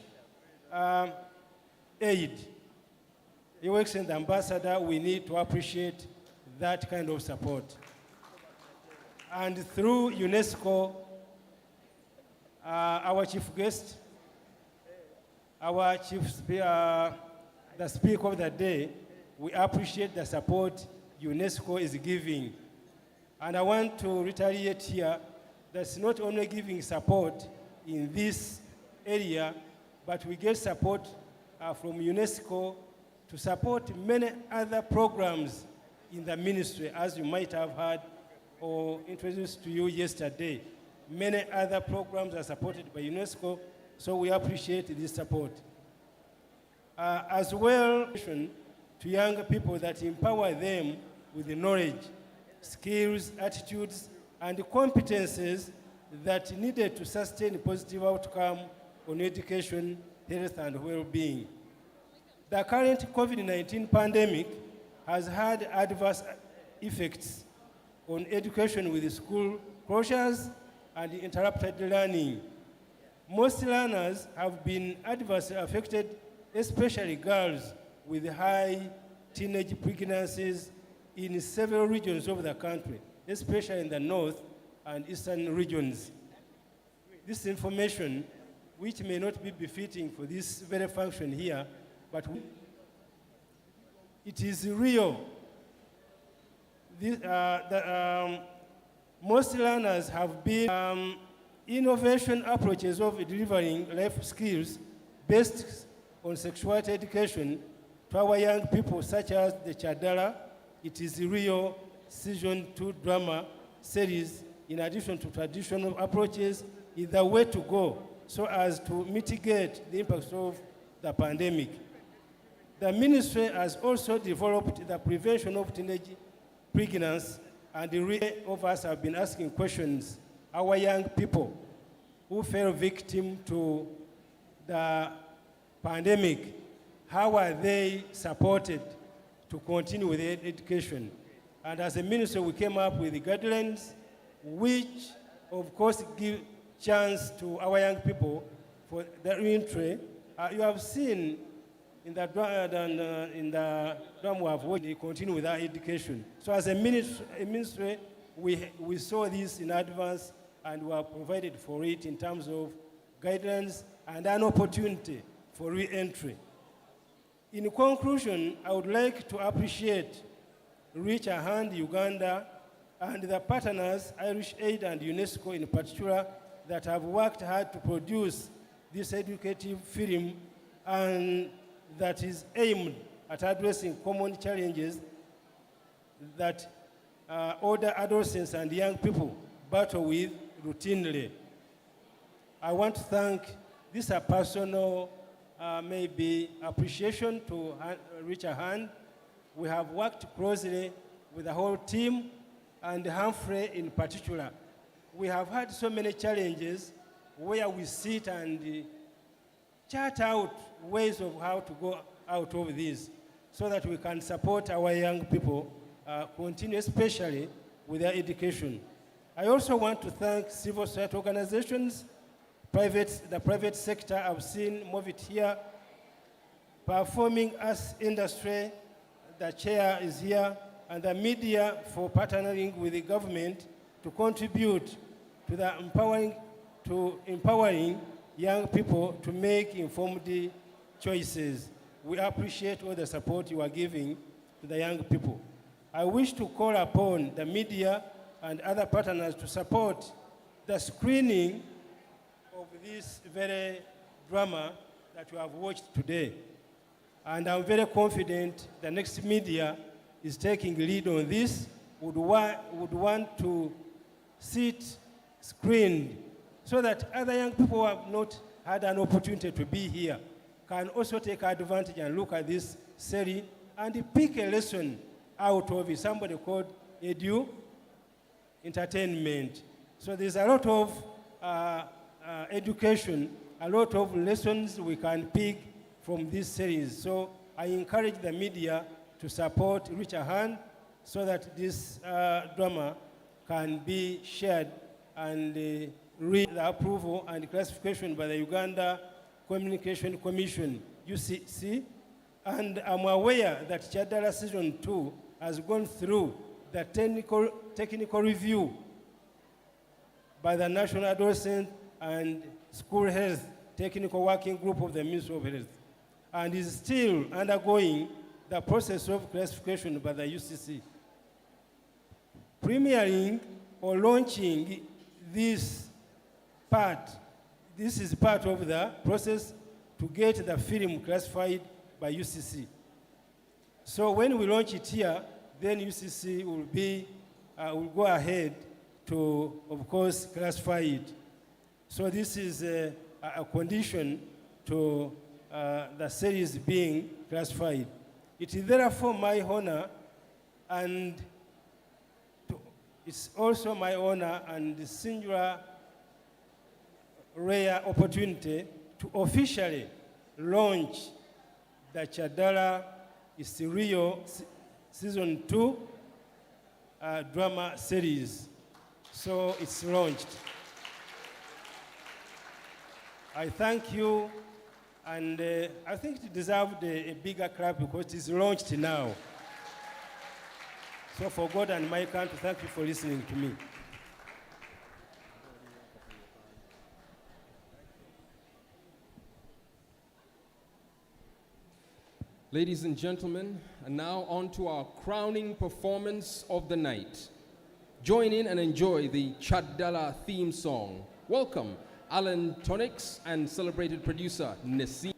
aid. Your Excellency Ambassador, we need to appreciate that kind of support. And through UNESCO, our chief guest, the speaker of the day, we appreciate the support UNESCO is giving. And I want to reiterate here that's not only giving support in this area, but we get support from UNESCO to support many other programs in the ministry, as you might have heard or introduced to you yesterday. Many other programs are supported by UNESCO, so we appreciate this support. As well, to young people that empower them with the knowledge, skills, attitudes, and competences that needed to sustain a positive outcome on education, health, and well-being. The current COVID-19 pandemic has had adverse effects on education with school closures and interrupted learning. Most learners have been adversely affected, especially girls with high teenage pregnancies in several regions of the country, especially in the north and eastern regions. This information, which may not be befitting for this very function here, but it is real. Most learners have been innovation approaches of delivering life skills based on sexuality education to our young people, such as the Kyadala, It Is Real Season 2 drama series, in addition to traditional approaches, is the way to go so as to mitigate the impacts of the pandemic. The ministry has also developed the prevention of teenage pregnancy, and many of us have been asking questions. Our young people who fell victim to the pandemic, how are they supported to continue with their education? And as a ministry, we came up with the guidelines, which of course give chance to our young people for their entry. You have seen in the drum we have worked, they continue with our education. So as a ministry, we saw this in advance and were provided for it in terms of guidance and an opportunity for re-entry. In conclusion, I would like to appreciate Reach a Hand Uganda and the partners, Irish Aid and UNESCO in particular, that have worked hard to produce this educative film and that is aimed at addressing common challenges that older adolescents and young people battle with routinely. I want to thank this a personal maybe appreciation to Reach a Hand. We have worked closely with the whole team and Humphrey in particular. We have had so many challenges where we sit and chart out ways of how to go out of this so that we can support our young people continue, especially with their education. I also want to thank civil society organizations, the private sector. I've seen Movit here, performing arts industry, the chair is here, and the media for partnering with the government to contribute to the empowering young people to make informed choices. We appreciate all the support you are giving to the young people. I wish to call upon the media and other partners to support the screening of this very drama that you have watched today. And I'm very confident the next media is taking lead on this, would want to sit screened so that other young people who have not had an opportunity to be here can also take advantage and look at this series and pick a lesson out of it. Somebody called Edu Entertainment. So there's a lot of education, a lot of lessons we can pick from this series. So I encourage the media to support Reach a Hand so that this drama can be shared and read the approval and classification by the Uganda Communication Commission, UCC. And I'm aware that Kyadala Season 2 has gone through the technical review by the National Adolescent and School Health Technical Working Group of the Ministry of Health, and is still undergoing the process of classification by the UCC. Premiering or launching this is part of the process to get the film classified by UCC. So when we launch it here, then UCC will go ahead to, of course, classify it. So this is a condition to the series being classified. It is therefore my honor, and it's also my honor and singular rare opportunity to officially launch the Kyadala Rio Season 2 drama series. So it's launched. I thank you, and I think it deserved a bigger clap because it is launched now. So for God and my country, thank you for listening to me. Ladies and gentlemen, and now on to our crowning performance of the night. Join in and enjoy the Kyadala theme song. Welcome, Alan Tonix and celebrated producer Nessie.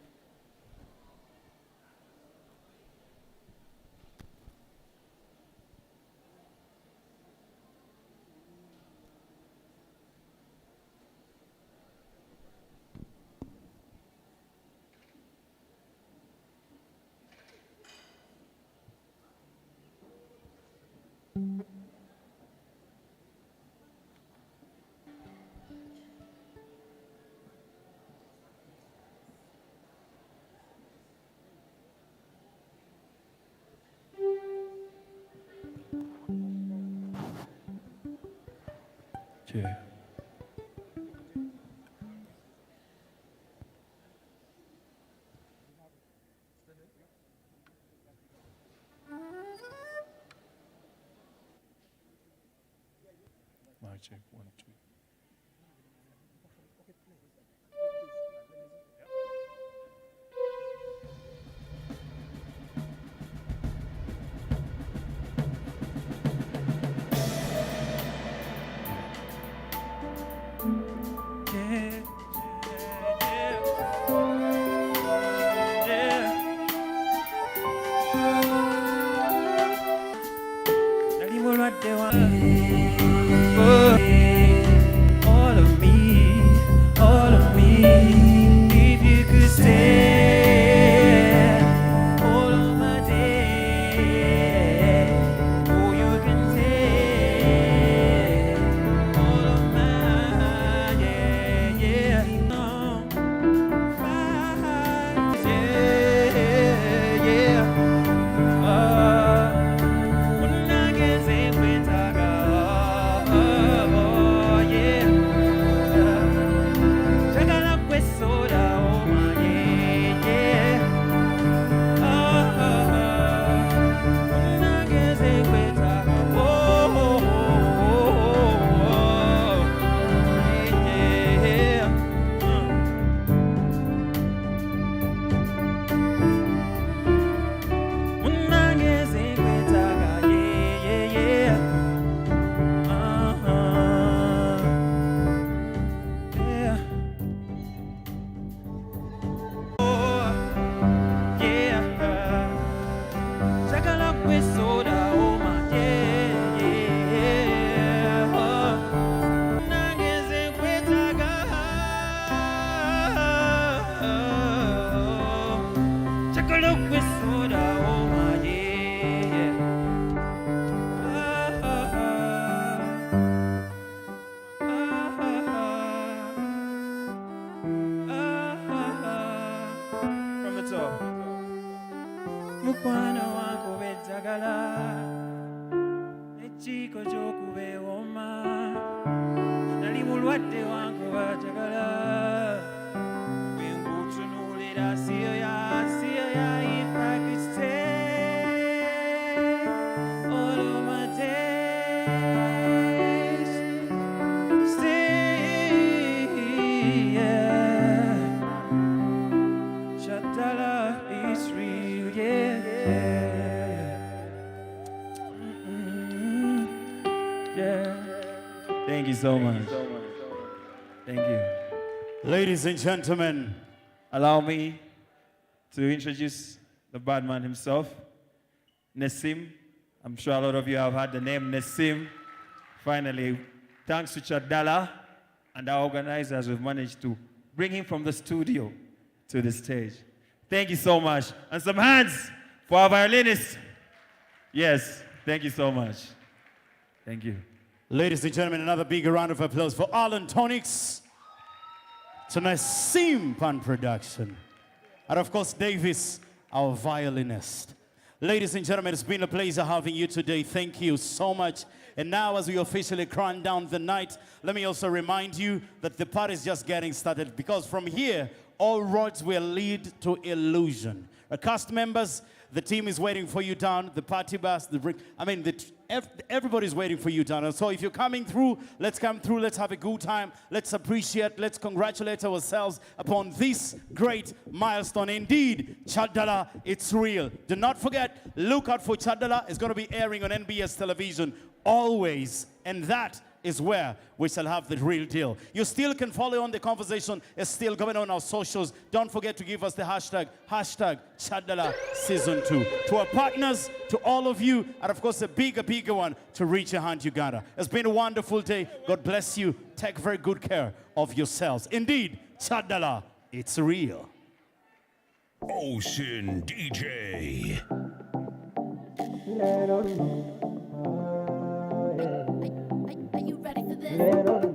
Yeah. All of me, if you could stay all of my day, oh, you can take all of my, yeah, no, yeah. From the top. Mukwano wako wetagala Echiko chokube woma Nali mulwadde wanko wajagala Wengutunulira siyo ya if I could stay all of my days Stay, yeah Kyadala is real, yeah, yeah. Thank you so much. Thank you. Ladies and gentlemen, allow me to introduce the bad man himself, Nessim. I'm sure a lot of you have heard the name Nessim. Finally, thanks to Kyadala and our organizers, we've managed to bring him from the studio to the stage. Thank you so much. And some hands for our violinist. Yes, thank you so much. Thank you. Ladies and gentlemen, another big round of applause for Alan Tonics. To Nassim Pan Production. And of course, Davis, our violinist. Ladies and gentlemen, it's been a pleasure having you today. Thank you so much. And now, as we officially crown down the night, let me also remind you that the party is just getting started, because from here, all roads will lead to Illusion. Cast members, the team is waiting for you down. The party bus, everybody's waiting for you down. And so if you're coming through, let's come through. Let's have a good time. Let's appreciate, let's congratulate ourselves upon this great milestone. Indeed, Kyadala, it's real. Do not forget, look out for Kyadala. It's going to be airing on NBS television always. And that is where we shall have the real deal. You still can follow on the conversation. It's still going on our socials. Don't forget to give us the hashtag Kyadala Season 2. To our partners, to all of you, and of course a bigger one to Reach Your Hand Uganda. It's been a wonderful day. God bless you. Take very good care of yourselves. Indeed, Kyadala, it's real. Ocean DJ. Are you ready for this?